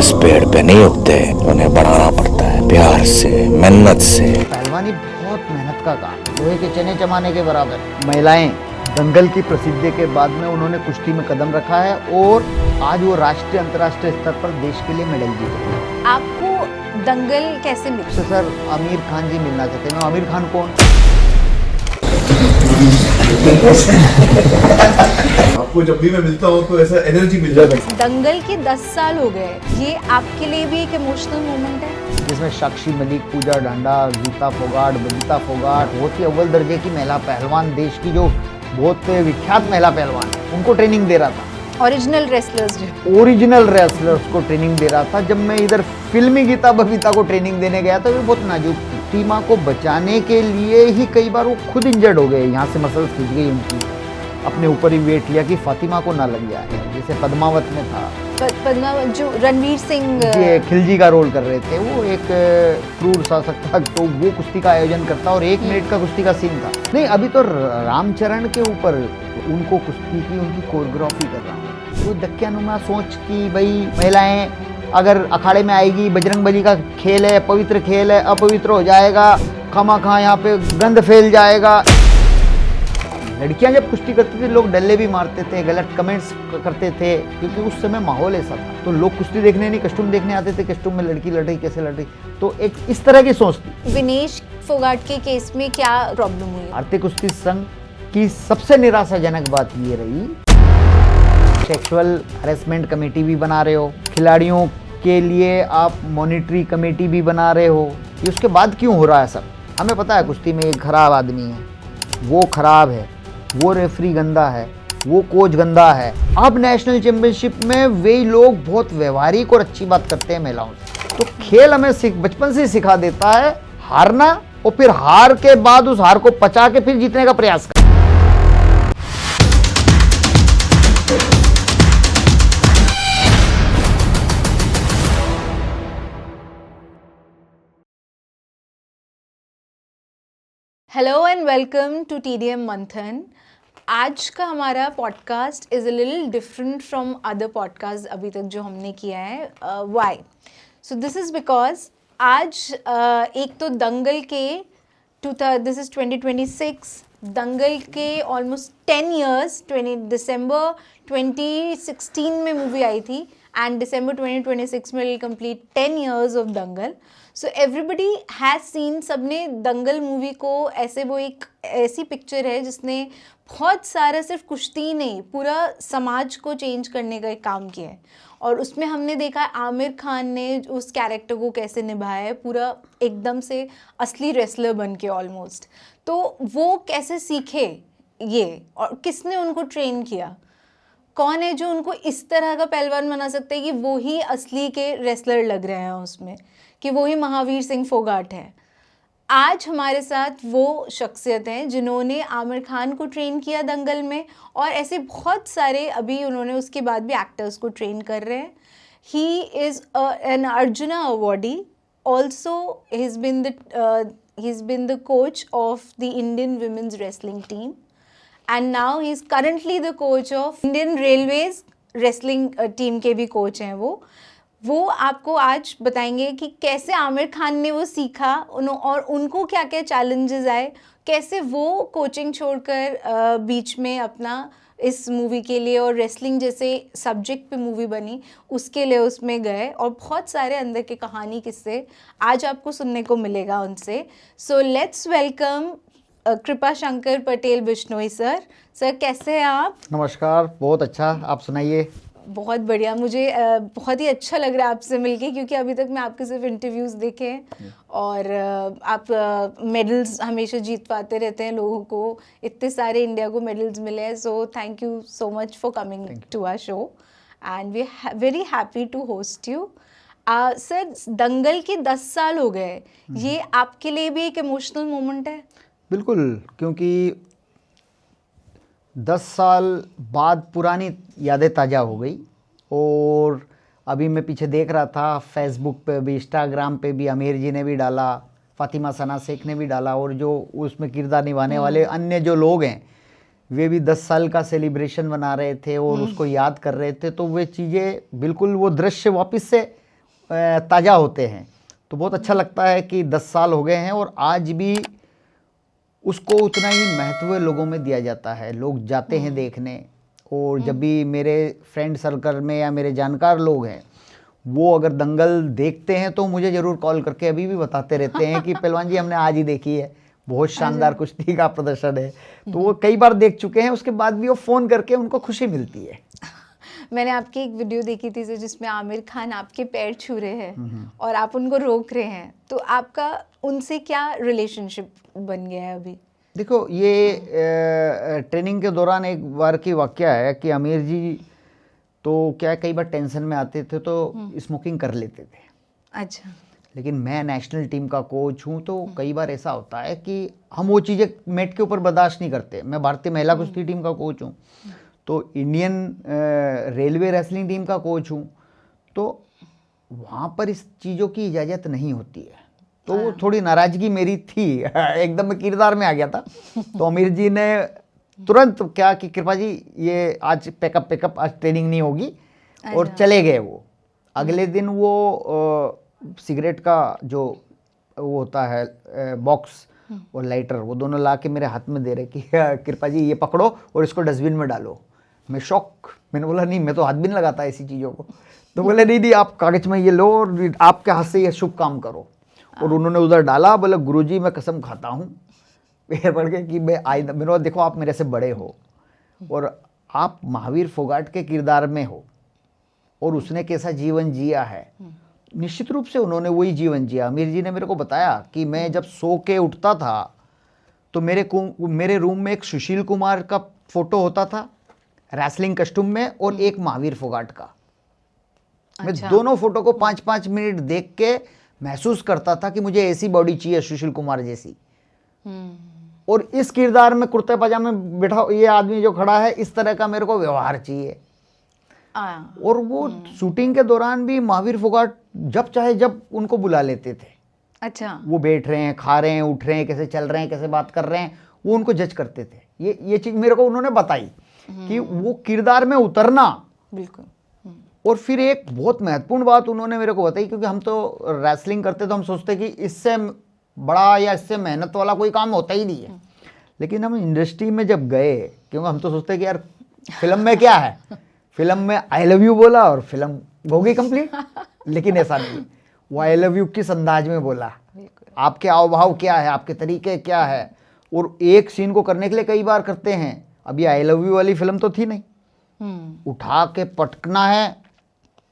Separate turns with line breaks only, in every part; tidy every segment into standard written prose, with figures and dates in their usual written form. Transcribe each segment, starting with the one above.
घास पेड़ पे नहीं उगते, उन्हें बढ़ाना पड़ता है प्यार से, मेहनत से।
पहलवानी बहुत मेहनत का काम, लोहे के चने चमाने के बराबर। महिलाएं दंगल की प्रसिद्धि के बाद में उन्होंने कुश्ती में कदम रखा है और आज वो राष्ट्रीय अंतर्राष्ट्रीय स्तर पर देश के लिए मेडल जीत रहे हैं।
आपको दंगल कैसे मिली?
सर आमिर खान जी मिलना चाहते हैं। आमिर खान कौन?
आपको जब भी मैं मिलता हूँ तो ऐसा एनर्जी मिल जाता है।
दंगल के 10 साल हो गए, ये आपके लिए भी एक इमोशनल मोमेंट है?
जिसमें साक्षी मलिक, पूजा ढांडा, गीता फोगाट, बबीता फोगाट, बहुत ही अव्वल दर्जे की महिला पहलवान, देश की जो बहुत विख्यात महिला पहलवान, उनको ट्रेनिंग दे रहा था।
ओरिजिनल रेसलर्स जो
ओरिजिनल रेसलर्स को ट्रेनिंग दे रहा था। जब मैं इधर फिल्मी गीता बबीता को ट्रेनिंग देने गया तो वो बहुत नाजुक थी। टीमा को बचाने के लिए ही कई बार वो खुद इंजर्ड हो गए, यहाँ से मसल्स खिंच गई उनकी, अपने ऊपर ही वेट लिया कि फातिमा को ना लग जाए, जैसे पद्मावत में था।
पद्मावत जो रणवीर सिंह
ये खिलजी का रोल कर रहे थे, वो एक क्रूर शासक था, तो वो कुश्ती का आयोजन करता और 1 मिनट का कुश्ती का सीन था। नहीं, अभी तो रामचरण के ऊपर उनको कुश्ती की उनकी कोरियोग्राफी कर रहा हूँ। वो दक्यानुमा सोच की भाई महिलाएं अगर अखाड़े में आएगी, बजरंगबली का खेल है, पवित्र खेल है, अपवित्र हो जाएगा, खामा यहाँ पे गंद फैल जाएगा। लड़कियां जब कुश्ती करती थी लोग डल्ले भी मारते थे, गलत कमेंट्स करते थे, क्योंकि उस समय माहौल ऐसा था। तो लोग कुश्ती देखने नहीं, कस्टूम देखने आते थे, कस्टूम में लड़की लड़ रही, कैसे लड़ रही। तो एक इस तरह की सोच थी।
विनेश फोगाट के केस में क्या प्रॉब्लम हुई?
भारतीय कुश्ती संघ की सबसे निराशाजनक बात ये रही, सेक्सुअल हरेसमेंट कमेटी भी बना रहे हो, खिलाड़ियों के लिए आप मॉनिटरी कमेटी भी बना रहे हो, ये उसके बाद क्यों हो रहा है सब? हमें पता है कुश्ती में एक खराब आदमी है, वो खराब है, वो रेफरी गंदा है, वो कोच गंदा है। अब नेशनल चैंपियनशिप में वे लोग बहुत व्यवहारिक और अच्छी बात करते हैं महिलाओं से। तो खेल हमें बचपन से सिखा देता है हारना, और फिर हार के बाद उस हार को पचा के फिर जीतने का प्रयास करना।
Hello and welcome to TDM Manthan. आज का हमारा podcast is a little different from other podcast अभी तक जो हमने किया है। Why? So this is because आज एक तो दंगल के दिस इज़ 2026, दंगल के ऑलमोस्ट 10 ईयर्स, दिसंबर 2016 में मूवी आई थी एंड दिसंबर 2026 में will complete 10 years of Dangal. So everybody has seen, सबने दंगल मूवी को ऐसे, वो एक ऐसी पिक्चर है जिसने बहुत सारा सिर्फ कुश्ती नहीं पूरा समाज को चेंज करने का एक काम किया है। और उसमें हमने देखा है आमिर खान ने उस कैरेक्टर को कैसे निभाया है, पूरा एकदम से असली रेसलर बन के ऑलमोस्ट। तो वो कैसे सीखे ये, और किसने उनको ट्रेन किया, कौन है जो उनको इस तरह का पहलवान बना सकता है कि वो ही असली के रेसलर लग रहे हैं उसमें, कि वो ही महावीर सिंह फोगाट है। आज हमारे साथ वो शख्सियत हैं जिन्होंने आमिर खान को ट्रेन किया दंगल में, और ऐसे बहुत सारे अभी उन्होंने उसके बाद भी एक्टर्स को ट्रेन कर रहे हैं। He is an arjuna awardee, also he is been the coach of the Indian women's wrestling team, and now he is currently the coach of Indian railways wrestling team के भी कोच हैं वो आपको आज बताएंगे कि कैसे आमिर खान ने वो सीखा और उनको क्या क्या चैलेंजेस आए, कैसे वो कोचिंग छोड़कर बीच में अपना इस मूवी के लिए और रेसलिंग जैसे सब्जेक्ट पे मूवी बनी उसके लिए उसमें गए, और बहुत सारे अंदर के कहानी किस्से आज आपको सुनने को मिलेगा उनसे। सो लेट्स वेलकम कृपा शंकर पटेल बिश्नोई सर। सर कैसे हैं आप?
नमस्कार, बहुत अच्छा, आप सुनाइए।
बहुत बढ़िया, मुझे बहुत ही अच्छा लग रहा है आपसे मिलके, क्योंकि अभी तक मैं आपके सिर्फ इंटरव्यूज़ देखे हैं और आप मेडल्स हमेशा जीत पाते रहते हैं लोगों को, इतने सारे इंडिया को मेडल्स मिले हैं। So thank you so much for coming to our show and we are very happy to host you. Sir Dangal के 10 साल हो गए, ये आपके लिए भी एक इमोशनल मोमेंट है?
बिल्कुल, क्योंकि 10 साल बाद पुरानी यादें ताज़ा हो गई। और अभी मैं पीछे देख रहा था फेसबुक पे भी, इंस्टाग्राम पे भी आमिर जी ने भी डाला, फातिमा सना शेख ने भी डाला, और जो उसमें किरदार निभाने वाले अन्य जो लोग हैं वे भी 10 साल का सेलिब्रेशन बना रहे थे और उसको याद कर रहे थे। तो वे चीज़ें बिल्कुल, वो दृश्य वापस से ताज़ा होते हैं। तो बहुत अच्छा लगता है कि 10 साल हो गए हैं और आज भी उसको उतना ही महत्व लोगों में दिया जाता है। लोग जाते हैं देखने, और जब भी मेरे फ्रेंड सर्कल में या मेरे जानकार लोग हैं वो अगर दंगल देखते हैं तो मुझे ज़रूर कॉल करके अभी भी बताते रहते हैं कि पहलवान जी हमने आज ही देखी है, बहुत शानदार कुश्ती का प्रदर्शन है। तो वो कई बार देख चुके हैं, उसके बाद भी वो फ़ोन करके उनको खुशी मिलती है।
मैंने आपकी एक वीडियो देखी थी जिसमें आमिर खान आपके पैर छू रहे हैं और आप उनको रोक रहे हैं, तो आपका उनसे क्या रिलेशनशिप बन गया है अभी?
देखो, ये ट्रेनिंग के दौरान एक बार की वाकया है कि आमिर जी तो क्या है, कई बार टेंशन में आते थे तो स्मोकिंग कर लेते थे।
अच्छा।
लेकिन मैं नेशनल टीम का कोच हूँ, तो कई बार ऐसा होता है कि हम वो चीज़ें मेट के ऊपर बर्दाश्त नहीं करते। मैं भारतीय महिला कुश्ती टीम का कोच हूँ, तो इंडियन रेलवे रेसलिंग टीम का कोच हूँ, तो वहाँ पर इस चीज़ों की इजाज़त नहीं होती है। तो वो थोड़ी नाराज़गी मेरी थी, एकदम मैं किरदार में आ गया था। तो आमिर जी ने तुरंत क्या कि कृपा जी ये आज पैकअप आज ट्रेनिंग नहीं होगी, और चले गए। वो अगले दिन वो सिगरेट का जो वो होता है बॉक्स और लाइटर, वो दोनों ला के मेरे हाथ में दे रहे कि कृपा जी ये पकड़ो और इसको डस्टबिन में डालो। मैं शॉक, मैंने बोला नहीं, मैं तो हाथ भी नहीं लगाता ऐसी चीज़ों को। तो बोले नहीं आप कागज में ये लो और आपके हाथ से ये शुभ काम करो। और उन्होंने उधर डाला, बोले गुरुजी मैं कसम खाता हूँ पैर पड़ के कि मैं आइंदा, मेरे देखो आप मेरे से बड़े हो और आप महावीर फोगाट के किरदार में हो, और उसने कैसा जीवन जिया है, निश्चित रूप से उन्होंने वही जीवन जिया। आमिर जी ने मेरे को बताया कि मैं जब सो के उठता था तो मेरे रूम में एक सुशील कुमार का फोटो होता था रेसलिंग कस्टूम में, और एक महावीर फोगाट का। मैं दोनों फोटो को 5-5 मिनट देख के महसूस करता था कि मुझे ऐसी बॉडी चाहिए सुशील कुमार जैसी, और इस किरदार में कुर्ते पजामे में बैठा ये आदमी जो खड़ा है, इस तरह का मेरे को व्यवहार चाहिए। और वो शूटिंग के दौरान भी महावीर फोगाट जब चाहे जब उनको बुला लेते थे।
अच्छा।
वो बैठ रहे हैं, खा रहे हैं, उठ रहे हैं, कैसे चल रहे हैं, कैसे बात कर रहे हैं, वो उनको जज करते थे। ये चीज़ मेरे को उन्होंने बताई कि वो किरदार में उतरना।
बिल्कुल।
और फिर एक बहुत महत्वपूर्ण बात उन्होंने मेरे को बताई, क्योंकि हम तो रेसलिंग करते तो हम सोचते कि इससे बड़ा या इससे मेहनत वाला कोई काम होता ही नहीं है। लेकिन हम इंडस्ट्री में जब गए, क्योंकि हम तो सोचते कि यार फिल्म में क्या है, फिल्म में आई लव यू बोला और फिल्म हो गई कंप्लीट। लेकिन ऐसा नहीं, वो आई लव यू किस अंदाज में बोला, आपके हाव भाव क्या है, आपके तरीके क्या है। और एक सीन को करने के लिए कई बार करते हैं। अभी आई लव यू वाली फिल्म तो थी नहीं, उठा के पटकना है,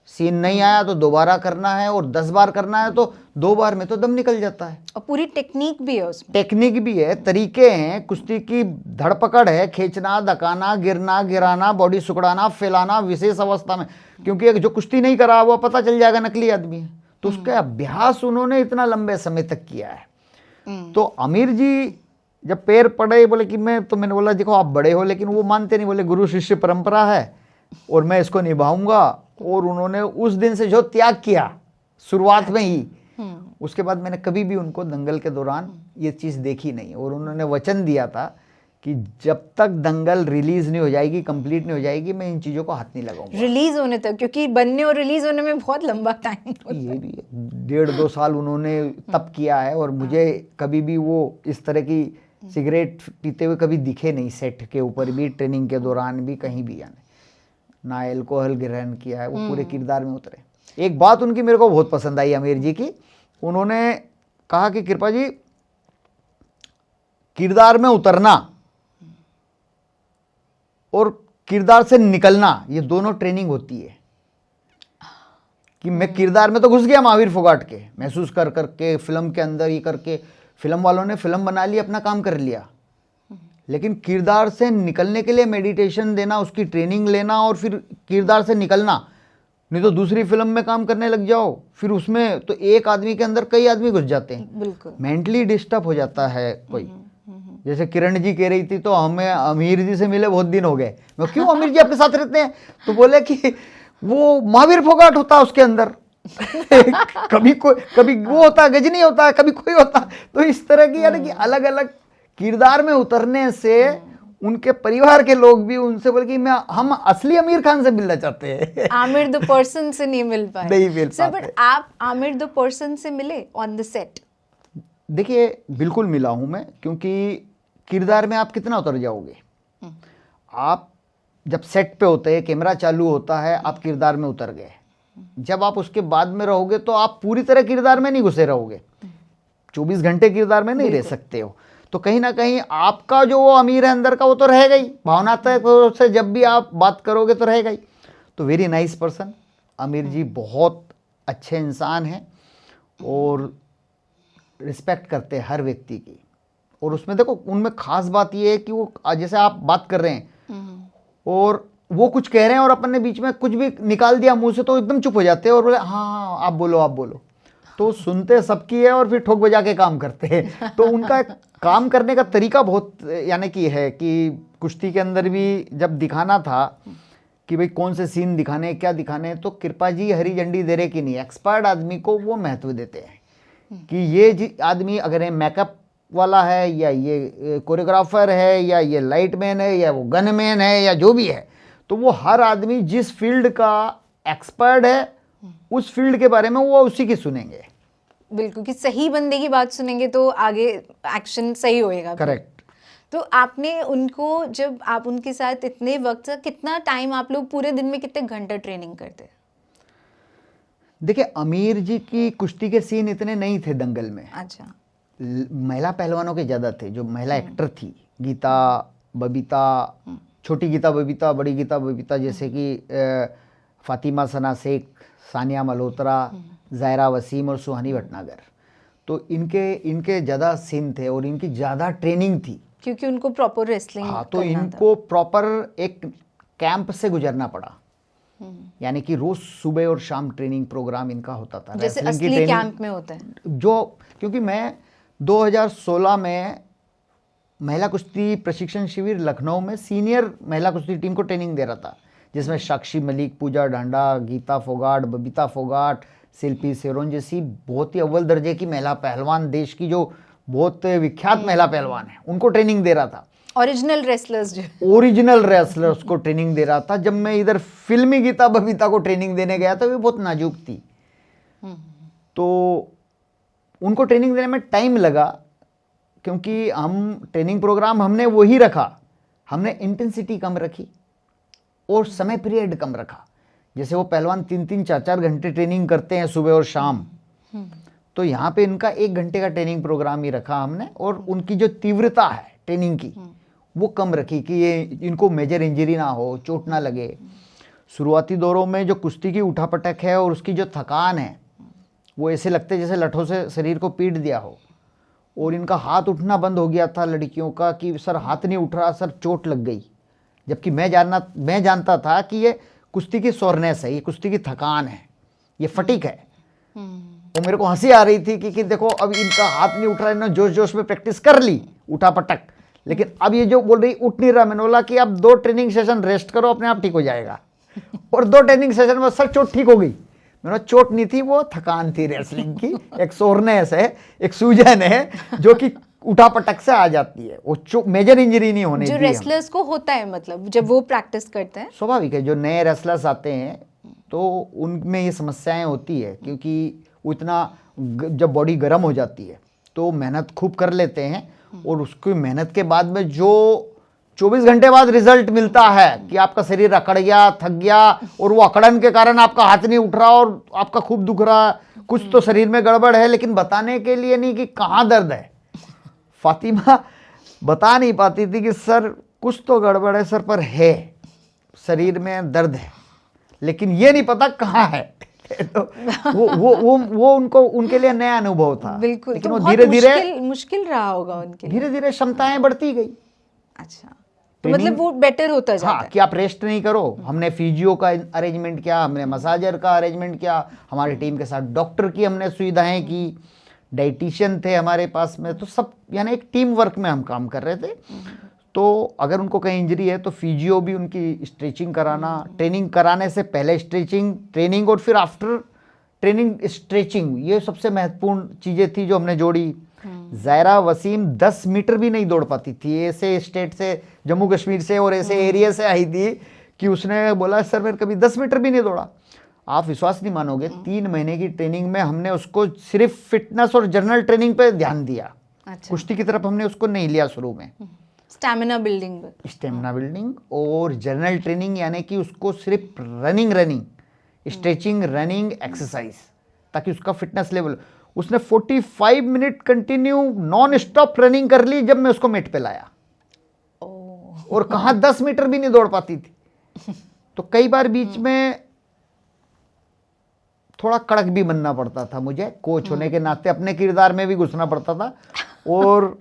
सीन नहीं आया तो दोबारा करना है, और 10 बार करना है तो 2 बार में तो दम निकल जाता है।
और पूरी टेक्निक भी है उसमें।
टेक्निक भी है, तरीके हैं, कुश्ती की धड़पकड़ है, खींचना, धकाना, गिरना, गिराना, बॉडी सुकड़ाना, फैलाना विशेष अवस्था में। क्योंकि एक जो कुश्ती नहीं करा वो पता चल जाएगा नकली आदमी है, तो उसका अभ्यास उन्होंने इतना लंबे समय तक किया है। तो आमिर जी जब पैर पड़े, बोले कि मैंने बोला देखो आप बड़े हो, लेकिन वो मानते नहीं, बोले गुरु शिष्य परंपरा है और मैं इसको निभाऊंगा। और उन्होंने उस दिन से जो त्याग किया शुरुआत में ही, उसके बाद मैंने कभी भी उनको दंगल के दौरान ये चीज़ देखी नहीं। और उन्होंने वचन दिया था कि जब तक दंगल रिलीज नहीं हो जाएगी, कंप्लीट नहीं हो जाएगी, मैं इन चीज़ों को हाथ नहीं लगाऊंगा।
रिलीज होने तक, क्योंकि बनने और रिलीज होने में बहुत लंबा टाइम होता है।
ये भी 1.5-2 साल उन्होंने तब किया है, और मुझे कभी भी वो इस तरह की सिगरेट पीते हुए कभी दिखे नहीं। सेट के ऊपर भी, ट्रेनिंग के दौरान भी, कहीं भी आने ना अल्कोहल ग्रहण किया है, वो पूरे किरदार में उतरे। एक बात उनकी मेरे को बहुत पसंद आई आमिर जी की, उन्होंने कहा कि कृपा जी किरदार में उतरना और किरदार से निकलना, ये दोनों ट्रेनिंग होती है। कि मैं किरदार में तो घुस गया महावीर फोगाट के, महसूस कर करके फिल्म के अंदर ये करके, फिल्म वालों ने फिल्म बना ली, अपना काम कर लिया। लेकिन किरदार से निकलने के लिए मेडिटेशन देना, उसकी ट्रेनिंग लेना, और फिर किरदार से निकलना। नहीं तो दूसरी फिल्म में काम करने लग जाओ, फिर उसमें तो एक आदमी के अंदर कई आदमी घुस जाते हैं,
बिल्कुल
मेंटली डिस्टर्ब हो जाता है कोई। जैसे किरण जी कह रही थी, तो हमें आमिर जी से मिले बहुत दिन हो गए। मैं क्यों, आमिर जी आपके साथ रहते हैं? तो बोले कि वो महावीर फोगाट होता है उसके अंदर। कभी वो होता, गजनी होता है, कभी कोई होता। तो इस तरह की यानी कि अलग अलग किरदार में उतरने से उनके परिवार के लोग भी उनसे बोले कि हम असली आमिर खान से मिलना चाहते हैं।
आमिर द पर्सन से नहीं मिल पाए।
नहीं मिल
सर,
पाते।
बट आप आमिर द पर्सन से मिले ऑन द सेट?
देखिए बिल्कुल मिला हूं मैं, क्योंकि किरदार में आप कितना उतर जाओगे। आप जब सेट पे होते हैं, कैमरा चालू होता है, आप किरदार में उतर गए। जब आप उसके बाद में रहोगे तो आप पूरी तरह किरदार में नहीं घुसे रहोगे, 24 घंटे किरदार में नहीं रह सकते हो। तो कहीं ना कहीं आपका जो वो अमीर है अंदर का, वो तो रहेगा ही, भावनात्मक रूप से जब भी आप बात करोगे तो रहेगा ही। तो वेरी नाइस पर्सन आमिर जी, बहुत अच्छे इंसान हैं और रिस्पेक्ट करते हैं हर व्यक्ति की। और उसमें देखो, उनमें खास बात ये है कि वो जैसे आप बात कर रहे हैं और वो कुछ कह रहे हैं और अपन ने बीच में कुछ भी निकाल दिया मुंह से, तो एकदम चुप हो जाते हैं और बोले हाँ आप बोलो आप बोलो। तो सुनते सबकी है और फिर ठोक बजा के काम करते हैं। तो उनका काम करने का तरीका बहुत यानी कि है कि कुश्ती के अंदर भी जब दिखाना था कि भाई कौन से सीन दिखाने, क्या दिखाने, तो कृपा जी हरी झंडी दे रहे कि नहीं, एक्सपर्ट आदमी को वो महत्व देते हैं कि ये आदमी अगर मेकअप वाला है या ये कोरियोग्राफर है या ये लाइट मैन है या वो गन मैन है या जो भी है, तो वो हर आदमी जिस फील्ड का एक्सपर्ट है उस फील्ड के बारे में वो उसी की सुनेंगे।
बिल्कुल, कि सही बंदे की बात सुनेंगे तो आगे एक्शन सही होएगा।
करेक्ट।
तो आपने उनको, जब आप उनके साथ इतने वक्त से, कितना टाइम आप लोग पूरे दिन में कितने घंटे ट्रेनिंग करते?
देखिए आमिर जी की कुश्ती के सीन इतने नहीं थे दंगल में।
अच्छा।
महिला पहलवानों के ज़्यादा थे, जो महिला एक्टर थी, गीता बबीता, छोटी गीता बबीता, बड़ी गीता बबीता, जैसे कि फातिमा सना शेख, सानिया मल्होत्रा, जायरा वसीम और सुहानी भटनागर। तो इनके ज़्यादा सीन थे और इनकी ज़्यादा ट्रेनिंग थी,
क्योंकि उनको प्रॉपर रेसलिंग।
हाँ, तो इनको प्रॉपर एक कैंप से गुजरना पड़ा, यानी कि रोज सुबह और शाम ट्रेनिंग प्रोग्राम इनका होता था,
जैसे
रेसलिंग
असली कैंप में होता है।
जो क्योंकि मैं 2016 में महिला कुश्ती प्रशिक्षण शिविर लखनऊ में सीनियर महिला कुश्ती टीम को ट्रेनिंग दे रहा था, जिसमें साक्षी मलिक, पूजा ढांडा, गीता फोगाट, बबीता फोगाट, शिल्पी सेरोन जैसी बहुत ही अव्वल दर्जे की महिला पहलवान, देश की जो बहुत विख्यात महिला पहलवान है, उनको ट्रेनिंग दे रहा था।
ओरिजिनल रेसलर्स, जो
ओरिजिनल रेसलर्स को ट्रेनिंग दे रहा था। जब मैं इधर फिल्मी गीता बबीता को ट्रेनिंग देने गया तो वे बहुत नाजुक थी, तो उनको ट्रेनिंग देने में टाइम लगा, क्योंकि हम ट्रेनिंग प्रोग्राम हमने वही रखा, हमने इंटेंसिटी कम रखी और समय पीरियड कम रखा। जैसे वो पहलवान 3-3, 4-4 घंटे ट्रेनिंग करते हैं सुबह और शाम, तो यहाँ पे इनका 1 घंटे का ट्रेनिंग प्रोग्राम ही रखा हमने, और उनकी जो तीव्रता है ट्रेनिंग की वो कम रखी कि ये इनको मेजर इंजरी ना हो, चोट ना लगे। शुरुआती दौरों में जो कुश्ती की उठापटक है और उसकी जो थकान है, वो ऐसे लगते जैसे लठों से शरीर को पीट दिया हो, और इनका हाथ उठना बंद हो गया था लड़कियों का कि सर हाथ नहीं उठ रहा, सर चोट लग गई। जबकि मैं जानता था कि ये कुश्ती की सोरनेस है, ये कुश्ती की थकान है, ये फटीक है। तो मेरे को हंसी आ रही थी कि देखो अब इनका हाथ नहीं उठ रहा, इन्होंने जोश जोश में प्रैक्टिस कर ली उठापटक, लेकिन अब ये जो बोल रही उठ नहीं रहा। मैंने बोला कि अब 2 ट्रेनिंग सेशन रेस्ट करो, अपने आप ठीक हो जाएगा। और 2 ट्रेनिंग सेशन में सर चोट ठीक हो गई। मेरा चोट नहीं थी, वो थकान थी रेसलिंग की, एक सोरनेस है, एक सूजन है जो कि उठापटक से आ जाती है, वो मेजर इंजरी नहीं होने
जो रेसलर्स को होता है, मतलब जब वो प्रैक्टिस करते हैं।
स्वाभाविक है, जो नए रेसलर्स आते हैं तो उनमें ये समस्याएं होती है, क्योंकि वो इतना जब बॉडी गर्म हो जाती है तो मेहनत खूब कर लेते हैं, और उसकी मेहनत के बाद में जो 24 घंटे बाद रिजल्ट मिलता है कि आपका शरीर अकड़ गया, थक गया, और वो अकड़न के कारण आपका हाथ नहीं उठ रहा और आपका खूब दुख रहा, कुछ तो शरीर में गड़बड़ है, लेकिन बताने के लिए नहीं कि कहाँ दर्द है। फातिमा बता नहीं पाती थी कि सर कुछ तो गड़बड़ है सर, पर है, शरीर में दर्द है, लेकिन ये नहीं पता कहाँ है। तो वो उनको, उनके लिए नया अनुभव था।
बिल्कुल।
लेकिन
तो
वो धीरे धीरे
मुश्किल रहा होगा उनके लिए।
धीरे धीरे क्षमताएं बढ़ती गई।
अच्छा, तो मतलब वो बेटर होता जाता है।
कि आप रेस्ट नहीं करो। हमने फिजियो का अरेंजमेंट किया, हमने मसाजर का अरेंजमेंट किया, हमारी टीम के साथ डॉक्टर की हमने सुविधाएं की, डाइटिशियन थे हमारे पास में, तो सब यानी एक टीम वर्क में हम काम कर रहे थे। तो अगर उनको कहीं इंजरी है तो फिजियो भी उनकी स्ट्रेचिंग कराना, ट्रेनिंग कराने से पहले स्ट्रेचिंग, ट्रेनिंग और फिर आफ्टर ट्रेनिंग स्ट्रेचिंग, ये सबसे महत्वपूर्ण चीज़ें थी जो हमने जोड़ी। ज़ायरा वसीम 10 मीटर भी नहीं दौड़ पाती थी। ऐसे स्टेट से, जम्मू कश्मीर से और ऐसे एरिया से आई थी कि उसने बोला सर मैं कभी 10 मीटर भी नहीं दौड़ा। आप विश्वास नहीं मानोगे, 3 महीने की ट्रेनिंग में हमने उसको सिर्फ फिटनेस और जनरल ट्रेनिंग पे ध्यान दिया।
अच्छा।
कुश्ती की तरफ हमने उसको नहीं लिया शुरू में।
स्टैमिना बिल्डिंग
और जनरल ट्रेनिंग, यानी कि उसको सिर्फ रनिंग स्ट्रेचिंग, रनिंग एक्सरसाइज, ताकि उसका फिटनेस लेवल। उसने 45 minute continue non stop running कर ली जब मैं उसको मेट पे लाया। और कहाँ 10 मीटर भी नहीं दौड़ पाती थी। तो कई बार बीच में थोड़ा कड़क भी बनना पड़ता था मुझे, कोच होने के नाते अपने किरदार में भी घुसना पड़ता था और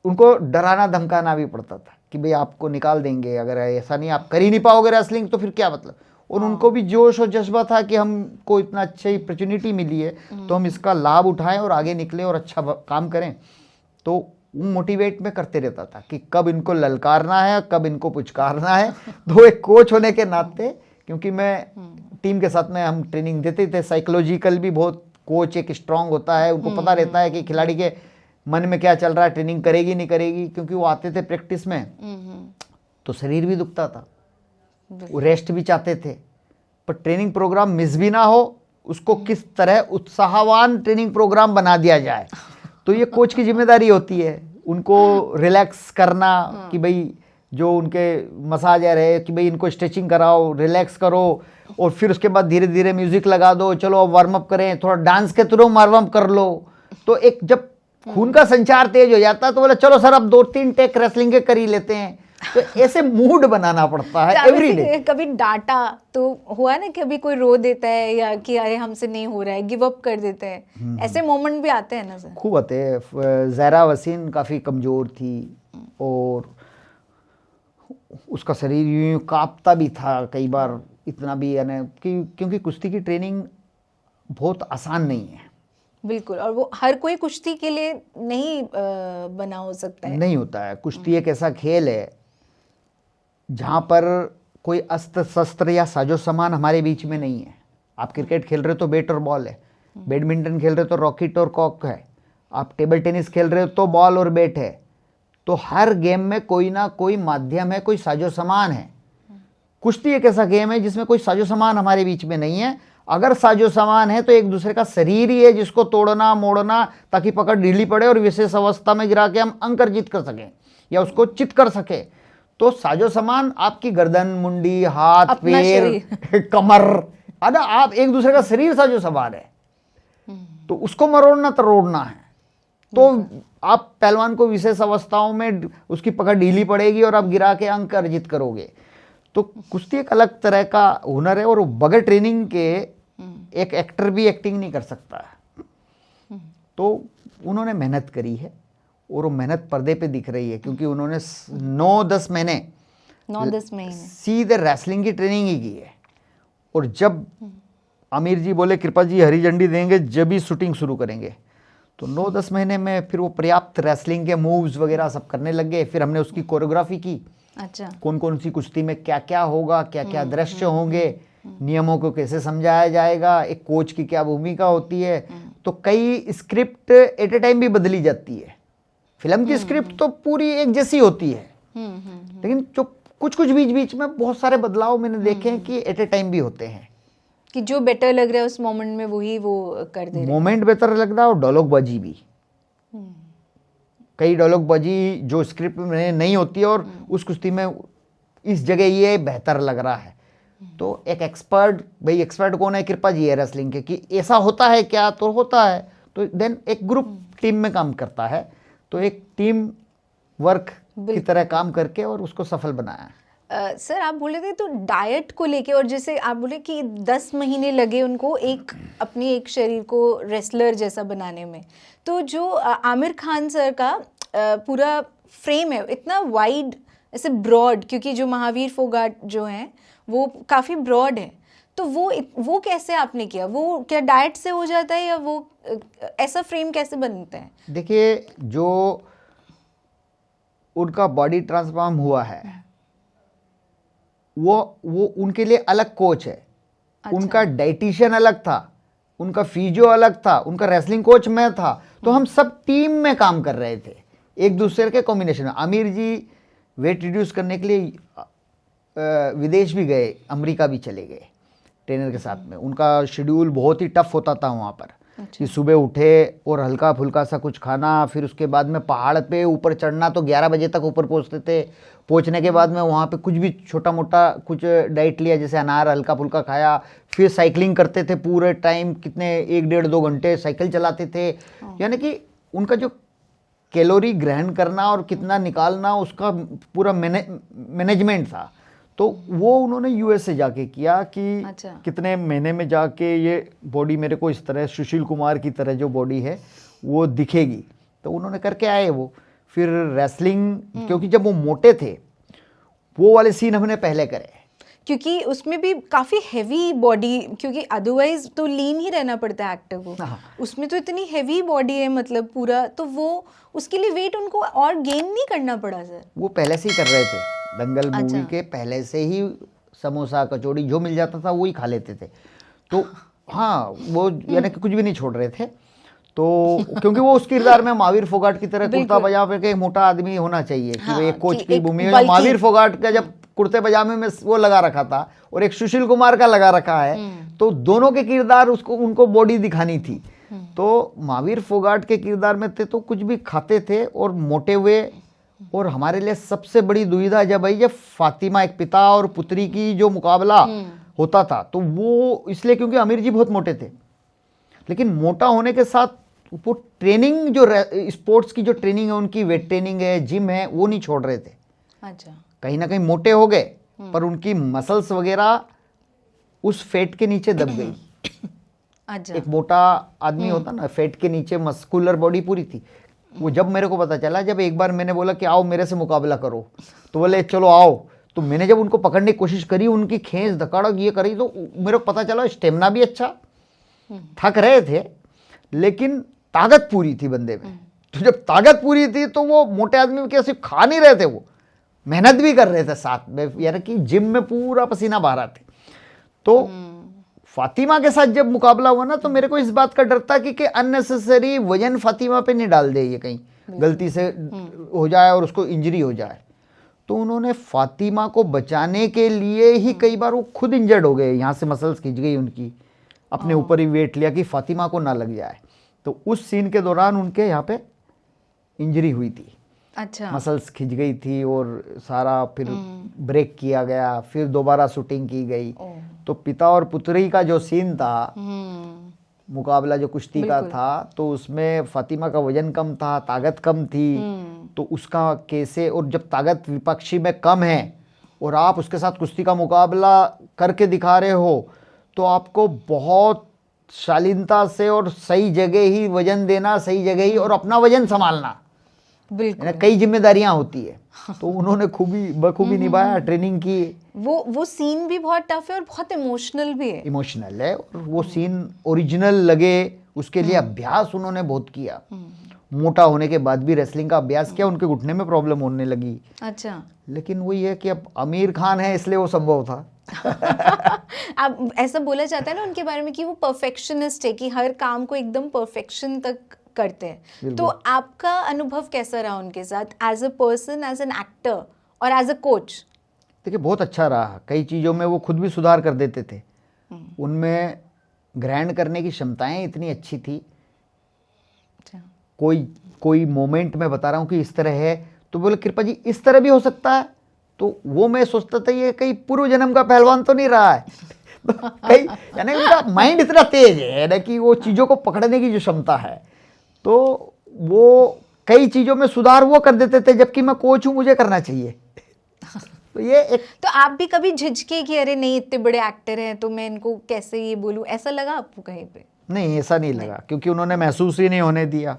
उनको डराना धमकाना भी पड़ता था कि भाई आपको निकाल देंगे, अगर ऐसा नहीं आप कर ही नहीं पाओगे रेसलिंग तो फिर क्या मतलब। और उनको भी जोश और जज्बा था कि हमको इतना अच्छी अपॉर्चुनिटी मिली है तो हम इसका लाभ उठाएं और आगे निकले और अच्छा काम करें। तो मोटिवेट में करते रहता था कि कब इनको ललकारना है, कब इनको पुचकारना है। तो एक कोच होने के नाते, क्योंकि मैं टीम के साथ में हम ट्रेनिंग देते थे, साइकोलॉजिकल भी बहुत कोच एक स्ट्रांग होता है, उनको पता रहता है कि खिलाड़ी के मन में क्या चल रहा है, ट्रेनिंग करेगी नहीं करेगी। क्योंकि वो आते थे प्रैक्टिस में तो शरीर भी दुखता था, वो रेस्ट भी चाहते थे, पर ट्रेनिंग प्रोग्राम मिस भी ना हो, उसको किस तरह उत्साहवान ट्रेनिंग प्रोग्राम बना दिया जाए। तो ये कोच की जिम्मेदारी होती है, उनको रिलैक्स करना कि भाई जो उनके मसाजर है कि भाई इनको स्ट्रेचिंग कराओ, रिलैक्स करो, और फिर उसके बाद धीरे धीरे म्यूजिक लगा दो, चलो अब वार्म अप करें, थोड़ा डांस के थ्रू वार्म अप कर लो। तो एक जब खून का संचार तेज हो जाता है तो बोले चलो सर अब 2-3 टेक रेसलिंग के कर ही लेते हैं। तो ऐसे मूड बनाना पड़ता है एवरीडे।
कभी डांटा तो हुआ ना कि अभी कोई रो देता है या कि अरे हमसे नहीं हो रहा है, गिव अप कर देते हैं, ऐसे मोमेंट भी आते हैं ना सर?
खूब आते हैं। ज़ायरा वसीम काफ़ी कमज़ोर थी और उसका शरीर यूं कांपता भी था कई बार, इतना भी यानी क्योंकि कुश्ती की ट्रेनिंग बहुत आसान नहीं है।
बिल्कुल, और वो हर कोई कुश्ती के लिए नहीं बना हो सकता है।
नहीं होता है। कुश्ती एक ऐसा खेल है जहाँ पर कोई अस्त्र शस्त्र या साजो सामान हमारे बीच में नहीं है। आप क्रिकेट खेल रहे हो तो बैट और बॉल है, बैडमिंटन खेल रहे हो तो रॉकेट और कॉक है, आप टेबल टेनिस खेल रहे हो तो बॉल और बैट है। तो हर गेम में कोई ना कोई माध्यम है, कोई साजो सामान है। कुश्ती एक ऐसा गेम है जिसमें कोई साजो सामान हमारे बीच में नहीं है। अगर साजो सामान है तो एक दूसरे का शरीर ही है जिसको तोड़ना मोड़ना, ताकि पकड़ ढीली पड़े और विशेष अवस्था में गिरा के हम अंक अर्जित कर सकें या उसको चित कर सके। तो साजो सामान आपकी गर्दन, मुंडी, हाथ, पैर, कमर, अरे आप एक दूसरे का शरीर साजो सामान है। तो उसको मरोड़ना तरोड़ना है। तो आप पहलवान को विशेष अवस्थाओं में उसकी पकड़ ढीली पड़ेगी और आप गिरा के अंक अर्जित करोगे। तो कुश्ती एक अलग तरह का हुनर है और बगैर ट्रेनिंग के एक एक्टर भी एक्टिंग नहीं कर सकता है। तो उन्होंने मेहनत करी है और वो मेहनत पर्दे पे दिख रही है, क्योंकि उन्होंने 9-10 महीने सीधे रेसलिंग की ट्रेनिंग ही की है। और जब आमिर जी बोले कृपा जी हरी झंडी देंगे जब ही शूटिंग शुरू करेंगे, तो 9-10 महीने में फिर वो पर्याप्त रेसलिंग के मूव्स वगैरह सब करने लग गए। फिर हमने उसकी कोरियोग्राफी की।
अच्छा।
कौन कौन सी कुश्ती में क्या क्या होगा, क्या क्या दृश्य होंगे, नियमों को कैसे समझाया जाएगा, एक कोच की क्या भूमिका होती है। तो कई स्क्रिप्ट एट ए टाइम भी बदली जाती है। फिल्म की स्क्रिप्ट तो पूरी एक जैसी होती है, लेकिन जो कुछ बीच बीच में बहुत सारे बदलाव मैंने देखे हैं कि एट ए टाइम भी होते हैं,
कि जो बेटर लग रहा है उस मोमेंट में वही वो कर दे रहे हैं।
मोमेंट बेहतर लग रहा है और डायलॉग बाजी भी। कई डायलॉग बाजी जो स्क्रिप्ट में नहीं होती है और उस कुश्ती में इस जगह ये बेहतर लग रहा है। तो एक एक्सपर्ट, भाई एक्सपर्ट कौन है? कृपा जी है रेसलिंग के, कि ऐसा होता है क्या, तो होता है। तो देन एक ग्रुप टीम में काम करता है, तो एक टीम वर्क की तरह काम करके और उसको सफल बनाया।
सर आप बोले थे तो डाइट को लेके, और जैसे आप बोले कि 10 महीने लगे उनको अपनी एक शरीर को रेसलर जैसा बनाने में, तो जो आमिर खान सर का पूरा फ्रेम है इतना वाइड, ऐसे ब्रॉड, क्योंकि जो महावीर फोगाट जो हैं वो काफ़ी ब्रॉड है, तो वो कैसे आपने किया? वो क्या डाइट से हो जाता है या वो ऐसा फ्रेम कैसे बनता है?
देखिए, जो उनका बॉडी ट्रांसफॉर्म हुआ है वो उनके लिए अलग कोच है। अच्छा। उनका डाइटिशियन अलग था, उनका फिजियो अलग था, उनका रेसलिंग कोच मैं था, तो हम सब टीम में काम कर रहे थे एक दूसरे के कॉम्बिनेशन में। आमिर जी वेट रिड्यूस करने के लिए विदेश भी गए, अमेरिका भी चले गए ट्रेनर के साथ में। उनका शेड्यूल बहुत ही टफ होता था वहाँ पर। कि सुबह उठे और हल्का फुल्का सा कुछ खाना, फिर उसके बाद में पहाड़ पे ऊपर चढ़ना, तो 11 बजे तक ऊपर पहुँचते थे। पहुँचने के बाद में वहाँ पे कुछ भी छोटा मोटा कुछ डाइट लिया, जैसे अनार हल्का फुल्का खाया, फिर साइकिलिंग करते थे पूरे टाइम, कितने 1-1.5-2 घंटे साइकिल चलाते थे। यानी कि उनका जो कैलोरी ग्रहण करना और कितना निकालना, उसका पूरा मैनेजमेंट था। तो वो उन्होंने यूएस से जाके किया कि
अच्छा।
कितने महीने में जाके ये बॉडी मेरे को इस तरह सुशील कुमार की तरह जो बॉडी है वो दिखेगी, तो उन्होंने करके आए वो। फिर रेसलिंग, क्योंकि जब वो मोटे थे वो वाले सीन हमने पहले करे,
क्योंकि उसमें भी काफ़ी हैवी बॉडी, क्योंकि अदरवाइज तो लीन ही रहना पड़ता है एक्टर को।
हाँ।
उसमें तो इतनी हैवी बॉडी है, मतलब पूरा, तो वो उसके लिए वेट उनको और गेन नहीं करना पड़ा सर?
वो पहले से ही कर रहे थे, दंगल मूवी
अच्छा।
के पहले से ही समोसा कचौड़ी जो मिल जाता था वो ही खा लेते थे। तो हाँ, वो यानी कि कुछ भी नहीं छोड़ रहे थे। तो क्योंकि वो उस किरदार में महावीर फोगाट की तरह कुर्ता पजामे के एक मोटा आदमी होना चाहिए कि वो एक कोच की भूमिका में। महावीर फोगाट का जब कुर्ते पजामे में वो लगा रखा था और एक सुशील कुमार का लगा रखा है, तो दोनों के किरदार उसको उनको बॉडी दिखानी थी। तो महावीर फोगाट के किरदार में थे तो कुछ भी खाते थे और मोटे हुए। और हमारे लिए सबसे बड़ी दुविधा जब आई, जब फातिमा, एक पिता और पुत्री की जो मुकाबला होता था, तो वो इसलिए क्योंकि आमिर जी बहुत मोटे थे, लेकिन मोटा होने के साथ वो ट्रेनिंग जो स्पोर्ट्स की जो ट्रेनिंग है, उनकी वेट ट्रेनिंग है, जिम है, वो नहीं छोड़ रहे थे।
अच्छा।
कहीं ना कहीं मोटे हो गए, पर उनकी मसल्स वगैरह उस फैट के नीचे दब गई।
अच्छा।
एक मोटा आदमी होता ना, फैट के नीचे मस्कुलर बॉडी पूरी थी। वो जब मेरे को पता चला, जब एक बार मैंने बोला कि आओ मेरे से मुकाबला करो, तो बोले चलो आओ। तो मैंने जब उनको पकड़ने की कोशिश करी, उनकी खींच धकाड़क ये करी, तो मेरे को पता चला स्टेमिना भी अच्छा, थक रहे थे लेकिन ताकत पूरी थी बंदे में। तो जब ताकत पूरी थी तो वो मोटे आदमी के सिर्फ खा नहीं रहे थे, वो मेहनत भी कर रहे थे साथ में, यानी कि जिम में पूरा पसीना बहा रहे थे। तो फातिमा के साथ जब मुकाबला हुआ ना, तो मेरे को इस बात का डर था कि अननेसेसरी वजन फातिमा पे नहीं डाल दे, ये कहीं गलती से हो जाए और उसको इंजरी हो जाए। तो उन्होंने फातिमा को बचाने के लिए ही कई बार वो खुद इंजर्ड हो गए, यहाँ से मसल्स खिंच गई उनकी, अपने ऊपर ही वेट लिया कि फातिमा को ना लग जाए। तो उस सीन के दौरान उनके यहाँ पे इंजरी हुई थी।
अच्छा।
मसल्स खिंच गई थी और सारा फिर ब्रेक किया गया, फिर दोबारा शूटिंग की गई। तो पिता और पुत्री का जो सीन था, मुकाबला जो कुश्ती का था, तो उसमें फातिमा का वजन कम था, ताकत कम थी, तो उसका कैसे, और जब ताकत विपक्षी में कम है और आप उसके साथ कुश्ती का मुकाबला करके दिखा रहे हो, तो आपको बहुत शालीनता से और सही जगह ही वजन देना, सही जगह ही, और अपना वजन संभालना,
बिल्कुल।
कई जिम्मेदारियां होती है। तो उन्होंने बखूबी निभाया, ट्रेनिंग की।
वो सीन भी बहुत टफ है और बहुत इमोशनल भी है।
इमोशनल है, और वो सीन ओरिजिनल लगे, उसके लिए अभ्यास उन्होंने बहुत किया। मोटा होने के बाद भी रेसलिंग का अभ्यास किया, उनके घुटने में प्रॉब्लम होने लगी।
अच्छा।
लेकिन वही है कि अब आमिर खान है इसलिए वो संभव था।
अब ऐसा बोला जाता है ना उनके बारे में कि वो परफेक्शनिस्ट है, कि हर काम को एकदम परफेक्शन तक करते हैं। तो आपका अनुभव कैसा रहा उनके साथ, as a person, as an actor और एज अ कोच?
देखिए, बहुत अच्छा रहा। कई चीज़ों में वो खुद भी सुधार कर देते थे, उनमें ग्रहण करने की क्षमताएं इतनी अच्छी थी। कोई मोमेंट में बता रहा हूँ कि इस तरह है, तो बोले कृपा जी इस तरह भी हो सकता है, तो वो मैं सोचता था ये कहीं पूर्व जन्म का पहलवान तो नहीं रहा है। तो कई यानी उनका माइंड इतना तेज है ना कि वो चीज़ों को पकड़ने की जो क्षमता है, तो वो कई चीज़ों में सुधार वो कर देते थे, जबकि मैं कोच हूँ, मुझे करना चाहिए। तो ये एक,
तो आप भी कभी झिझके कि अरे नहीं इतने बड़े एक्टर हैं तो मैं इनको कैसे ये बोलूँ, ऐसा लगा आपको कहीं पे?
नहीं, ऐसा नहीं लगा, क्योंकि उन्होंने महसूस ही नहीं होने दिया।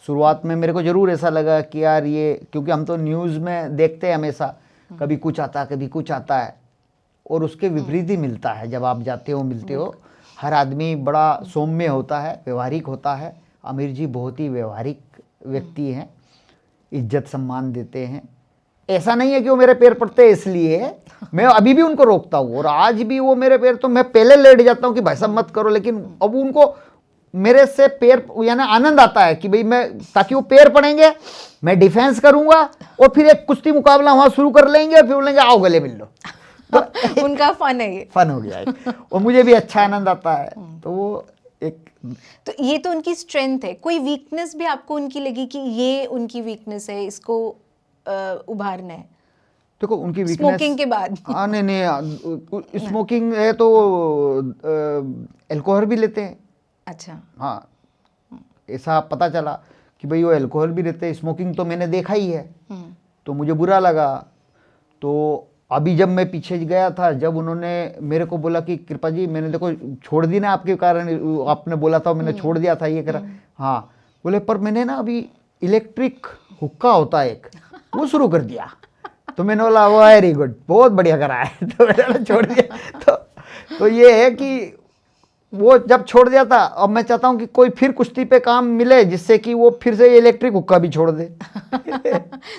शुरुआत में मेरे को ज़रूर ऐसा लगा कि यार ये, क्योंकि हम तो न्यूज़ में देखते हैं हमेशा, कभी कुछ आता है कभी कुछ आता है, और उसके विपरीत ही मिलता है। जब आप जाते हो, मिलते हो, हर आदमी बड़ा सौम्य होता है, व्यवहारिक होता है। आमिर जी बहुत ही व्यवहारिक व्यक्ति हैं, इज्जत सम्मान देते हैं, ऐसा नहीं है कि वो मेरे पैर पड़ते हैं इसलिए, मैं अभी भी उनको रोकता हूँ, और आज भी वो मेरे पैर, तो मैं पहले लेट जाता हूँ कि भाई साहब मत करो, लेकिन अब उनको मेरे से पैर यानी आनंद आता है कि भाई मैं, ताकि वो पैर पड़ेंगे, मैं डिफेंस करूंगा और फिर एक कुश्ती मुकाबला वहां शुरू कर लेंगे और फिर बोलेंगे आओ गले मिल लो। तो
उनका फन है ये।
फन हो गया एक, और मुझे भी अच्छा आनंद आता है। तो वो एक,
तो ये तो उनकी स्ट्रेंथ है। कोई वीकनेस भी आपको उनकी लगी कि ये उनकी वीकनेस है, इसको उभारना है?
देखो उनकी वीकनेस
स्मोकिंग के बाद।
हाँ नहीं, स्मोकिंग है तो अल्कोहल भी लेते हैं।
अच्छा।
हाँ, ऐसा पता चला कि भाई वो अल्कोहल भी लेते हैं, स्मोकिंग तो मैंने देखा ही है, तो मुझे बुरा लगा। तो अभी जब मैं पीछे गया था, जब उन्होंने मेरे को बोला कि कृपा जी मैंने देखो छोड़ दी ना आपके कारण, आपने बोला था मैंने छोड़ दिया था ये करा, हाँ बोले पर मैंने ना अभी इलेक्ट्रिक हुक्का होता है एक, वो शुरू कर दिया। तो मैंने बोला वेरी गुड, बहुत बढ़िया करा है। तो मैंने छोड़ दिया। तो ये है कि वो जब छोड़ दिया था, अब मैं चाहता हूँ कि कोई फिर कुश्ती पे काम मिले जिससे कि वो फिर से इलेक्ट्रिक हुक्का भी छोड़ दे।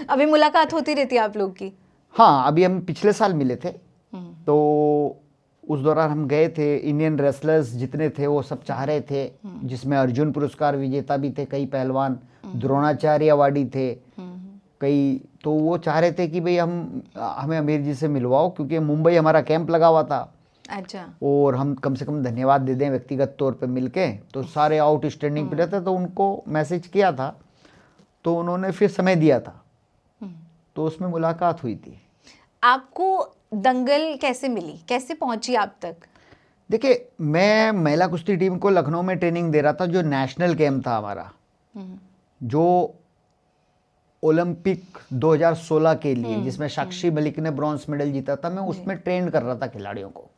अभी मुलाकात होती रहती है आप लोग की?
हाँ, अभी हम पिछले साल मिले थे, तो उस दौरान हम गए थे। इंडियन रेसलर्स जितने थे वो सब चाह रहे थे, जिसमें अर्जुन पुरस्कार विजेता भी थे कई पहलवान, द्रोणाचार्य अवार्डी थे कई, तो वो चाह रहे थे कि भाई हमें अमीर जी से मिलवाओ, क्योंकि मुंबई हमारा कैंप लगा हुआ था।
अच्छा।
और हम कम से कम धन्यवाद दे दें व्यक्तिगत तौर पे मिलके, तो सारे आउट स्टैंडिंग प्लेयर थे, तो उनको मैसेज किया था, तो उन्होंने फिर समय दिया था, तो उसमें मुलाकात हुई थी।
आपको दंगल कैसे मिली, कैसे पहुंची आप तक?
देखिए, मैं महिला कुश्ती टीम को लखनऊ में ट्रेनिंग दे रहा था, जो नेशनल कैंप था हमारा, जो ओलंपिक 2016 के लिए, जिसमें साक्षी मलिक ने ब्रॉन्ज मेडल जीता था, मैं उसमें ट्रेन कर रहा था खिलाड़ियों को।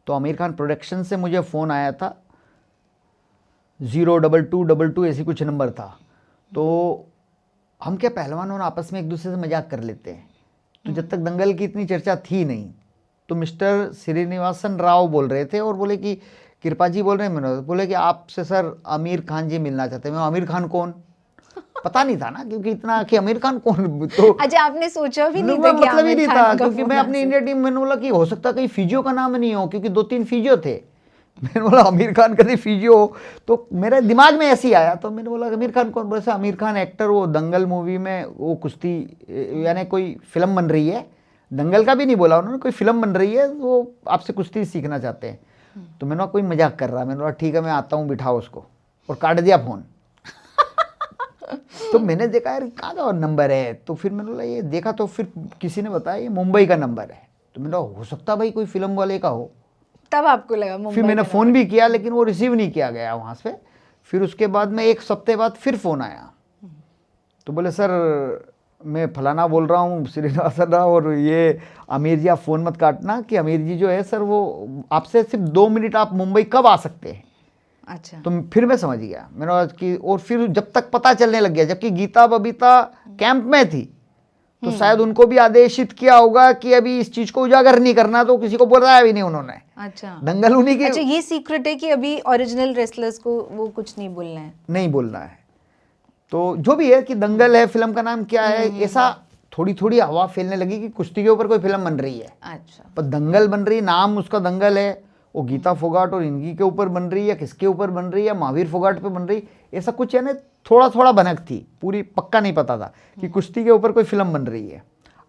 तो आमिर खान प्रोडक्शन से मुझे फ़ोन आया था, 02222 ऐसी कुछ नंबर था। तो हम क्या पहलवानों ने आपस में एक दूसरे से मजाक कर लेते हैं, तो जब तक दंगल की इतनी चर्चा थी नहीं, तो मिस्टर श्रीनिवासन राव बोल रहे थे और बोले कि कृपा जी बोल रहे हैं। मैंने बोले कि आपसे सर आमिर खान जी मिलना चाहते हैं। मैं आमिर खान कौन, पता नहीं था ना, क्योंकि इतना कि आमिर खान कौन, तो
अच्छा आपने सोचा भी नहीं था कि
मतलब ही नहीं
आमिर
था,
खान का
क्योंकि मैं
फोन
अपनी
आ
इंडिया टीम, मैंने बोला कि हो सकता कहीं फिजियो का नाम नहीं हो, क्योंकि 2-3 फिजियो थे। मैंने बोला आमिर खान कभी फिजियो हो, तो मेरे दिमाग में ऐसे ही आया। तो मैंने बोला आमिर खान कौन, बोले आमिर खान एक्टर, वो दंगल मूवी में वो कुश्ती, यानी कोई फिल्म बन रही है, दंगल का भी नहीं बोला उन्होंने, कोई फिल्म बन रही है, वो आपसे कुश्ती सीखना चाहते हैं। तो मैंने कोई मजाक कर रहा, मैंने बोला ठीक है मैं आता हूँ, बिठाओ उसको, और काट दिया फ़ोन। तो मैंने देखा यार कहाँ का नंबर है, तो फिर मैंने बोला ये देखा, तो फिर किसी ने बताया ये मुंबई का नंबर है। तो मैंने बोला हो सकता भाई कोई फिल्म वाले का हो।
तब आपको लगा मुंबई?
फिर मैंने फ़ोन भी किया, लेकिन वो रिसीव नहीं किया गया वहाँ से। फिर उसके बाद में 1 हफ्ते बाद फिर फ़ोन आया, तो बोले सर मैं फलाना बोल रहा हूँ श्रीनिवासन राव, और ये आमिर जी आप फ़ोन मत काटना, कि आमिर जी जो है सर वो आपसे सिर्फ 2 मिनट, आप मुंबई कब आ सकते हैं।
अच्छा।
तो फिर मैं समझ गया, मैंने कहा कि, और फिर जब तक पता चलने लग गया, जबकि गीता बबीता कैंप में थी, तो शायद उनको भी आदेशित किया होगा कि अभी इस चीज को उजागर नहीं करना, तो किसी को बताया भी नहीं उन्होंने।
अच्छा।
दंगल उन्हीं की।
अच्छा, ये सीक्रेट है कि अभी ओरिजिनल रेसलर्स को वो कुछ नहीं बोलना है?
नहीं बोलना है। तो जो भी है कि दंगल है, फिल्म का नाम क्या है, ऐसा थोड़ी थोड़ी हवा फैलने लगी कि कुश्ती के ऊपर कोई फिल्म बन रही है।
अच्छा।
पर दंगल बन रही, नाम उसका दंगल है, वो गीता फोगाट और इनकी के ऊपर बन रही है, किसके ऊपर बन रही है, महावीर फोगाट पे बन रही, ऐसा कुछ है ना, थोड़ा थोड़ा भनक थी, पूरी पक्का नहीं पता था कि कुश्ती के ऊपर कोई फिल्म बन रही है।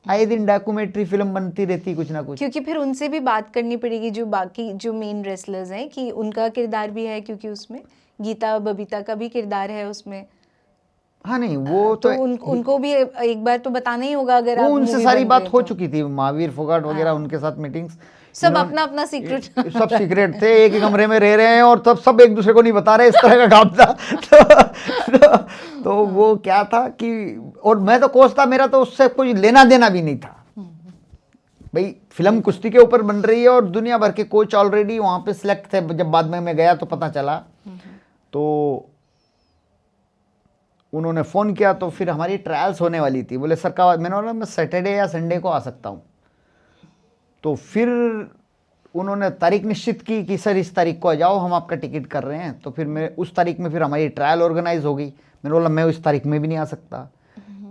आए दिन डॉक्यूमेंट्री फिल्म बनती रहती कुछ ना कुछ,
क्योंकि फिर उनसे भी बात करनी पड़ेगी, जो बाकी जो मेन रेसलर्स हैं, कि उनका किरदार भी है, क्योंकि उसमें गीता बबीता का भी किरदार है उसमें।
हाँ नहीं वो तो
उनको भी एक बार तो बताना ही होगा, अगर
वो
आप
उनसे
movie
सारी
बन
बात
रहे
हो
तो।
चुकी थी, महावीर फोगाट वगैरह, उनके साथ मीटिंग्स,
सब अपना अपना सीक्रेट,
सब सीक्रेट थे, एक ही कमरे में रह रहे हैं और तब सब एक दूसरे को नहीं बता रहे, इस तरह का काम था। तो वो क्या था कि, और मैं तो कोच था, मेरा तो उससे कोई लेना देना भी नहीं था। भाई फिल्म कुश्ती के ऊपर बन रही है और दुनिया भर के कोच ऑलरेडी वहाँ पे सिलेक्ट थे। जब बाद में मैं गया तो पता चला, तो उन्होंने फ़ोन किया, तो फिर हमारी ट्रायल्स होने वाली थी। बोले सर का, मैंने बोला मैं सैटरडे या संडे को आ सकता हूँ। तो फिर उन्होंने तारीख निश्चित की कि सर इस तारीख को आ जाओ, हम आपका टिकट कर रहे हैं। तो फिर मैं उस तारीख में फिर हमारी ट्रायल ऑर्गेनाइज हो गई। मैंने बोला मैं उस तारीख में भी नहीं आ सकता।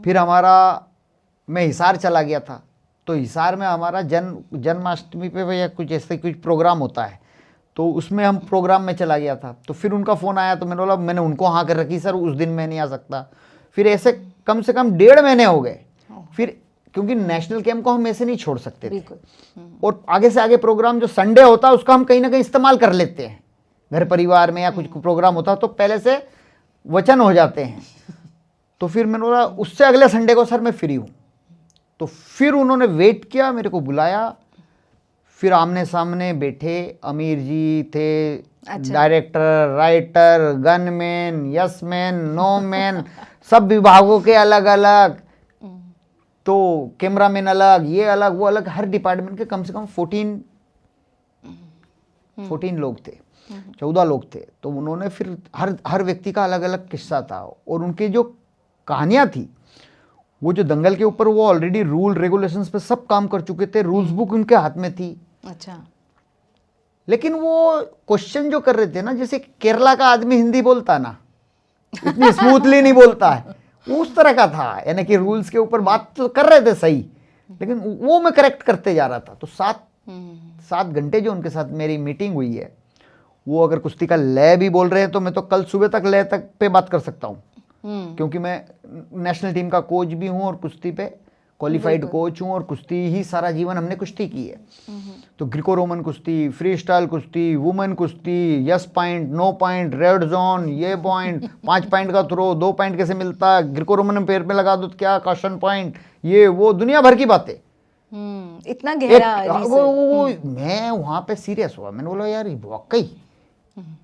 फिर हमारा मैं हिसार चला गया था, तो हिसार में हमारा जन्माष्टमी पे या कुछ ऐसे कुछ प्रोग्राम होता है, तो उसमें हम प्रोग्राम में चला गया था। तो फिर उनका फ़ोन आया, तो मैंने बोला, मैंने उनको हाँ कर रखी, सर उस दिन मैं नहीं आ सकता। फिर ऐसे कम से कम 1.5 महीने हो गए। फिर क्योंकि नेशनल कैंप को हम ऐसे नहीं छोड़ सकते थे, और आगे से आगे प्रोग्राम जो संडे होता है उसका हम कहीं ना कहीं इस्तेमाल कर लेते हैं, घर परिवार में या कुछ प्रोग्राम होता तो पहले से वचन हो जाते हैं। तो फिर मैंने बोला उससे अगले संडे को सर मैं फ्री हूँ। तो फिर उन्होंने वेट किया, मेरे को बुलाया, फिर आमने सामने बैठे। आमिर जी थे, director, writer, gunman, yes-man, no man, सब विभागों के अलग अलग, तो कैमरामैन अलग, ये अलग वो अलग, हर डिपार्टमेंट के कम से कम 14 लोग थे, 14 लोग थे। तो उन्होंने फिर हर व्यक्ति का अलग अलग किस्सा था, और उनकी जो कहानियाँ थी, वो जो दंगल के ऊपर वो ऑलरेडी रूल रेगुलेशंस पे सब काम कर चुके थे, रूल्स बुक उनके हाथ में थी।
अच्छा।
लेकिन वो क्वेश्चन जो कर रहे थे ना, जैसे केरला का आदमी हिंदी बोलता ना, इतनी स्मूथली नहीं बोलता है, उस तरह का था। यानी कि रूल्स के ऊपर बात तो कर रहे थे सही, लेकिन वो मैं करेक्ट करते जा रहा था। तो 7 घंटे जो उनके साथ मेरी मीटिंग हुई है, वो अगर कुश्ती का लय भी बोल रहे हैं तो मैं तो कल सुबह तक लय तक पे बात कर सकता हूँ, क्योंकि मैं नेशनल टीम का कोच भी हूँ और कुश्ती पे क्वालिफाइड कोच हूँ, और कुश्ती ही सारा जीवन हमने कुश्ती की है। तो ग्रीको रोमन कुश्ती, फ्री स्टाइल कुश्ती, वुमेन कुश्ती, yes point, no point, red zone, ये पॉइंट, 5 पॉइंट का थ्रो, 2 पॉइंट कैसे मिलता है, ग्रीको रोमन में पैर पे लगा दो तो क्या, कॉशन पॉइंट, ये वो दुनिया भर की बातें।
इतना गहरा
वो मैं वहाँ पे सीरियस हुआ। मैंने बोला यार वाकई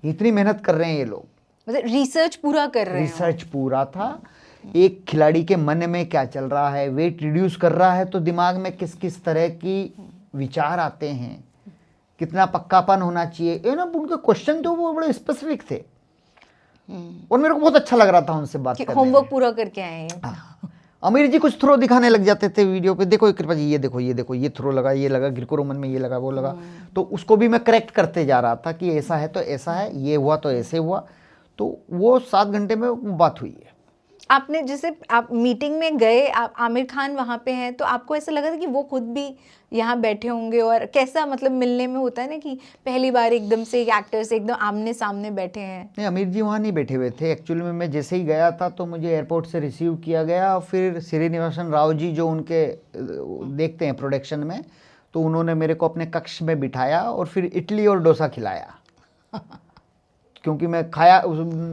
इतनी मेहनत कर रहे हैं ये लोग,
मतलब रिसर्च पूरा कर रहे हैं।
रिसर्च पूरा था। एक खिलाड़ी के मन में क्या चल रहा है, वेट रिड्यूस कर रहा है तो दिमाग में किस किस तरह की विचार आते हैं, कितना पक्कापन होना चाहिए, ये ना उनके क्वेश्चन जो वो बड़े स्पेसिफिक थे, और मेरे को बहुत अच्छा लग रहा था उनसे बात करने में।
होमवर्क पूरा करके आए हैं।
आमिर जी कुछ थ्रो दिखाने लग जाते थे वीडियो पे, देखो कृपा जी ये देखो ये देखो, ये थ्रो लगा, ये लगा, ग्रीको रोमन में ये लगा, वो लगा। तो उसको भी मैं करेक्ट करते जा रहा था कि ऐसा है तो ऐसा है, ये हुआ तो ऐसे हुआ। तो वो 7 घंटे में बात हुई है।
आपने जैसे आप मीटिंग में गए, आप आमिर खान वहाँ पे हैं, तो आपको ऐसा लगा था कि वो खुद भी यहाँ बैठे होंगे, और कैसा मतलब मिलने में होता है ना कि पहली बार एकदम से एक एक्टर से एकदम आमने सामने बैठे हैं।
नहीं, आमिर जी वहाँ नहीं बैठे हुए थे। एक्चुअली में मैं जैसे ही गया था तो मुझे एयरपोर्ट से रिसीव किया गया, और फिर श्रीनिवासन राव जी जो उनके देखते हैं प्रोडक्शन में, तो उन्होंने मेरे को अपने कक्ष में बिठाया और फिर इडली और डोसा खिलाया। क्योंकि मैं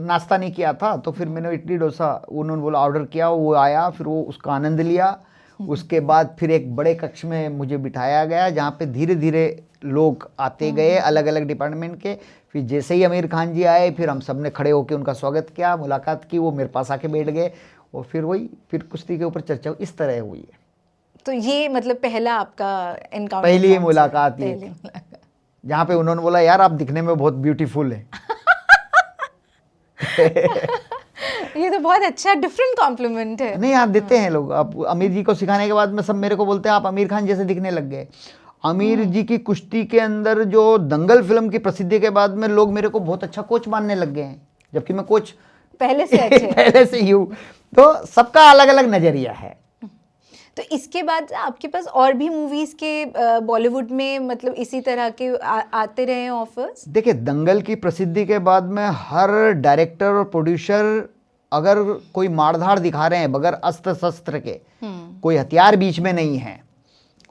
नाश्ता नहीं किया था, तो फिर मैंने इडली डोसा उन्होंने बोला ऑर्डर किया, वो आया, फिर वो उसका आनंद लिया। उसके बाद फिर एक बड़े कक्ष में मुझे बिठाया गया, जहाँ पे धीरे धीरे लोग आते गए अलग अलग डिपार्टमेंट के। फिर जैसे ही आमिर खान जी आए, फिर हम सब ने खड़े होकर उनका स्वागत किया, मुलाकात की, वो मेरे पास आके बैठ गए, और फिर कुश्ती के ऊपर चर्चा इस तरह हुई है।
तो ये मतलब पहला आपका एनकाउंटर,
पहली मुलाकात ये, जहाँ पे उन्होंने बोला यार आप दिखने में बहुत ब्यूटीफुल है।
ये तो बहुत अच्छा डिफरेंट कॉम्प्लीमेंट है।
नहीं आप देते हैं लोग। अब आमिर जी को सिखाने के बाद में सब मेरे को बोलते हैं आप आमिर खान जैसे दिखने लग गए। आमिर जी की कुश्ती के अंदर जो दंगल फिल्म की प्रसिद्धि के बाद में लोग मेरे को बहुत अच्छा कोच मानने लग गए हैं, जबकि मैं कोच
पहले से अच्छे
पहले से ही हूँ। तो सबका अलग अलग नजरिया है।
तो इसके बाद आपके पास और भी मूवीज के बॉलीवुड में मतलब इसी तरह के आते रहे हैं ऑफर्स?
देखिए दंगल की प्रसिद्धि के बाद में हर डायरेक्टर और प्रोड्यूसर अगर कोई मारधाड़ दिखा रहे हैं बगैर अस्त्र शस्त्र के, कोई हथियार बीच में नहीं है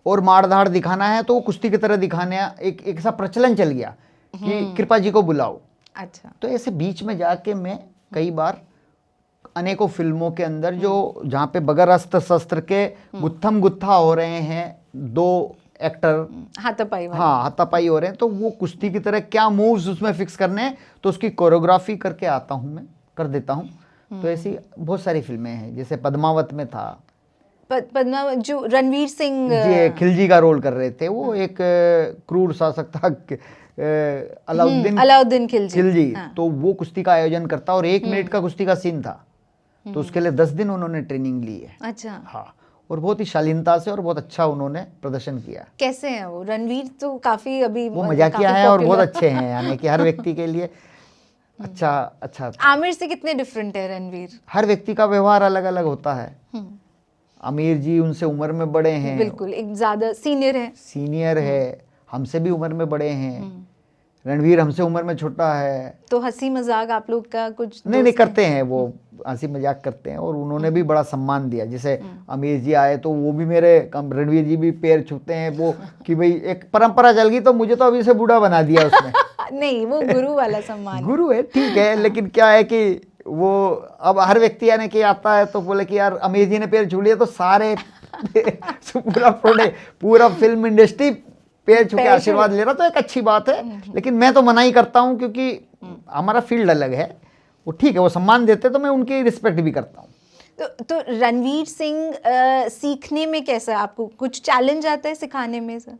और मारधाड़ दिखाना है, तो वो कुश्ती की तरह दिखाने एक ऐसा प्रचलन चल गया कि कृपा जी को बुलाओ।
अच्छा।
तो ऐसे बीच में जाके मैं कई बार अनेकों फिल्मों के अंदर जो जहाँ पे बगैर अस्त्र शस्त्र के गुत्थम गुत्था हो रहे हैं, दो एक्टर हाथापाई हो रहे हैं, तो वो कुश्ती की तरह क्या मूव्स उसमें फिक्स करने हैं, तो उसकी कोरियोग्राफी करके आता हूँ, मैं कर देता हूँ। तो ऐसी बहुत सारी फिल्में हैं, जैसे पद्मावत में था,
पद्मावत जो रणवीर सिंह
जी खिलजी का रोल कर रहे थे, वो एक क्रूर शासक था
अलाउद्दीन खिलजी।
तो वो कुश्ती का आयोजन करता और 1 मिनट का कुश्ती का सीन था, तो उसके लिए 10 दिन उन्होंने ट्रेनिंग ली है।
अच्छा।
हाँ, और बहुत ही शालीनता से और बहुत अच्छा उन्होंने प्रदर्शन किया।
कैसे हैं वो? रणवीर तो काफी अभी
वो मजाकिया है और बहुत अच्छे हैं, यानी कि हर व्यक्ति के लिए अच्छा।
आमिर से कितने डिफरेंट है रणवीर?
हर व्यक्ति का व्यवहार अलग अलग होता है। आमिर जी उनसे उम्र में बड़े हैं,
बिल्कुल एक ज़्यादा सीनियर है, हमसे भी उम्र में बड़े हैं। रणवीर हमसे उम्र में छोटा है। तो हंसी मजाक आप लोग का कुछ
नहीं करते हैं, वो हंसी मजाक करते हैं और उन्होंने भी बड़ा सम्मान दिया। जैसे आमिर जी आए तो वो भी मेरे रणवीर जी भी पैर छूते हैं, वो कि भाई एक परंपरा चल गई, तो मुझे तो अभी से बूढ़ा बना दिया उसने।
नहीं, वो गुरु वाला सम्मान
गुरु है, ठीक है, लेकिन क्या है कि वो अब हर व्यक्ति आने के आता है तो बोले कि यार आमिर जी ने पैर छू लिया तो सारे पूरा फिल्म इंडस्ट्री पैर छू के आशीर्वाद ले रहा, तो एक अच्छी बात है। लेकिन मैं तो मना ही करता हूँ क्योंकि हमारा फील्ड अलग है। वो ठीक है, वो सम्मान देते तो मैं उनकी रिस्पेक्ट भी करता हूँ।
तो रणवीर सिंह सीखने में कैसा है? आपको कुछ चैलेंज आता है सिखाने में सर?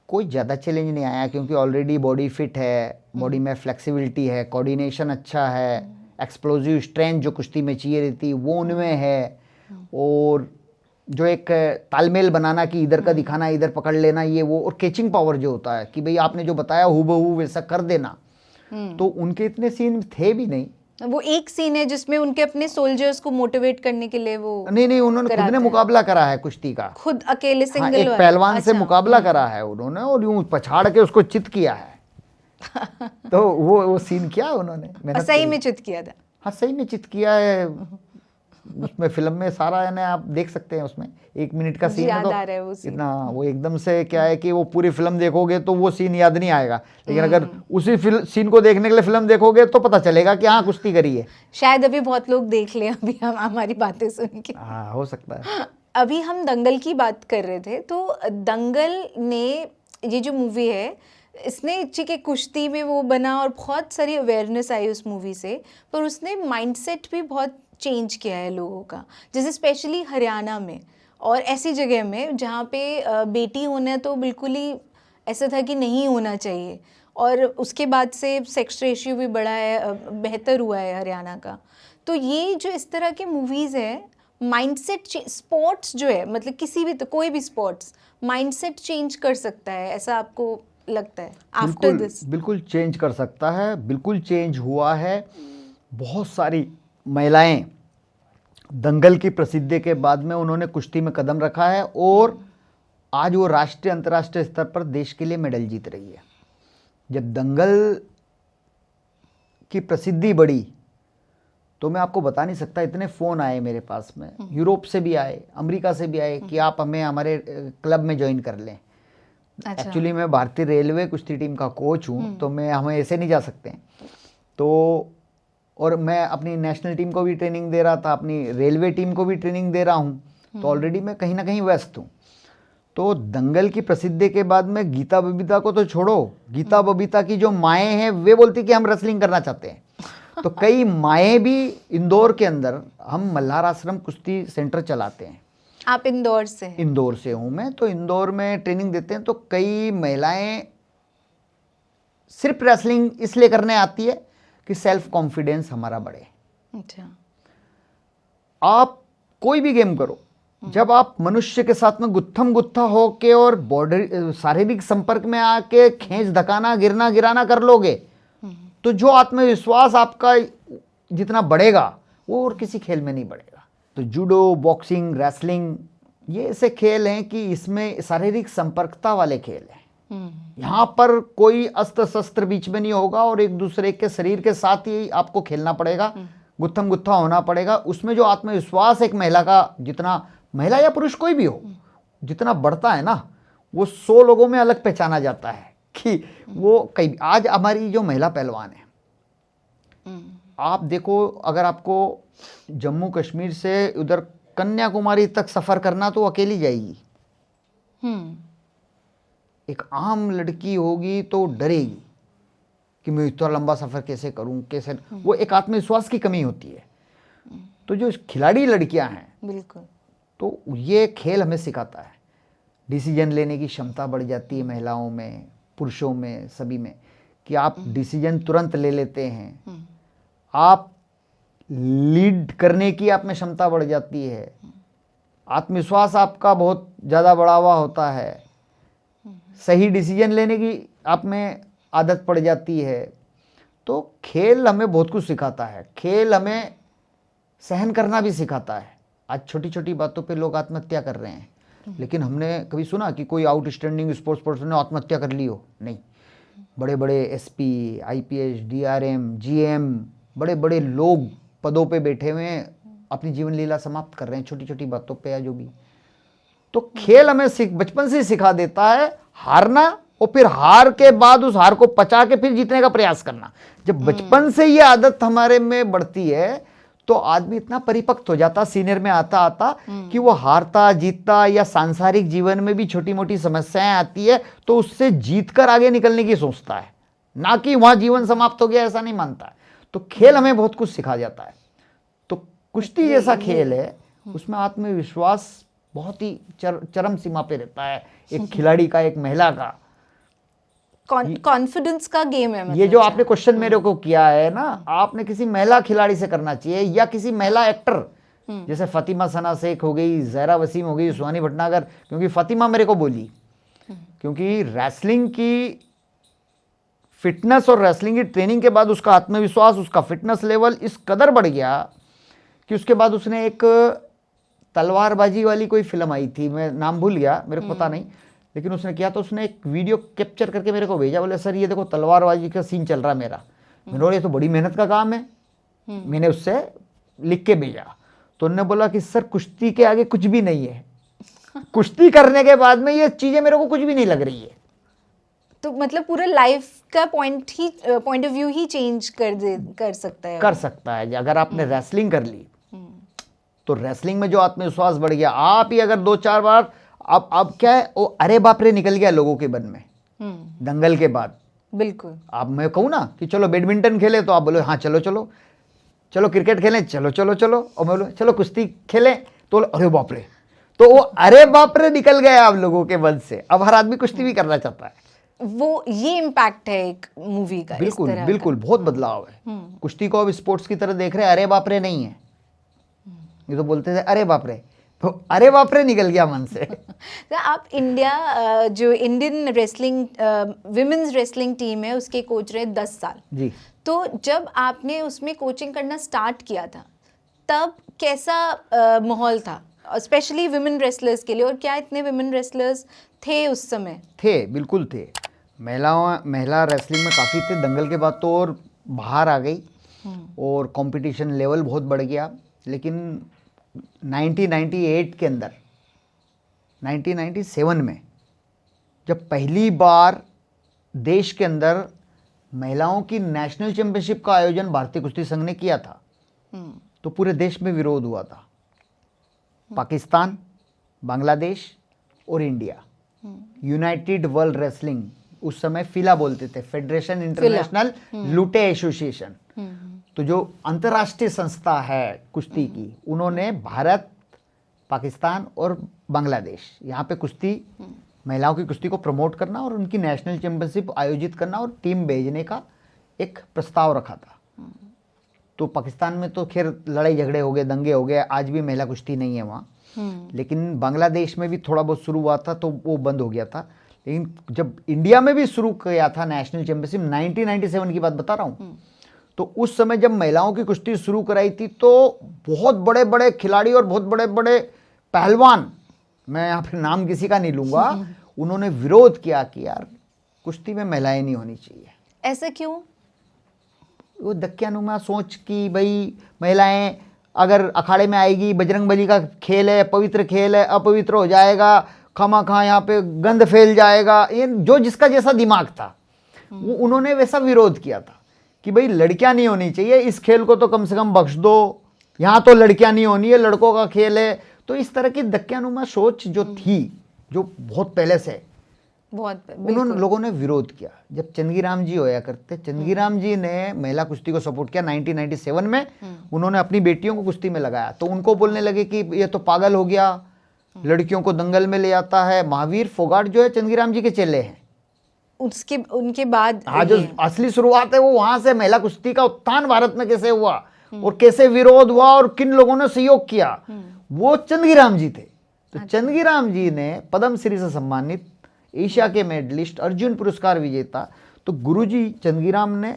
कोई ज़्यादा चैलेंज नहीं आया क्योंकि ऑलरेडी बॉडी फिट है, बॉडी में फ्लेक्सिबिलिटी है, कोऑर्डिनेशन अच्छा है, एक्सप्लोजिव स्ट्रेंथ जो कुश्ती में चाहिए रहती वो उनमें है, और जो एक तालमेल बनाना कि इधर का दिखाना इधर पकड़ लेना ये वो, और कैचिंग पावर जो होता है कि भाई आपने जो बताया हूबहू वैसा कर देना, तो उनके इतने सीन थे भी नहीं।
वो एक सीन है जिसमें उनके अपने सोल्जर्स को मोटिवेट करने के लिए वो
नहीं उन्होंने खुद ने मुकाबला करा है कुश्ती का,
खुद अकेले सिंगल
एक पहलवान से मुकाबला करा है उन्होंने और यूं पछाड़ के उसको चित किया है। तो वो सीन किया उन्होंने,
सही में चित किया था।
हाँ सही में चित किया है, उसमें फिल्म में सारा है ना, आप देख सकते हैं उसमें 1 मिनट का सीन है तो इतना वो एकदम से क्या है कि वो पूरी फिल्म देखोगे तो वो सीन याद नहीं आएगा, लेकिन अगर उसी सीन को देखने के लिए फिल्म देखोगे तो पता चलेगा कि हाँ कुश्ती करी है।
शायद अभी बहुत लोग देख लें अभी हम हमारी बातें सुन के।
हाँ हो सकता है।
अभी हम दंगल की बात कर रहे थे, तो दंगल ने ये जो मूवी है इसने ठीक है कुश्ती में वो बना और बहुत सारी अवेयरनेस आई उस मूवी से, पर उसने माइंडसेट भी बहुत चेंज किया है लोगों का। जैसे स्पेशली हरियाणा में और ऐसी जगह में जहाँ पे बेटी होना तो बिल्कुल ही ऐसा था कि नहीं होना चाहिए, और उसके बाद से सेक्स रेशियो भी बढ़ा है, बेहतर हुआ है हरियाणा का। तो ये जो इस तरह के मूवीज़ है, माइंडसेट स्पोर्ट्स जो है, मतलब किसी भी तो कोई भी स्पोर्ट्स माइंडसेट चेंज कर सकता है, ऐसा आपको लगता है आफ्टर दिस?
बिल्कुल चेंज कर सकता है, बिल्कुल चेंज हुआ है। बहुत सारी महिलाएं दंगल की प्रसिद्धि के बाद में उन्होंने कुश्ती में कदम रखा है और आज वो राष्ट्रीय अंतर्राष्ट्रीय स्तर पर देश के लिए मेडल जीत रही है। जब दंगल की प्रसिद्धि बढ़ी तो मैं आपको बता नहीं सकता, इतने फ़ोन आए मेरे पास में, यूरोप से भी आए, अमेरिका से भी आए कि आप हमें हमारे क्लब में ज्वाइन कर लें। एक्चुअली मैं भारतीय रेलवे कुश्ती टीम का कोच हूँ, तो हम ऐसे नहीं जा सकते। तो और मैं अपनी नेशनल टीम को भी ट्रेनिंग दे रहा था, अपनी रेलवे टीम को भी ट्रेनिंग दे रहा हूँ, तो ऑलरेडी मैं कहीं ना कहीं व्यस्त हूँ। तो दंगल की प्रसिद्धि के बाद में गीता बबीता को तो छोड़ो, गीता बबीता की जो माएँ हैं वे बोलती कि हम रेसलिंग करना चाहते हैं। तो कई माएँ भी इंदौर के अंदर, हम मल्हार आश्रम कुश्ती सेंटर चलाते हैं।
आप इंदौर से? इंदौर
से हूँ मैं, तो इंदौर में ट्रेनिंग देते हैं। तो कई महिलाएं सिर्फ रेसलिंग इसलिए करने आती है कि सेल्फ कॉन्फिडेंस हमारा बढ़े।
अच्छा।
आप कोई भी गेम करो, जब आप मनुष्य के साथ में गुत्थम गुत्था होके और बॉडी शारीरिक संपर्क में आके खींच धकाना गिरना गिराना कर लोगे, तो जो आत्मविश्वास आपका जितना बढ़ेगा वो और किसी खेल में नहीं बढ़ेगा। तो जूडो, बॉक्सिंग, रेसलिंग ये ऐसे खेल हैं कि इसमें शारीरिक संपर्कता वाले खेल हैं। यहाँ पर कोई अस्त्र शस्त्र बीच में नहीं होगा और एक दूसरे के शरीर के साथ ही आपको खेलना पड़ेगा, गुत्थम गुत्था होना पड़ेगा। उसमें जो आत्मविश्वास एक महिला का, जितना महिला या पुरुष कोई भी हो, जितना बढ़ता है ना, वो 100 लोगों में अलग पहचाना जाता है कि वो कई। आज हमारी जो महिला पहलवान है, आप देखो, अगर आपको जम्मू कश्मीर से उधर कन्याकुमारी तक सफ़र करना तो अकेली जाएगी। एक आम लड़की होगी तो डरेगी कि मैं इतना लंबा सफ़र कैसे करूं, कैसे, वो एक आत्मविश्वास की कमी होती है। तो जो खिलाड़ी लड़कियां हैं,
बिल्कुल,
तो ये खेल हमें सिखाता है। डिसीजन लेने की क्षमता बढ़ जाती है महिलाओं में, पुरुषों में, सभी में, कि आप डिसीजन तुरंत ले लेते हैं। आप लीड करने की आप में क्षमता बढ़ जाती है। आत्मविश्वास आपका बहुत ज़्यादा बढ़ा हुआ होता है। सही डिसीजन लेने की आप में आदत पड़ जाती है। तो खेल हमें बहुत कुछ सिखाता है। खेल हमें सहन करना भी सिखाता है। आज छोटी छोटी बातों पे लोग आत्महत्या कर रहे हैं, लेकिन हमने कभी सुना कि कोई आउटस्टैंडिंग स्पोर्ट्स पर्सन ने आत्महत्या कर ली हो? नहीं। बड़े बड़े एसपी, आईपीएस, डीआरएम, जीएम, बड़े बड़े लोग पदों पे बैठे हुए हैं, अपनी जीवन लीला समाप्त कर रहे हैं छोटी छोटी बातों पे या जो भी। तो खेल हमें बचपन से सिखा देता है हारना, और फिर हार के बाद उस हार को पचा के फिर जीतने का प्रयास करना। जब बचपन से ये आदत हमारे में बढ़ती है तो आदमी इतना परिपक्व हो जाता सीनियर में आता आता कि वो हारता जीतता या सांसारिक जीवन में भी छोटी मोटी समस्याएं आती है तो उससे जीत कर आगे निकलने की सोचता है, ना कि वहां जीवन समाप्त हो गया ऐसा नहीं मानता है। तो खेल हमें बहुत कुछ सिखा जाता है। तो कुश्ती जैसा खेल है, उसमें आत्मविश्वास बहुत ही चरम सीमा पे रहता है, एक खिलाड़ी का, एक महिला का।
कॉन्फिडेंस का गेम है मतलब।
ये जो आपने क्वेश्चन मेरे को किया है ना, आपने किसी महिला खिलाड़ी से करना चाहिए या किसी महिला एक्टर, जैसे फातिमा सना शेख हो गई, जहरा वसीम हो गई, सुहानी भटनागर, क्योंकि फातिमा मेरे को बोली, क्योंकि रेसलिंग की फिटनेस और रेसलिंग की ट्रेनिंग के बाद उसका आत्मविश्वास, उसका फिटनेस लेवल इस कदर बढ़ गया कि उसके बाद उसने एक तलवारबाजी वाली कोई फिल्म आई थी, मैं नाम भूल गया, मेरे को पता नहीं, लेकिन उसने किया तो उसने एक वीडियो कैप्चर करके मेरे को भेजा, बोले सर ये देखो तलवारबाजी का सीन चल रहा है मेरा। मैंने बोला ये तो बड़ी मेहनत का काम है। मैंने उससे लिख के भेजा तो उन्होंने बोला कि सर कुश्ती के आगे कुछ भी नहीं है, कुश्ती करने के बाद में ये चीज़ें मेरे को कुछ भी नहीं लग रही है।
तो मतलब पूरा लाइफ का point of view he change कर सकता है अगर आपने रेसलिंग कर ली तो रेसलिंग में जो आत्मविश्वास बढ़ गया, आप ही अगर 2-4 बार अब क्या है वो अरे बाप रे निकल गया लोगों के मन में दंगल के बाद। बिल्कुल।
आप मैं कहूँ ना कि चलो बैडमिंटन खेले तो आप बोलो हाँ चलो चलो, चलो क्रिकेट खेलें चलो चलो चलो, और मैं बोलो चलो कुश्ती खेलें तो अरे बाप रे, तो वो अरे बाप रे निकल गया आप लोगों के मन से। अब हर आदमी कुश्ती भी करना चाहता है।
वो ये इम्पैक्ट है एक मूवी का।
बिल्कुल बिल्कुल, बहुत बदलाव है। कुश्ती को अब स्पोर्ट्स की तरह देख रहे हैं, अरे बाप रे नहीं है। ये तो बोलते थे अरे बाप रे, तो अरे बाप रे निकल गया मन से।
तो आप जो Indian wrestling women's wrestling team है उसके कोच रहे 10 साल
जी।
तो जब आपने उसमें कोचिंग करना स्टार्ट किया था तब कैसा माहौल था स्पेशली विमेन रेसलर्स के लिए, और क्या इतने विमेन रेसलर्स थे उस समय?
थे, बिल्कुल थे। महिला रेसलिंग में काफ़ी थे, दंगल के बाद तो और बाहर आ गई और कंपटीशन लेवल बहुत बढ़ गया। लेकिन 1998 के अंदर 1997 में जब पहली बार देश के अंदर महिलाओं की नेशनल चैंपियनशिप का आयोजन भारतीय कुश्ती संघ ने किया था तो पूरे देश में विरोध हुआ था। पाकिस्तान, बांग्लादेश और इंडिया, यूनाइटेड वर्ल्ड रेसलिंग, उस समय फिला बोलते थे, फेडरेशन इंटरनेशनल लुटे एसोसिएशन, तो जो अंतर्राष्ट्रीय संस्था है कुश्ती की, उन्होंने भारत, पाकिस्तान और बांग्लादेश यहाँ पे कुश्ती, महिलाओं की कुश्ती को प्रमोट करना और उनकी नेशनल चैंपियनशिप आयोजित करना और टीम भेजने का एक प्रस्ताव रखा था। तो पाकिस्तान में तो खैर लड़ाई झगड़े हो गए, दंगे हो गए, आज भी महिला कुश्ती नहीं है वहाँ। लेकिन बांग्लादेश में भी थोड़ा बहुत शुरू हुआ था तो वो बंद हो गया था। लेकिन जब इंडिया में भी शुरू किया था नेशनल चैंपियनशिप, 1997 की बात बता रहा हूँ, तो उस समय जब महिलाओं की कुश्ती शुरू कराई थी तो बहुत बड़े बड़े खिलाड़ी और बहुत बड़े बड़े पहलवान, मैं यहाँ पे नाम किसी का नहीं लूँगा, उन्होंने विरोध किया कि यार कुश्ती में महिलाएं नहीं होनी चाहिए।
ऐसा क्यों?
वो दक्यानुमा सोच कि भाई महिलाएं अगर अखाड़े में आएगी, बजरंगबली का खेल है, पवित्र खेल है, अपवित्र हो जाएगा, खामा खा यहाँ पे गंद फैल जाएगा, ये जो जिसका जैसा दिमाग था वो उन्होंने वैसा विरोध किया था कि भाई लड़कियां नहीं होनी चाहिए, इस खेल को तो कम से कम बख्श दो, यहाँ तो लड़कियां नहीं होनी है, लड़कों का खेल है। तो इस तरह की दक्यानुमा सोच जो थी, जो बहुत पहले से उन्होंने लोगों ने विरोध किया। जब चंदगीराम जी होया करते, चंदगीराम जी ने महिला कुश्ती को सपोर्ट किया 1997 में, उन्होंने अपनी बेटियों को कुश्ती में लगाया तो उनको बोलने लगे कि ये तो पागल हो गया, लड़कियों को दंगल में ले आता है। महावीर फोगाट जो है चंदगीराम जी के चेले हैं।
उनके बाद
हाँ, जो असली शुरुआत है वो वहां से महिला कुश्ती का उत्थान भारत में कैसे हुआ और कैसे विरोध हुआ और किन लोगों ने सहयोग किया, वो चंदगीराम जी थे। तो चंदगीराम जी ने पद्मश्री से सम्मानित, एशिया के मेडलिस्ट, अर्जुन पुरस्कार विजेता, तो गुरुजी चंदगीराम ने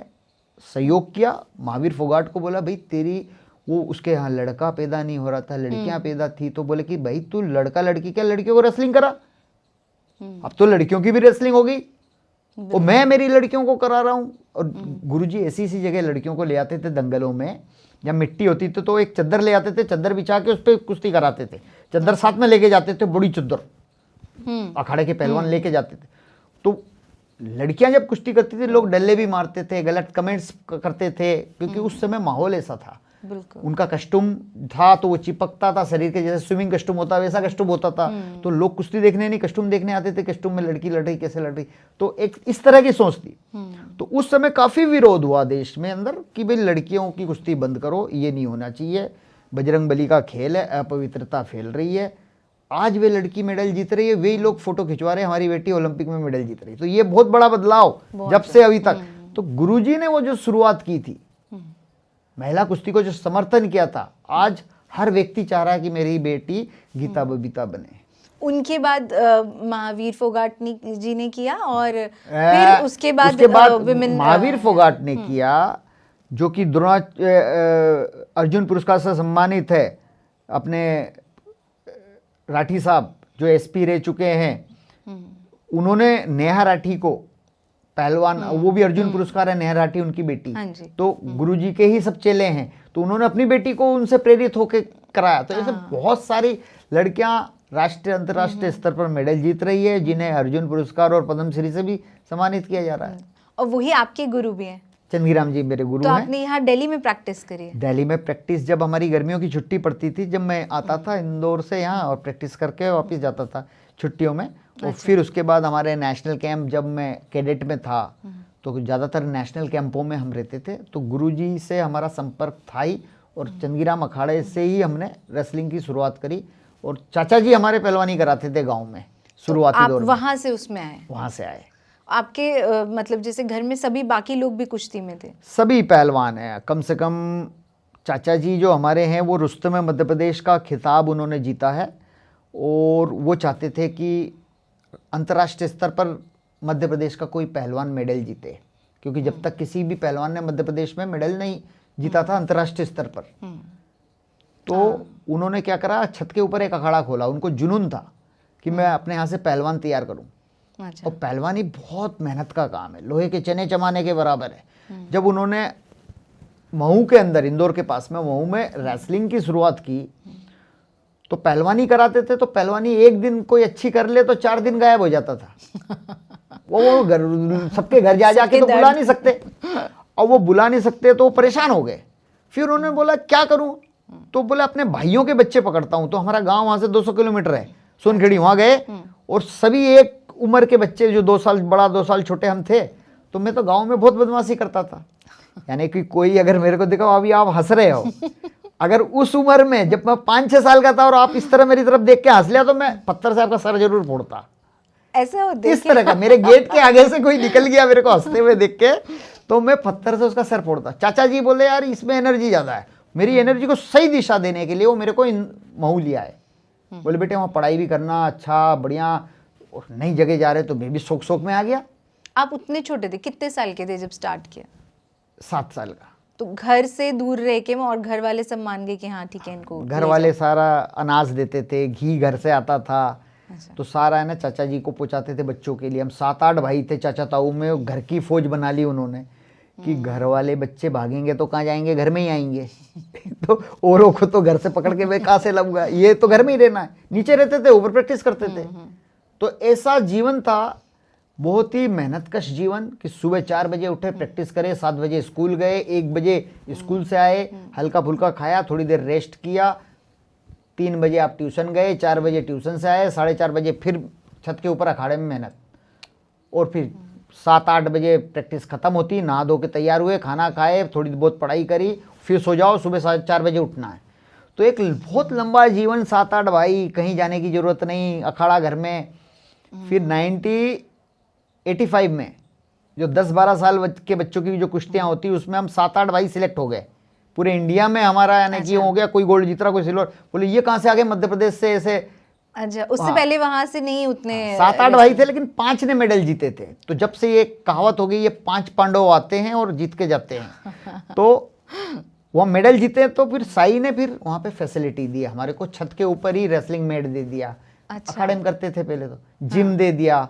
सहयोग किया। महावीर फोगाट को बोला भाई तेरी वो उसके यहाँ लड़का पैदा नहीं हो रहा था, लड़कियां पैदा थी। तो बोले कि भाई तू लड़का लड़की क्या, लड़कियों को रेसलिंग करा, अब तो लड़कियों की भी रेसलिंग हो गई और मैं मेरी लड़कियों को करा रहा हूँ। और गुरुजी ऐसी ऐसी जगह लड़कियों को ले आते थे दंगलों में, जब मिट्टी होती थी तो एक चद्दर ले आते थे, चद्दर बिछा के उस पर कुश्ती कराते थे, चद्दर साथ में लेके जाते थे, बड़ी चद्दर अखाड़े के पहलवान लेके जाते थे। तो लड़कियां जब कुश्ती करती थी लोग डल्ले भी मारते थे, गलत कमेंट्स करते थे, क्योंकि उस समय माहौल ऐसा था।
बिल्कुल।
उनका कस्टूम था तो वो चिपकता था शरीर के, जैसे स्विमिंग कस्टूम होता है वैसा कस्टूम होता था। तो लोग कुश्ती देखने नहीं, कस्टूम देखने आते थे, कस्टूम में लड़की लड़ रही कैसे लड़ रही। तो एक इस तरह की सोच थी। तो उस समय काफी विरोध हुआ देश में अंदर कि भाई लड़कियों की कुश्ती बंद करो, ये नहीं होना चाहिए, बजरंग बली का खेल है, अपवित्रता फैल रही है। आज वे लड़की मेडल जीत रही है, वही लोग फोटो खिंचवा रहे हैं हमारी बेटी ओलंपिक में मेडल जीत रही है। तो ये बहुत बड़ा बदलाव जब से अभी तक। तो गुरुजी ने वो जो शुरुआत की थी, महिला कुश्ती को जो समर्थन किया था, आज हर व्यक्ति चाह रहा है कि मेरी बेटी गीता बबीता बने।
उनके बाद महावीर फोगाट जी ने किया और फिर उसके बाद विमेन
महावीर फोगाट ने किया, जो कि अर्जुन पुरस्कार से सम्मानित है। अपने राठी साहब जो एसपी रह चुके हैं, उन्होंने नेहा राठी को पहलवान, वो भी अर्जुन पुरस्कार है, नेहा राठी उनकी बेटी।
हाँ जी।
तो गुरुजी के ही सब चेले हैं, तो उन्होंने अपनी बेटी को उनसे प्रेरित होकर कराया। तो ऐसे बहुत सारी लड़कियां राष्ट्रीय अंतर्राष्ट्रीय स्तर पर मेडल जीत रही है, जिन्हें अर्जुन पुरस्कार और पद्मश्री से भी सम्मानित किया जा रहा है।
और वही आपके गुरु भी हैं।
चंदीराम जी मेरे गुरु
तो
हैं।
आपने यहाँ दिल्ली में प्रैक्टिस करी है?
दिल्ली में प्रैक्टिस, जब हमारी गर्मियों की छुट्टी पड़ती थी, जब मैं आता था इंदौर से यहाँ और प्रैक्टिस करके वापस जाता था छुट्टियों में। और फिर उसके बाद हमारे नेशनल कैंप, जब मैं कैडेट में था तो ज़्यादातर नेशनल कैंपों में हम रहते थे। तो गुरुजी से हमारा संपर्क था ही, और चंदीराम अखाड़े से ही हमने रेसलिंग की शुरुआत करी। और चाचा जी हमारे पहलवानी कराते थे गाँव में शुरुआती दौर में।
वहाँ से उसमें आए?
वहाँ से आए।
आपके मतलब जैसे घर में सभी बाकी लोग भी कुश्ती में थे?
सभी पहलवान हैं, कम से कम चाचा जी जो हमारे हैं वो रुस्तम मध्य प्रदेश का खिताब उन्होंने जीता है। और वो चाहते थे कि अंतर्राष्ट्रीय स्तर पर मध्य प्रदेश का कोई पहलवान मेडल जीते, क्योंकि जब तक किसी भी पहलवान ने मध्य प्रदेश में मेडल नहीं जीता था अंतर्राष्ट्रीय स्तर पर। तो उन्होंने क्या करा, छत के ऊपर एक अखाड़ा खोला। उनको जुनून था कि मैं अपने यहाँ से पहलवान तैयार करूँ।
अच्छा।
और पहलवानी बहुत मेहनत का काम है, लोहे के चने चमाने के बराबर है। जब उन्होंने महू के अंदर, इंदौर के पास में महू में रेसलिंग की शुरुआत की, तो पहलवानी कराते थे। तो पहलवानी एक दिन कोई अच्छी कर ले तो 4 दिन गायब हो जाता था। वो घर, सबके घर जा जाके तो बुला नहीं सकते, और वो बुला नहीं सकते तो वो परेशान हो गए। फिर उन्होंने बोला क्या करूं, तो बोले अपने भाइयों के बच्चे पकड़ता हूं। तो हमारा गांव वहां से 200 किलोमीटर है, सोनखेड़ी, वहां गए और सभी एक उम्र के बच्चे, जो 2 साल बड़ा 2 साल छोटे हम थे। तो मैं तो गांव में बहुत बदमाशी करता था, यानी कि कोई अगर मेरे को देखा, अभी आप हंस रहे हो, अगर उस उम्र में जब मैं 5-6 साल का था और आप इस तरह मेरी तरफ देख के हंस लिया तो मैं पत्थर से आपका सर जरूर फोड़ता।
ऐसा होता?
इस तरह का, मेरे गेट के आगे से कोई निकल गया मेरे को हंसते हुए देख के, तो मैं पत्थर से उसका सर फोड़ता। चाचा जी बोले यार इसमें एनर्जी ज्यादा है। मेरी एनर्जी को सही दिशा देने के लिए वो मेरे को महू लिया है। बोले बेटे वहाँ पढ़ाई भी करना, अच्छा बढ़िया, और नई जगह जा रहे, तो मैं भी शौक शौक में आ गया।
आप उतने छोटे थे, कितने साल के थे जब स्टार्ट किया?
7 साल का।
तो घर से दूर रह के, और घर वाले सब मान गए कि हाँ ठीक है इनको
घर वाले सारा अनाज देते थे, घी घर से आता था।
अच्छा।
तो सारा है ना चाचा जी को पहुँचाते थे बच्चों के लिए। हम 7-8 भाई थे चाचा ताऊ में, घर की फौज बना ली उन्होंने कि घर वाले बच्चे भागेंगे तो कहाँ जाएंगे, घर में ही आएंगे। तो औरों को तो घर से पकड़ के वे कहाँ से लाऊंगा, ये तो घर में ही रहना है। नीचे रहते थे, ऊपर प्रैक्टिस करते थे। तो ऐसा जीवन था, बहुत ही मेहनतकश जीवन, कि सुबह 4 बजे उठे, प्रैक्टिस करे, 7 बजे स्कूल गए, 1 बजे स्कूल से आए, हल्का फुल्का खाया, थोड़ी देर रेस्ट किया, 3 बजे आप ट्यूशन गए, 4 बजे ट्यूशन से आए, 4:30 बजे फिर छत के ऊपर अखाड़े में मेहनत, और फिर 7-8 बजे प्रैक्टिस खत्म होती, नहा धो के तैयार हुए, खाना खाए, थोड़ी बहुत पढ़ाई करी, फिर सो जाओ, सुबह 4 बजे उठना है। तो एक बहुत लंबा जीवन, 7-8 भाई, कहीं जाने की जरूरत नहीं, अखाड़ा घर में। फिर 1985 में जो 10-12 साल के बच्चों की जो कुश्तियाँ होती, उसमें हम 7-8 भाई सिलेक्ट हो गए पूरे इंडिया में। हमारा यानी कि हो गया, कोई गोल्ड जीत रहा, कोई सिल्वर। बोले ये कहाँ से आ गए मध्य प्रदेश से ऐसे।
अच्छा, उससे पहले वहां से नहीं उतने
7-8 भाई थे, लेकिन 5 ने मेडल जीते थे। तो जब से ये कहावत हो गई, ये 5 पांडव आते हैं और जीत के जाते हैं। तो वहाँ मेडल जीते तो फिर साई ने फिर वहाँ पे फैसिलिटी दी, हमारे को छत के ऊपर ही रेसलिंग मैट दे दिया।
अच्छा।
अखाड़े में करते थे पहले तो, जिम दे दिया,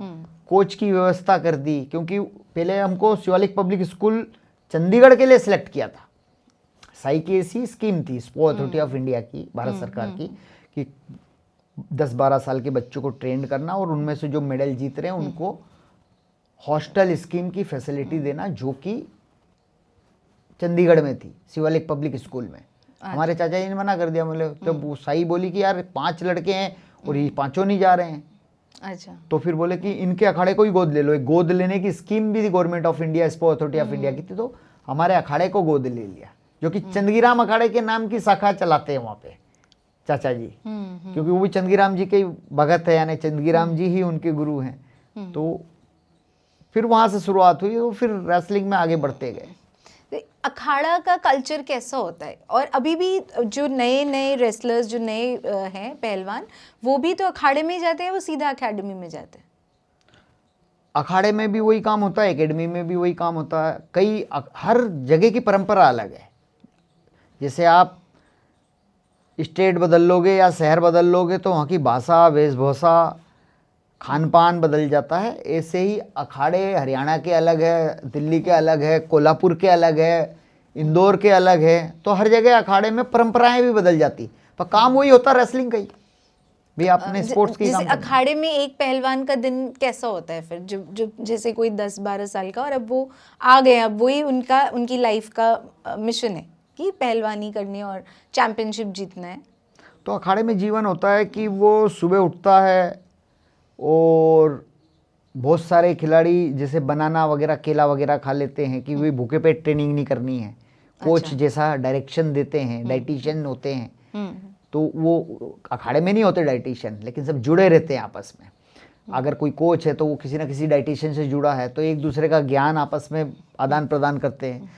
कोच की व्यवस्था कर दी, क्योंकि पहले हमको शिवालिक पब्लिक स्कूल चंडीगढ़ के लिए सिलेक्ट किया था। साई की ऐसी स्कीम थी स्पोर्ट अथॉरिटी ऑफ इंडिया की, भारत सरकार की, कि 10-12 साल के बच्चों को ट्रेंड करना और उनमें से जो मेडल जीत रहे हैं उनको हॉस्टल स्कीम की फैसिलिटी देना, जो कि चंडीगढ़ में थी शिवालिक पब्लिक स्कूल में। हमारे चाचा जी ने मना कर दिया, बोले जब वो साई बोली कि यार 5 लड़के हैं और ये 5 नहीं जा रहे हैं,
अच्छा,
तो फिर बोले कि इनके अखाड़े को ही गोद ले लो। एक गोद लेने की स्कीम भी थी government of India, sport authority of India की थी, तो हमारे अखाड़े को गोद ले लिया, जो कि चंदगीराम अखाड़े के नाम की शाखा चलाते हैं वहाँ पे चाचा जी, क्योंकि वो भी चंदगीराम जी के भगत है, यानी चंदगीराम जी ही उनके गुरु हैं। तो फिर वहाँ से शुरुआत हुई, तो फिर रेसलिंग में आगे बढ़ते गए।
तो अखाड़ा का कल्चर कैसा होता है? और अभी भी जो नए नए रेसलर्स, जो नए हैं पहलवान, वो भी तो अखाड़े में ही जाते हैं, वो सीधा एकेडमी में जाते हैं?
अखाड़े में भी वही काम होता है, एकेडमी में भी वही काम होता है। हर जगह की परंपरा अलग है। जैसे आप स्टेट बदल लोगे या शहर बदल लोगे तो वहाँ की भाषा, वेशभूषा, खान पान बदल जाता है। ऐसे ही अखाड़े हरियाणा के अलग है, दिल्ली के अलग है, कोल्हापुर के अलग है, इंदौर के अलग है, तो हर जगह अखाड़े में परंपराएं भी बदल जाती, पर काम वही होता है रेसलिंग का ही भी, अपने स्पोर्ट्स की काम।
अखाड़े में एक पहलवान का दिन कैसा होता है फिर, जो जैसे कोई 10-12 साल का और अब वो आ गए, अब वही उनकी लाइफ का मिशन है कि पहलवानी करनी और चैंपियनशिप जीतना है?
तो अखाड़े में जीवन होता है कि वो सुबह उठता है और बहुत सारे खिलाड़ी जैसे बनाना वगैरह, केला वगैरह खा लेते हैं कि वे भूखे पेट ट्रेनिंग नहीं करनी है। कोच जैसा डायरेक्शन देते हैं, डाइटिशियन होते हैं, तो वो अखाड़े में नहीं होते डाइटिशियन, लेकिन सब जुड़े रहते हैं आपस में। अगर कोई कोच है तो वो किसी ना किसी डाइटिशियन से जुड़ा है, तो एक दूसरे का ज्ञान आपस में आदान प्रदान करते हैं।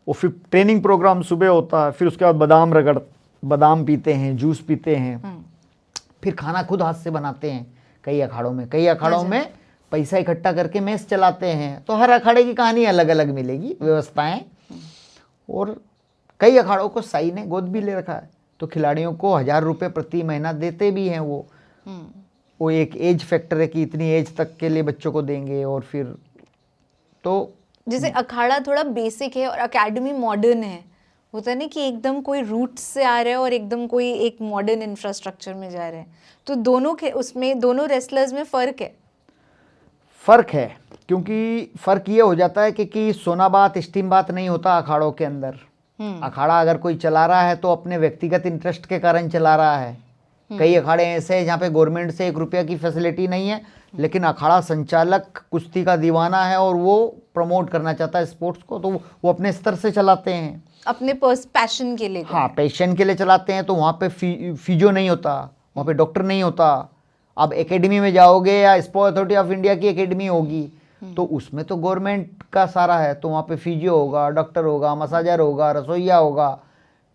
और फिर ट्रेनिंग प्रोग्राम सुबह होता है, फिर उसके बाद बादाम पीते हैं, जूस पीते हैं, फिर खाना खुद हाथ से बनाते हैं। कई अखाड़ों में पैसा इकट्ठा करके मेस चलाते हैं। तो हर अखाड़े की कहानी अलग अलग मिलेगी, व्यवस्थाएं। और कई अखाड़ों को साई ने गोद भी ले रखा है, तो खिलाड़ियों को 1000 रुपये प्रति महीना देते भी हैं। वो एक एज फैक्टर है कि इतनी एज तक के लिए बच्चों को देंगे। और फिर तो
जैसे अखाड़ा थोड़ा बेसिक है और एकेडमी मॉडर्न है, होता है ना कि एकदम कोई रूट्स से आ रहे हैं और एकदम कोई एक मॉडर्न इंफ्रास्ट्रक्चर में जा रहे हैं, तो दोनों रेसलर्स में फ़र्क है। क्योंकि फ़र्क ये हो जाता है कि सोना बात स्टीम बात नहीं होता अखाड़ों के अंदर। अखाड़ा अगर कोई चला रहा है तो अपने व्यक्तिगत इंटरेस्ट के कारण चला रहा है। कई अखाड़े ऐसे हैं जहाँ पे गवर्नमेंट से 1 रुपया की फैसिलिटी नहीं है, लेकिन अखाड़ा संचालक कुश्ती का दीवाना है और वो प्रमोट करना चाहता है स्पोर्ट्स को, तो वो अपने स्तर से चलाते हैं, अपने पैशन के लिए।
हाँ, पैशन के लिए चलाते हैं। तो वहाँ पे फिजियो नहीं होता, वहाँ पे डॉक्टर नहीं होता। अब एकेडमी में जाओगे या स्पोर्ट्स अथॉरिटी ऑफ इंडिया की एकेडमी होगी, तो उसमें तो गवर्नमेंट का सारा है, तो वहाँ पे फिजियो होगा, डॉक्टर होगा, मसाजर होगा, रसोइया होगा,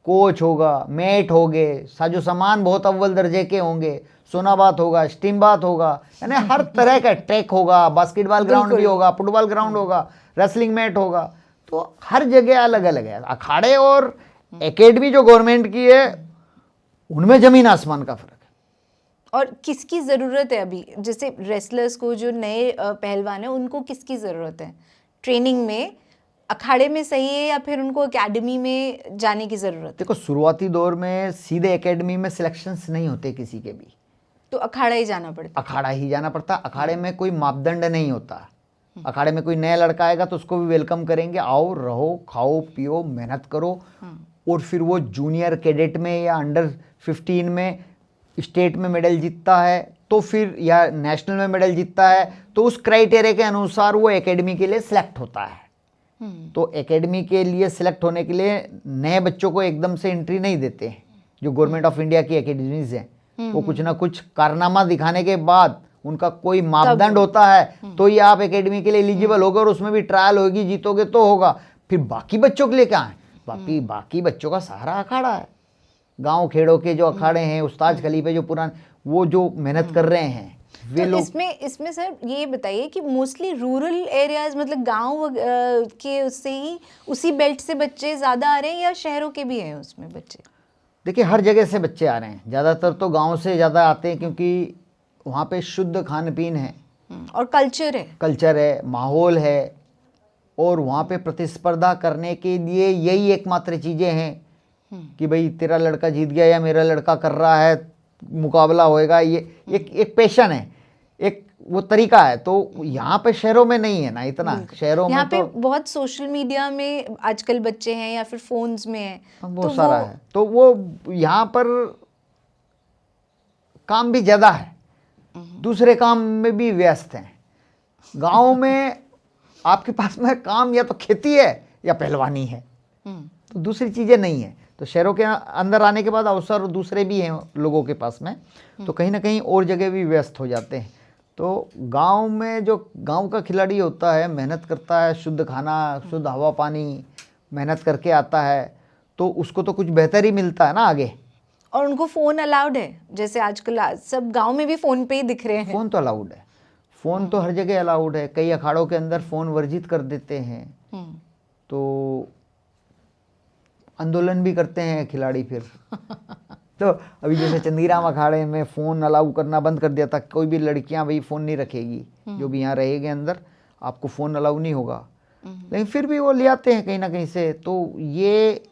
कोच होगा, मेट होंगे, साजो सामान बहुत अव्वल दर्जे के होंगे, सोना बात होगा, स्टीम बात होगा, यानी हर तरह का ट्रैक होगा, बास्केटबॉल ग्राउंड भी होगा, फुटबॉल ग्राउंड होगा, रेसलिंग मैट होगा। तो हर जगह अलग अलग है। अखाड़े और एकेडमी जो गवर्नमेंट की है, उनमें जमीन आसमान का फर्क है।
और किसकी ज़रूरत है अभी, जैसे रेसलर्स को, जो नए पहलवान हैं, उनको किसकी ज़रूरत है ट्रेनिंग में? अखाड़े में सही है या फिर उनको एकेडमी में जाने की ज़रूरत है?
देखो, शुरुआती दौर में सीधे एकेडमी में सिलेक्शंस नहीं होते किसी के भी,
तो अखाड़ा ही जाना पड़ता।
अखाड़ा ही जाना पड़ता। अखाड़े में कोई मापदंड नहीं होता। अखाड़े में कोई नया लड़का आएगा तो उसको भी वेलकम करेंगे, आओ, रहो, खाओ, पियो, मेहनत करो। और फिर वो जूनियर कैडेट में या अंडर 15 में स्टेट में मेडल जीतता है, तो फिर या नेशनल में मेडल जीतता है, तो उस क्राइटेरिया के अनुसार वो एकेडमी के लिए सिलेक्ट होता है। तो एकेडमी के लिए सिलेक्ट होने के लिए नए बच्चों को एकदम से एंट्री नहीं देते हैं। जो गवर्नमेंट ऑफ इंडिया की एकेडमीज हैं, वो कुछ ना कुछ कारनामा दिखाने के बाद उनका कोई मापदंड होता है, तो ये आप एकेडमी के लिए एलिजिबल होगे और उसमें भी ट्रायल होगी, जीतोगे तो होगा। फिर बाकी बच्चों के लिए क्या है? बाकी बच्चों का सहारा अखाड़ा है। गांव खेड़ों के जो अखाड़े हैं, उस्ताद खलीफे जो पुराने, वो जो मेहनत कर रहे हैं, वे
तो
लोग
इसमें सर ये बताइए कि मोस्टली रूरल एरियाज मतलब गांव के उससे ही उसी बेल्ट से बच्चे ज़्यादा आ रहे हैं या शहरों के भी हैं उसमें बच्चे?
देखिए हर जगह से बच्चे आ रहे हैं, ज़्यादातर तो गांव से ज़्यादा आते हैं क्योंकि वहाँ पे शुद्ध खान पीन है,
और कल्चर
है, माहौल है, और वहाँ पे प्रतिस्पर्धा करने के लिए यही एकमात्र चीज़ें हैं कि भाई तेरा लड़का जीत गया या मेरा लड़का कर रहा है, मुकाबला होएगा, ये एक पैशन है, एक वो तरीका है। तो यहाँ पे शहरों में नहीं है ना इतना, शहरों
यहाँ
में
पे
तो
बहुत सोशल मीडिया में आजकल बच्चे हैं या फिर फोन्स में हैं,
बहुत सारा है, तो वो यहाँ पर काम भी ज़्यादा है, दूसरे काम में भी व्यस्त हैं। गांव में आपके पास में काम या तो खेती है या पहलवानी है, तो दूसरी चीज़ें नहीं है। तो शहरों के अंदर आने के बाद अवसर दूसरे भी हैं लोगों के पास में, तो कहीं ना कहीं और जगह भी व्यस्त हो जाते हैं। तो गांव में जो गांव का खिलाड़ी होता है, मेहनत करता है, शुद्ध खाना, शुद्ध हवा पानी मेहनत करके आता है, तो उसको तो कुछ बेहतर ही मिलता है ना आगे।
और उनको फ़ोन अलाउड है, जैसे आजकल सब गांव में भी फ़ोन पे ही दिख रहे हैं।
फ़ोन तो अलाउड है, फ़ोन तो हर जगह अलाउड है। कई अखाड़ों के अंदर फ़ोन वर्जित कर देते हैं, तो आंदोलन भी करते हैं खिलाड़ी फिर। तो अभी जैसे चंदीराम अखाड़े में फ़ोन अलाउ करना बंद कर दिया था, कोई भी लड़कियां भाई फ़ोन नहीं रखेगी, जो भी यहाँ रहेगी अंदर आपको फ़ोन अलाउ नहीं होगा, लेकिन फिर भी वो ले आते हैं कहीं ना कहीं से। तो ये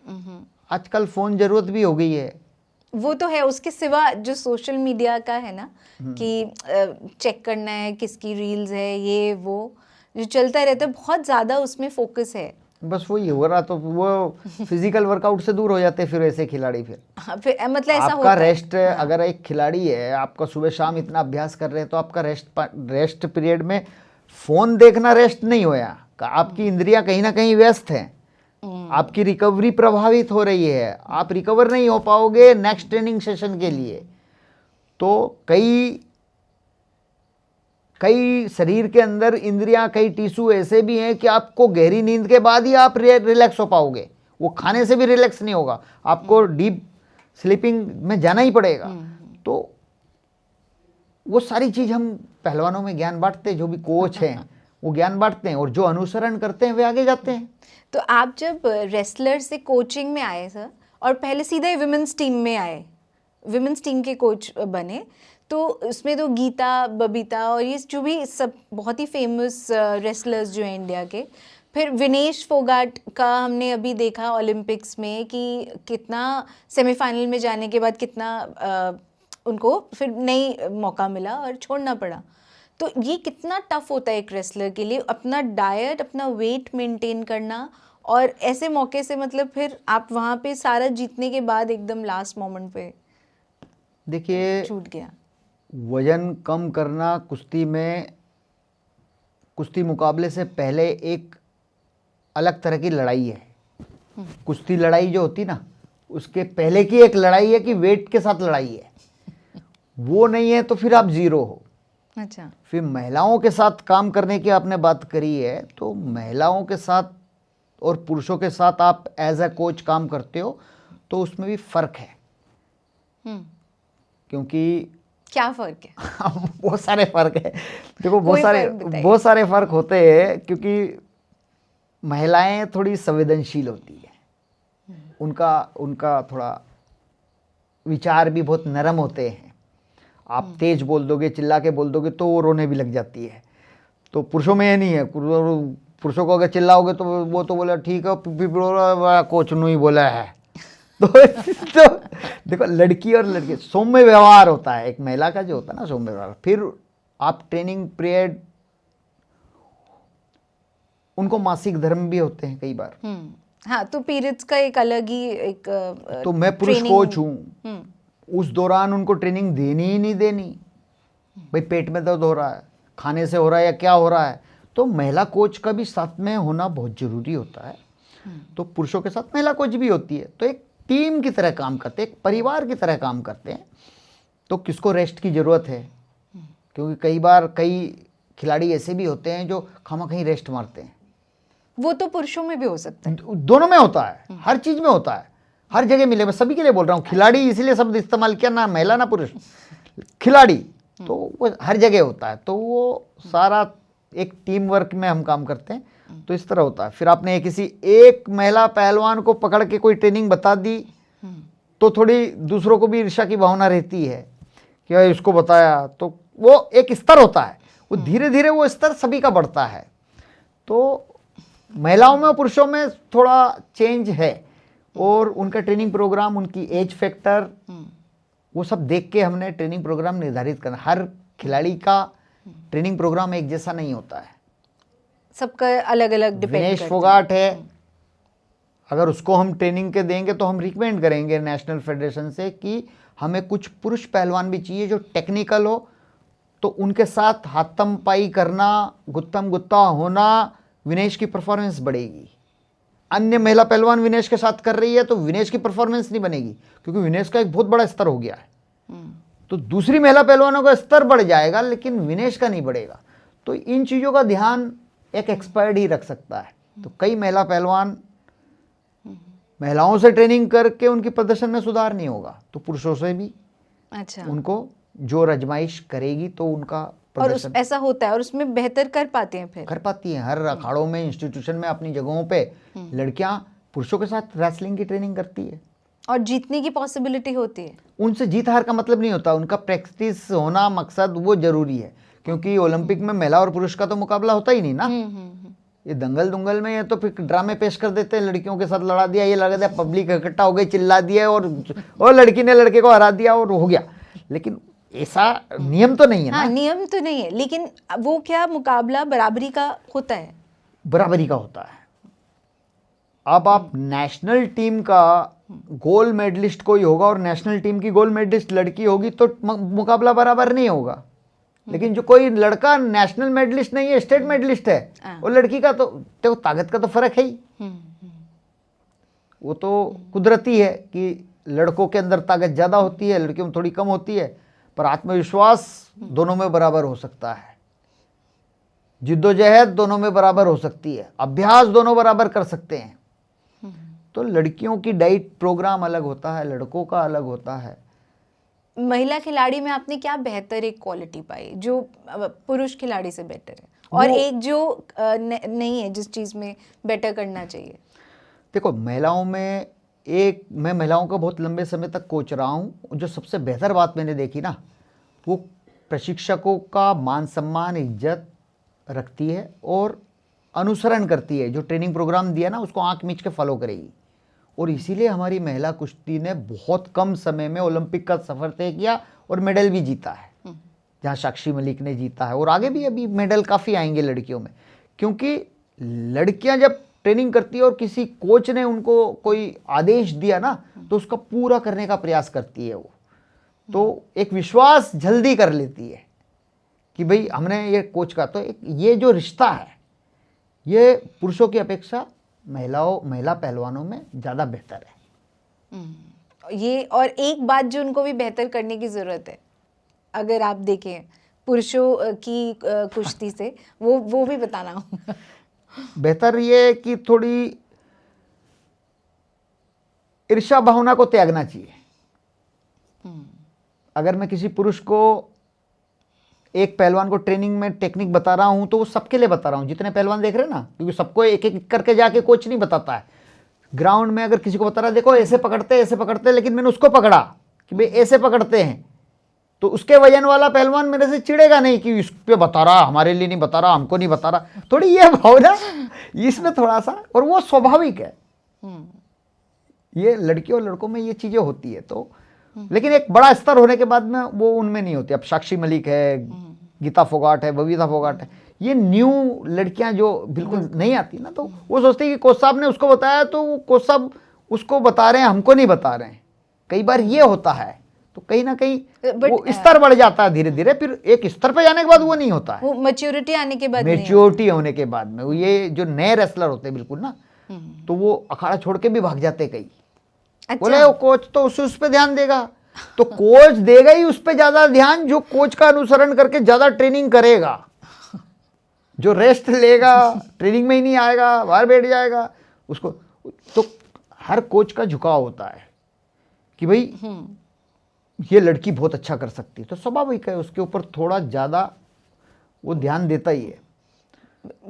आजकल फ़ोन ज़रूरत भी हो गई है।
वो तो है, उसके सिवा जो सोशल मीडिया का है ना कि चेक करना है किसकी रील्स है, ये वो जो चलता रहता है, बहुत ज़्यादा उसमें फोकस है।
बस वही हो रहा, तो वो फिजिकल वर्कआउट से दूर हो जाते हैं फिर ऐसे खिलाड़ी। फिर
हाँ, फिर मतलब ऐसा
आपका
होता है।
रेस्ट, अगर एक खिलाड़ी है, आपका सुबह शाम इतना अभ्यास कर रहे हैं, तो आपका रेस्ट पीरियड में फ़ोन देखना रेस्ट नहीं होया, आपकी इंद्रियां कहीं ना कहीं व्यस्त हैं, आपकी रिकवरी प्रभावित हो रही है, आप रिकवर नहीं हो पाओगे नेक्स्ट ट्रेनिंग सेशन के लिए। तो कई शरीर के अंदर इंद्रियां, कई टिश्यू ऐसे भी हैं कि आपको गहरी नींद के बाद ही आप रिलैक्स हो पाओगे, वो खाने से भी रिलैक्स नहीं होगा, आपको डीप स्लीपिंग में जाना ही पड़ेगा। तो वो सारी चीज़ हम पहलवानों में ज्ञान बांटते हैं, जो भी कोच हैं वो ज्ञान बांटते हैं, और जो अनुसरण करते हैं वे आगे जाते हैं।
तो आप जब रेसलर से कोचिंग में आए सर, और पहले सीधा ही विमेंस टीम में आए, विमेंस टीम के कोच बने, तो उसमें तो गीता, बबीता और ये जो भी सब बहुत ही फेमस रेसलर्स जो हैं इंडिया के, फिर विनेश फोगाट का हमने अभी देखा ओलंपिक्स में कि कितना सेमीफाइनल में जाने के बाद कितना उनको फिर नहीं मौका मिला और छोड़ना पड़ा। तो ये कितना टफ होता है एक रेसलर के लिए, अपना डाइट, अपना वेट मेंटेन करना, और ऐसे मौके से मतलब फिर आप वहाँ पे सारा जीतने के बाद एकदम लास्ट मोमेंट पे
देखिए
छूट गया।
वजन कम करना कुश्ती में, कुश्ती मुकाबले से पहले एक अलग तरह की लड़ाई है। कुश्ती लड़ाई जो होती ना, उसके पहले की एक लड़ाई है कि वेट के साथ लड़ाई है, वो नहीं है तो फिर आप जीरो हो।
अच्छा,
फिर महिलाओं के साथ काम करने की आपने बात करी है, तो महिलाओं के साथ और पुरुषों के साथ आप एज ए कोच काम करते हो, तो उसमें भी फ़र्क है। क्योंकि
क्या फ़र्क है?
बहुत सारे फ़र्क है। देखो बहुत सारे फ़र्क होते हैं, क्योंकि महिलाएं थोड़ी संवेदनशील होती है, उनका थोड़ा विचार भी बहुत नरम होते हैं। आप तेज बोल दोगे, चिल्ला के बोल दोगे तो वो रोने भी लग जाती है। तो पुरुषों में ये नहीं है, पुरुषों को अगर चिल्लाओगे तो वो तो बोला ठीक है, कोच नहीं बोला है। तो देखो लड़की और लड़के सौम्य व्यवहार होता है, एक महिला का जो होता है ना सौम्य व्यवहार। फिर आप ट्रेनिंग पीरियड, उनको मासिक धर्म भी होते हैं कई बार।
हाँ, तो पीरियड्स का एक अलग ही एक
तो मैं पुरुष कोच हूँ, उस दौरान उनको ट्रेनिंग देनी ही नहीं देनी, भाई पेट में दर्द हो रहा है, खाने से हो रहा है या क्या हो रहा है, तो महिला कोच का भी साथ में होना बहुत ज़रूरी होता है। तो पुरुषों के साथ महिला कोच भी होती है, तो एक टीम की तरह काम करते हैं, एक परिवार की तरह काम करते हैं। तो किसको रेस्ट की ज़रूरत है, क्योंकि कई बार कई खिलाड़ी ऐसे भी होते हैं जो खामा कहीं रेस्ट मारते हैं।
वो तो पुरुषों में भी हो सकता है,
दोनों में होता है, हर चीज़ में होता है, हर जगह मिले। मैं सभी के लिए बोल रहा हूँ, खिलाड़ी इसलिए शब्द इस्तेमाल किया, ना महिला ना पुरुष, खिलाड़ी तो वो हर जगह होता है। तो वो सारा एक टीम वर्क में हम काम करते हैं, तो इस तरह होता है। फिर आपने किसी एक महिला पहलवान को पकड़ के कोई ट्रेनिंग बता दी तो थोड़ी दूसरों को भी ईर्ष्या की भावना रहती है कि भाई उसको बताया, तो वो एक स्तर होता है, वो धीरे धीरे वो स्तर सभी का बढ़ता है। तो महिलाओं में और पुरुषों में थोड़ा चेंज है, और उनका ट्रेनिंग प्रोग्राम, उनकी एज फैक्टर, वो सब देख के हमने ट्रेनिंग प्रोग्राम निर्धारित करना। हर खिलाड़ी का ट्रेनिंग प्रोग्राम एक जैसा नहीं होता है,
सबका अलग अलग डिपेंड
विनेश
करता
फोगाट है, अगर उसको हम ट्रेनिंग के देंगे तो हम रिकमेंड करेंगे नेशनल फेडरेशन से कि हमें कुछ पुरुष पहलवान भी चाहिए जो टेक्निकल हो, तो उनके साथ हाथम पाई करना, गुत्तम गुत्ता होना, विनेश की परफॉर्मेंस बढ़ेगी। अन्य महिला पहलवान विनेश के साथ कर रही है तो विनेश की परफॉर्मेंस नहीं बनेगी, क्योंकि विनेश का एक बहुत बड़ा स्तर हो गया है। तो दूसरी महिला पहलवानों का स्तर बढ़ जाएगा लेकिन विनेश का नहीं बढ़ेगा। तो इन चीज़ों का ध्यान एक एक्सपर्ट ही रख सकता है। तो कई महिला पहलवान महिलाओं से ट्रेनिंग करके उनकी प्रदर्शन में सुधार नहीं होगा, तो पुरुषों से भी
अच्छा,
उनको जो आजमाइश करेगी तो उनका
और
प्रदर्शन
ऐसा होता है और उसमें बेहतर कर पाते हैं फिर।
कर पाती हैं। हर अखाड़ों में, इंस्टीट्यूशन में, अपनी जगहों पे लड़कियां पुरुषों के साथ रेसलिंग की ट्रेनिंग करती है,
और जीतने की पॉसिबिलिटी होती है।
उनसे जीत हार का मतलब नहीं होता, उनका प्रैक्टिस होना मकसद वो जरूरी है, क्योंकि ओलंपिक में महिला और पुरुष का तो मुकाबला होता ही नहीं ना। ये दंगल दुंगल में ये तो फिर ड्रामे पेश कर देते हैं, लड़कियों के साथ लड़ा दिया, ये लगा दिया, पब्लिक इकट्ठा हो गई, चिल्ला दिया और लड़की ने लड़के को हरा दिया और हो गया। लेकिन ऐसा नियम तो नहीं है
हाँ,
ना।
नियम तो नहीं है, लेकिन वो क्या मुकाबला बराबरी का होता है।
बराबरी का होता है। अब आप नेशनल टीम का गोल्ड मेडलिस्ट कोई होगा और नेशनल टीम की गोल्ड मेडलिस्ट लड़की होगी तो मुकाबला बराबर नहीं होगा। लेकिन जो कोई लड़का नेशनल मेडलिस्ट नहीं है, स्टेट मेडलिस्ट है, और लड़की का तो ताकत का तो फर्क है ही। वो तो कुदरती है कि लड़कों के अंदर ताकत ज़्यादा होती है, लड़कियों में थोड़ी कम होती है, पर आत्मविश्वास दोनों में बराबर हो सकता है, जिद्दोजहद दोनों में बराबर हो सकती है, अभ्यास दोनों बराबर कर सकते हैं। तो लड़कियों की डाइट प्रोग्राम अलग होता है, लड़कों का अलग होता है।
महिला खिलाड़ी में आपने क्या बेहतर एक क्वालिटी पाई जो पुरुष खिलाड़ी से बेटर है, और एक जो नहीं है जिस चीज़ में बेटर करना चाहिए?
देखो, महिलाओं में मैं महिलाओं का बहुत लंबे समय तक कोच रहा हूँ। जो सबसे बेहतर बात मैंने देखी ना, वो प्रशिक्षकों का मान सम्मान, इज्जत रखती है और अनुसरण करती है। जो ट्रेनिंग प्रोग्राम दिया ना उसको आंख मीच के फॉलो करेगी। और इसीलिए हमारी महिला कुश्ती ने बहुत कम समय में ओलंपिक का सफर तय किया और मेडल भी जीता है, जहाँ साक्षी मलिक ने जीता है। और आगे भी अभी मेडल काफ़ी आएंगे लड़कियों में, क्योंकि लड़कियां जब ट्रेनिंग करती है और किसी कोच ने उनको कोई आदेश दिया ना तो उसका पूरा करने का प्रयास करती है। वो तो एक विश्वास जल्दी कर लेती है कि भाई हमने ये कोच का, तो ये जो रिश्ता है ये पुरुषों की अपेक्षा महिला पहलवानों में ज़्यादा बेहतर है।
ये और एक बात जो उनको भी बेहतर करने की ज़रूरत है, अगर आप देखें पुरुषों की कुश्ती से, वो भी बताना होगा।
बेहतर ये कि थोड़ी ईर्ष्या भावना को त्यागना चाहिए। अगर मैं किसी पुरुष को, एक पहलवान को ट्रेनिंग में टेक्निक बता रहा हूं तो वो सबके लिए बता रहा हूं, जितने पहलवान देख रहे हैं ना, क्योंकि सबको एक एक करके जाके कोच नहीं बताता है। ग्राउंड में अगर किसी को बता रहा है, देखो ऐसे पकड़ते, लेकिन मैंने उसको पकड़ा कि भाई ऐसे पकड़ते हैं, तो उसके वजन वाला पहलवान मेरे से चिढ़ेगा नहीं कि इस पे बता रहा, हमारे लिए नहीं बता रहा, हमको नहीं बता रहा। थोड़ी ये भावना इसमें थोड़ा सा, और वो स्वाभाविक है। ये लड़कियों और लड़कों में ये चीजें होती है। तो लेकिन एक बड़ा स्तर होने के बाद में वो उनमें नहीं होती। अब साक्षी मलिक है, गीता फोगाट है, बबीता फोगाट है, ये न्यू लड़कियां जो बिल्कुल नहीं आती ना, तो वो सोचती है कि कोच साहब ने उसको बताया तो वो कोच साहब उसको बता रहे हैं, हमको नहीं बता रहे हैं। कई बार ये होता है। तो कहीं ना कहीं वो स्तर बढ़ जाता है धीरे धीरे, फिर एक स्तर पे जाने के बाद वो नहीं होता है।
वो मैच्योरिटी आने के बाद,
मैच्योरिटी होने के बाद में, वो ये जो नए रेसलर होते हैं बिल्कुल ना, तो वो अखाड़ा छोड़ के भी भाग जाते कई। बोले वो कोच तो उस पे ध्यान देगा, तो कोच देगा ही उस पे ज्यादा ध्यान जो कोच का अनुसरण करके ज्यादा ट्रेनिंग करेगा। जो रेस्ट लेगा, ट्रेनिंग में ही नहीं आएगा, बाहर बैठ जाएगा, उसको तो हर कोच का झुकाव होता है कि भाई ये लड़की बहुत अच्छा कर सकती है, तो स्वाभाविक है उसके ऊपर थोड़ा ज़्यादा वो ध्यान देता ही है।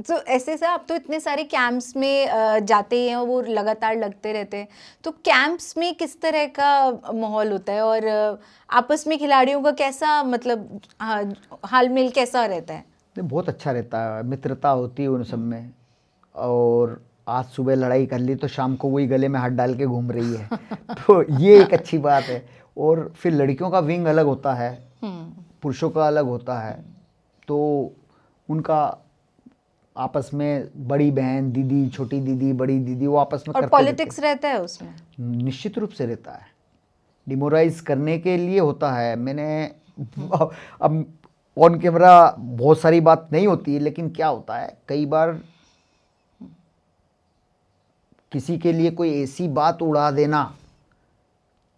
तो ऐसे से आप तो इतने सारे कैंप्स में जाते हैं और वो लगातार लगते रहते हैं, तो कैंप्स में किस तरह का माहौल होता है और आपस में खिलाड़ियों का कैसा मतलब हाल मेल कैसा रहता है?
बहुत अच्छा रहता है, मित्रता होती है उन सब में। और आज सुबह लड़ाई कर ली तो शाम को वही गले में हाथ डाल के घूम रही है तो ये एक अच्छी बात है। और फिर लड़कियों का विंग अलग होता है, पुरुषों का अलग होता है, तो उनका आपस में बड़ी बहन, दीदी, छोटी दीदी, बड़ी दीदी, वो आपस में
और
करते
पॉलिटिक्स रहता है उसमें?
निश्चित रूप से रहता है, डिमोराइज करने के लिए होता है। मैंने अब ऑन कैमरा बहुत सारी बात नहीं होती है, लेकिन क्या होता है कई बार किसी के लिए कोई ऐसी बात उड़ा देना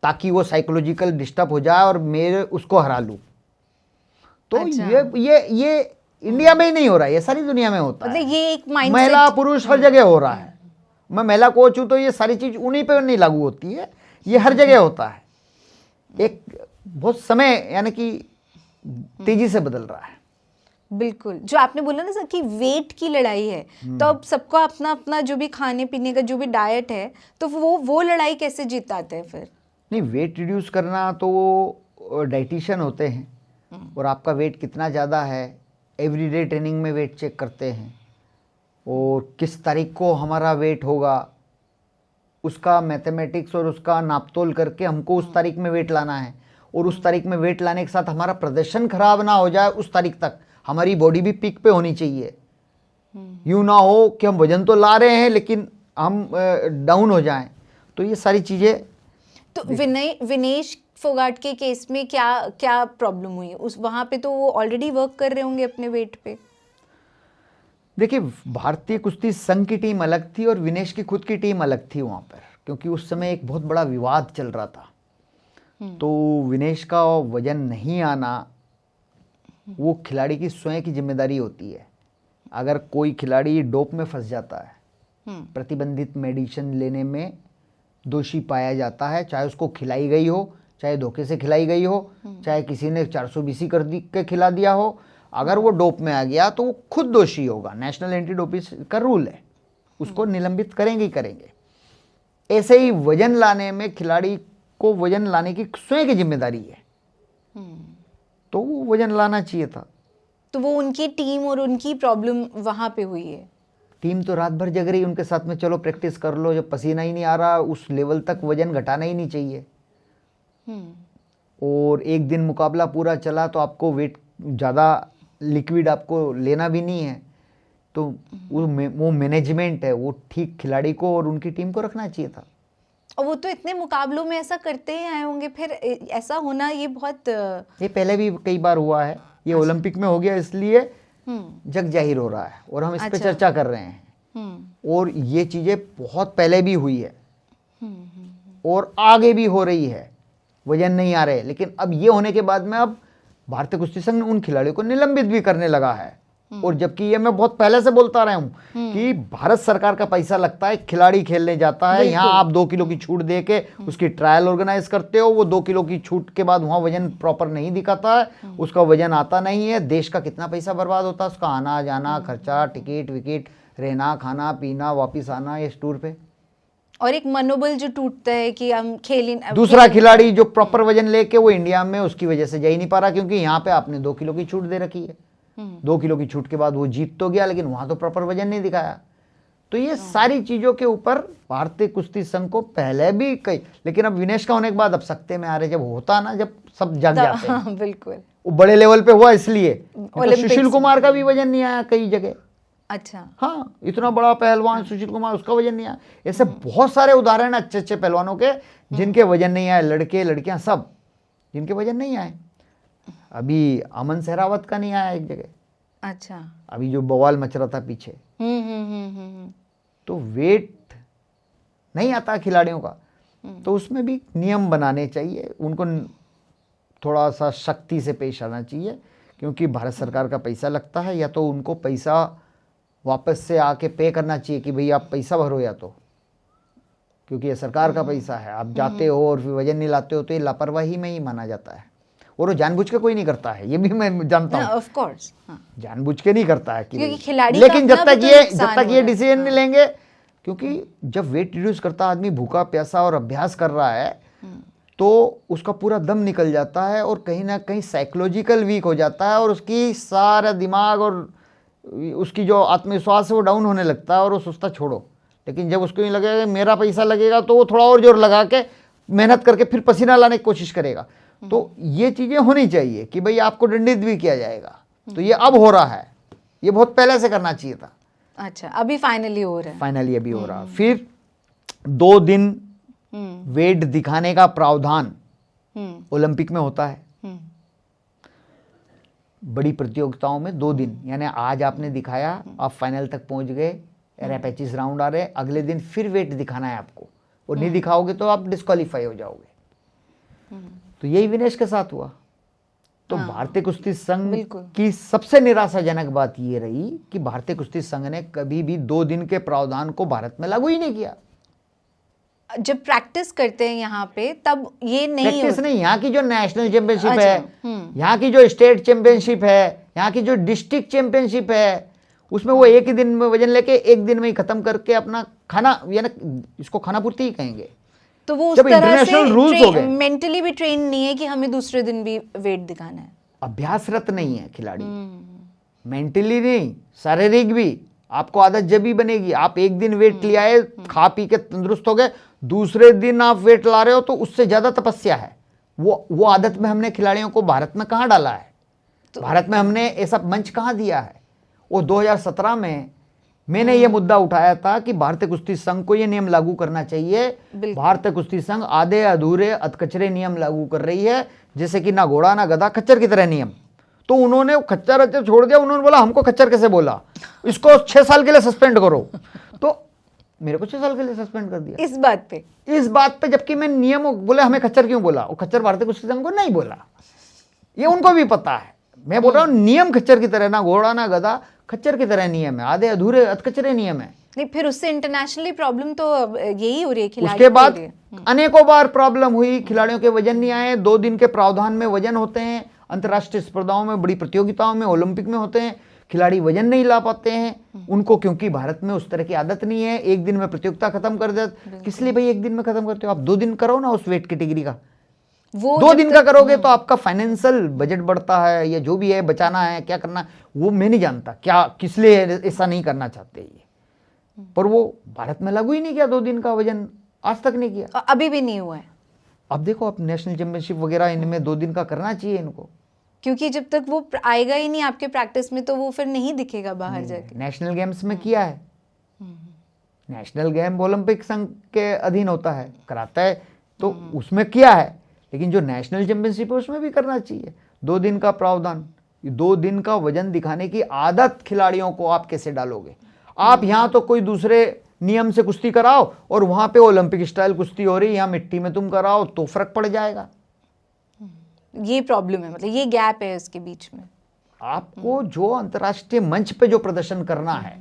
ताकि वो साइकोलॉजिकल डिस्टर्ब हो जाए और मेरे उसको हरा लूं, तो
अच्छा।
ये इंडिया में ही नहीं हो रहा है, ये सारी दुनिया में होता है।
मतलब ये एक माइंडसेट
महिला पुरुष हर जगह हो रहा है। मैं महिला कोच हूं तो ये सारी चीज उन्हीं पे नहीं लागू होती है, ये हर जगह होता है। एक बहुत समय यानी कि तेजी से बदल रहा है।
बिल्कुल, जो आपने बोला ना सर कि वेट की लड़ाई है, तो अब सबको अपना अपना जो भी खाने पीने का जो भी डाइट है, तो वो लड़ाई कैसे जीताते हैं फिर?
नहीं, वेट रिड्यूस करना तो वो डाइटिशियन होते हैं और आपका वेट कितना ज़्यादा है एवरीडे ट्रेनिंग में वेट चेक करते हैं, और किस तारीख को हमारा वेट होगा उसका मैथमेटिक्स और उसका नापतोल करके हमको उस तारीख में वेट लाना है। और उस तारीख में वेट लाने के साथ हमारा प्रदर्शन खराब ना हो जाए, उस तारीख तक हमारी बॉडी भी पीक पे होनी चाहिए। यूँ ना हो कि हम वजन तो ला रहे हैं लेकिन हम डाउन हो जाएं। तो ये सारी चीज़ें।
तो विनेश फोगाट के केस में क्या क्या प्रॉब्लम हुई उस वहाँ पे? तो वो ऑलरेडी वर्क कर रहे होंगे अपने वेट पे।
देखिए, भारतीय कुश्ती संघ की टीम अलग थी और विनेश की खुद की टीम अलग थी वहाँ पर, क्योंकि उस समय एक बहुत बड़ा विवाद चल रहा था। तो विनेश का वजन नहीं आना वो खिलाड़ी की स्वयं की जिम्मेदारी होती है। अगर कोई खिलाड़ी डोप में फंस जाता है, प्रतिबंधित मेडिसिन लेने में दोषी पाया जाता है, चाहे उसको खिलाई गई हो, चाहे धोखे से खिलाई गई हो, चाहे किसी ने 420 कर दी के खिला दिया हो, अगर वो डोप में आ गया तो वो खुद दोषी होगा। नेशनल एंटी डोपिंग का रूल है, उसको निलंबित करेंगे ही करेंगे। ऐसे ही वजन लाने में खिलाड़ी को वजन लाने की स्वयं की जिम्मेदारी है, तो वो वजन लाना चाहिए था।
तो वो उनकी टीम और उनकी प्रॉब्लम वहाँ पे हुई है।
टीम तो रात भर जग रही, उनके साथ में चलो प्रैक्टिस कर लो, जब पसीना ही नहीं आ रहा उस लेवल तक वजन घटाना ही नहीं चाहिए। और एक दिन मुकाबला पूरा चला तो आपको वेट ज़्यादा लिक्विड आपको लेना भी नहीं है, तो वो मैनेजमेंट है, वो ठीक खिलाड़ी को और उनकी टीम को रखना चाहिए था।
और वो तो इतने मुकाबलों में ऐसा करते ही आए होंगे, फिर ऐसा होना ये बहुत
ये पहले भी कई बार हुआ है, ये ओलंपिक में हो गया इसलिए जग जाहिर हो रहा है और हम इस पे चर्चा कर रहे हैं। और ये चीज़ें बहुत पहले भी हुई है और आगे भी हो रही है, वजन नहीं आ रहे। लेकिन अब ये होने के बाद में अब भारतीय कुश्ती संघ उन खिलाड़ियों को निलंबित भी करने लगा है। और जबकि ये मैं बहुत पहले से बोलता रहा हूँ कि भारत सरकार का पैसा लगता है, खिलाड़ी खेलने जाता है, यहाँ आप 2 किलो की छूट दे के उसकी ट्रायल ऑर्गेनाइज करते हो, वो 2 किलो की छूट के बाद वहाँ वजन प्रॉपर नहीं दिखाता है, उसका वजन आता नहीं है, देश का कितना पैसा बर्बाद होता है, उसका आना जाना खर्चा, टिकट विकेट, रहना खाना पीना, वापिस आना इस टूर पे,
और एक मनोबल जो टूटता है कि हम खेल।
दूसरा खिलाड़ी जो प्रॉपर वजन लेके वो इंडिया में उसकी वजह से जा ही नहीं पा रहा, क्योंकि यहाँ पे आपने 2 किलो की छूट दे रखी है। 2 किलो की छूट के बाद वो जीत तो गया लेकिन वहां तो प्रॉपर वजन नहीं दिखाया। तो ये सारी चीजों के ऊपर भारतीय कुश्ती संघ को पहले भी कई, लेकिन अब विनेश का होने के बाद अब सख्ते में आ रहे, जब होता ना, जब सब जग जाते हैं।
बिल्कुल,
वो बड़े लेवल पे हुआ इसलिए। तो सुशील कुमार का भी वजन नहीं आया कई जगह।
अच्छा,
हाँ, इतना बड़ा पहलवान सुशील कुमार, उसका वजन नहीं आया। ऐसे बहुत सारे उदाहरण अच्छे अच्छे पहलवानों के जिनके वजन नहीं आए, लड़के लड़कियां सब जिनके वजन नहीं आए। अभी अमन सहरावत का नहीं आया एक जगह।
अच्छा,
अभी जो बवाल मच रहा था पीछे, तो वेट नहीं आता खिलाड़ियों का, तो उसमें भी नियम बनाने चाहिए, उनको थोड़ा सा सख्ती से पेश आना चाहिए, क्योंकि भारत सरकार का पैसा लगता है। या तो उनको पैसा वापस से आके पे करना चाहिए कि भाई आप पैसा भरो, या तो क्योंकि ये सरकार का पैसा है। आप जाते हो और फिर वजन नहीं लाते हो तो ये लापरवाही में ही माना जाता है, और वो जानबूझ के कोई नहीं करता है, ये भी मैं जानता हूँ।
ऑफ कोर्स
जानबूझ के नहीं करता है
क्योंकि
भाई।
खिलाड़ी
लेकिन
का
जब
अपना
तक
भी
ये
तो नुकसान
जब तक
हो
ये
रहा है।
डिसीजन नहीं लेंगे, क्योंकि जब वेट रिड्यूस करता आदमी भूखा प्यासा और अभ्यास कर रहा है तो उसका पूरा दम निकल जाता है और कहीं ना कहीं साइकोलॉजिकल वीक हो जाता है, और उसकी सारा दिमाग और उसकी जो आत्मविश्वास है वो डाउन होने लगता है और वो सोचता छोड़ो। लेकिन जब उसको नहीं लगेगा कि मेरा पैसा लगेगा तो वो थोड़ा और जोर लगा के मेहनत करके फिर पसीना लाने की कोशिश करेगा। तो ये चीज़ें होनी चाहिए कि भाई आपको दंडित भी किया जाएगा। तो ये अब हो रहा है, ये बहुत पहले से करना चाहिए था।
अच्छा, अभी फाइनली हो रहा है।
फाइनली अभी हो रहा। फिर 2 दिन वेट दिखाने का प्रावधान ओलंपिक में होता है। बड़ी प्रतियोगिताओं में 2 दिन, यानी आज आपने दिखाया, आप फाइनल तक पहुंच गए, रैपेचिस राउंड आ रहे हैं, अगले दिन फिर वेट दिखाना है आपको, और नहीं दिखाओगे तो आप डिस्क्वालीफाई हो जाओगे। तो यही विनेश के साथ हुआ। तो भारतीय कुश्ती संघ
बिल्कुल।
की सबसे निराशाजनक बात ये रही कि भारतीय कुश्ती संघ ने कभी भी 2 दिन के प्रावधान को भारत में लागू ही नहीं किया।
जब प्रैक्टिस करते हैं यहाँ पे तब ये नहीं
प्रैक्टिस नहीं, यहाँ की जो नेशनल चैंपियनशिप
अच्छा,
है, यहाँ की जो स्टेट चैंपियनशिप है, यहाँ की जो डिस्ट्रिक्ट चैंपियनशिप है, उसमें वो एक ही दिन में वजन लेके एक दिन में ही खत्म करके अपना खाना, यानी इसको खाना पूर्ति ही कहेंगे।
तो वो उस
जब
तरह
इंटरनेशनल रूल्स हो
से
गए,
मेंटली भी ट्रेन नहीं है कि हमें दूसरे दिन भी वेट दिखाना है।
अभ्यासरत नहीं है खिलाड़ी, मेंटली नहीं, शारीरिक भी। आपको आदत जब भी बनेगी, आप एक दिन वेट ले आए, खा पी के तंदुरुस्त हो गए, दूसरे दिन आप वेट ला रहे हो तो उससे ज्यादा तपस्या है। वो आदत में हमने खिलाड़ियों को भारत में कहाँ डाला है? भारत में हमने ऐसा मंच कहाँ दिया है? वो 2017 में मैंने ये मुद्दा उठाया था कि भारतीय कुश्ती संघ को ये नियम लागू करना चाहिए। भारतीय कुश्ती संघ आधे अधूरे अधकचरे नियम लागू कर रही है, जैसे कि ना घोड़ा ना गधा, खच्चर की तरह नियम। तो उन्होंने खच्चर अच्चर छोड़ दिया, उन्होंने बोला हमको खच्चर कैसे बोला, इसको 6 साल के लिए सस्पेंड करो। तो मेरे को 6 साल के लिए सस्पेंड कर दिया इस बात पे, जबकि मैं नियम बोले हमें खच्चर क्यों बोला, वो खच्चर भारतीय कुश्ती संघ को नहीं बोला, ये उनको भी पता है। मैं बोल रहा हूँ नियम खच्चर की तरह, ना घोड़ा ना गधा, खच्चर की तरह नियम है, आधे अधूरे अधकचरे नियम है।
नहीं, फिर उससे इंटरनेशनली प्रॉब्लम तो यही हो रही है, खिलाड़ी
उसके बाद अनेकों बार प्रॉब्लम हुई, खिलाड़ियों के वजन नहीं आए। 2 दिन के प्रावधान में वजन होते हैं, अंतर्राष्ट्रीय स्पर्धाओं में, बड़ी प्रतियोगिताओं में, ओलंपिक में होते हैं, खिलाड़ी वजन नहीं ला पाते हैं उनको, क्योंकि भारत में उस तरह की आदत नहीं है। एक दिन में प्रतियोगिता खत्म कर देते, किस लिए भाई एक दिन में खत्म करते हो? आप 2 दिन करो ना उस वेट कैटेगरी का। वो 2 दिन का करोगे तो आपका फाइनेंशियल बजट बढ़ता है, या जो भी है बचाना है, क्या करना है, वो मैं नहीं जानता क्या किस लिए ऐसा नहीं करना चाहते ये, पर वो भारत में लागू ही नहीं किया। 2 दिन का वजन आज तक नहीं किया,
अभी भी नहीं हुआ है।
अब देखो, अब नेशनल चैंपियनशिप वगैरह इनमें 2 दिन का करना चाहिए इनको,
क्योंकि जब तक वो आएगा ही नहीं आपके प्रैक्टिस में तो वो फिर नहीं दिखेगा बाहर जाके।
नेशनल गेम्स में किया है, नेशनल गेम ओलंपिक संघ के अधीन होता है, कराता है, तो उसमें किया है। लेकिन जो नेशनल चैंपियनशिप है उसमें भी करना चाहिए 2 दिन का प्रावधान। 2 दिन का वजन दिखाने की आदत खिलाड़ियों को आप कैसे डालोगे? आप यहाँ तो कोई दूसरे नियम से कुश्ती कराओ और वहां पे ओलंपिक स्टाइल कुश्ती हो रही, यहाँ मिट्टी में तुम कराओ तो फर्क पड़ जाएगा।
ये प्रॉब्लम है, मतलब ये गैप है इसके बीच में।
आपको जो अंतर्राष्ट्रीय मंच पे जो प्रदर्शन करना है,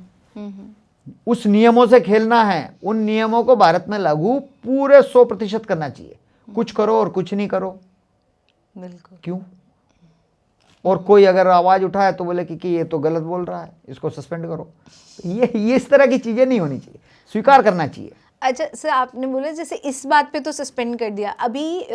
उस नियमों से खेलना है, उन नियमों को भारत में लागू पूरे 100% करना चाहिए। कुछ करो और कुछ नहीं करो,
बिल्कुल।
क्यों? और कोई अगर आवाज उठाए तो बोले कि ये तो गलत बोल रहा है, इसको सस्पेंड करो। ये इस तरह की चीजें नहीं होनी चाहिए, स्वीकार करना चाहिए।
अच्छा सर, आपने बोला जैसे इस बात पे तो सस्पेंड कर दिया, अभी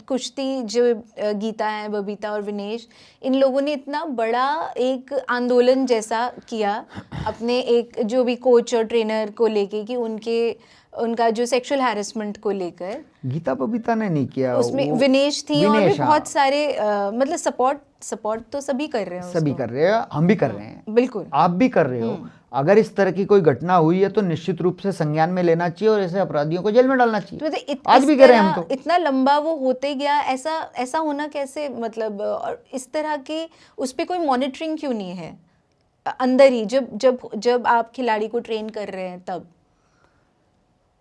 कुश्ती जो गीता है, बबीता और विनेश, इन लोगों ने इतना बड़ा एक आंदोलन जैसा किया अपने एक जो भी कोच और ट्रेनर को लेके कि उनका जो सेक्सुअल हैरेसमेंट को लेकर।
गीता बबीता ने नहीं किया,
उसमें विनेश थी और भी
हाँ।
बहुत सारे मतलब सपोर्ट तो सभी कर रहे हैं,
सभी कर रहे हैं, हम भी कर रहे हैं,
बिल्कुल
आप भी कर रहे हो। अगर इस तरह की कोई घटना हुई है तो निश्चित रूप से संज्ञान में लेना चाहिए और ऐसे अपराधियों को जेल में डालना चाहिए।
तो
आज भी कह रहे हैं हम तो।
इतना लंबा वो होते गया, ऐसा होना कैसे, मतलब और इस तरह के उस पर कोई मॉनिटरिंग क्यों नहीं है अंदर ही, जब आप खिलाड़ी को ट्रेन कर रहे हैं तब?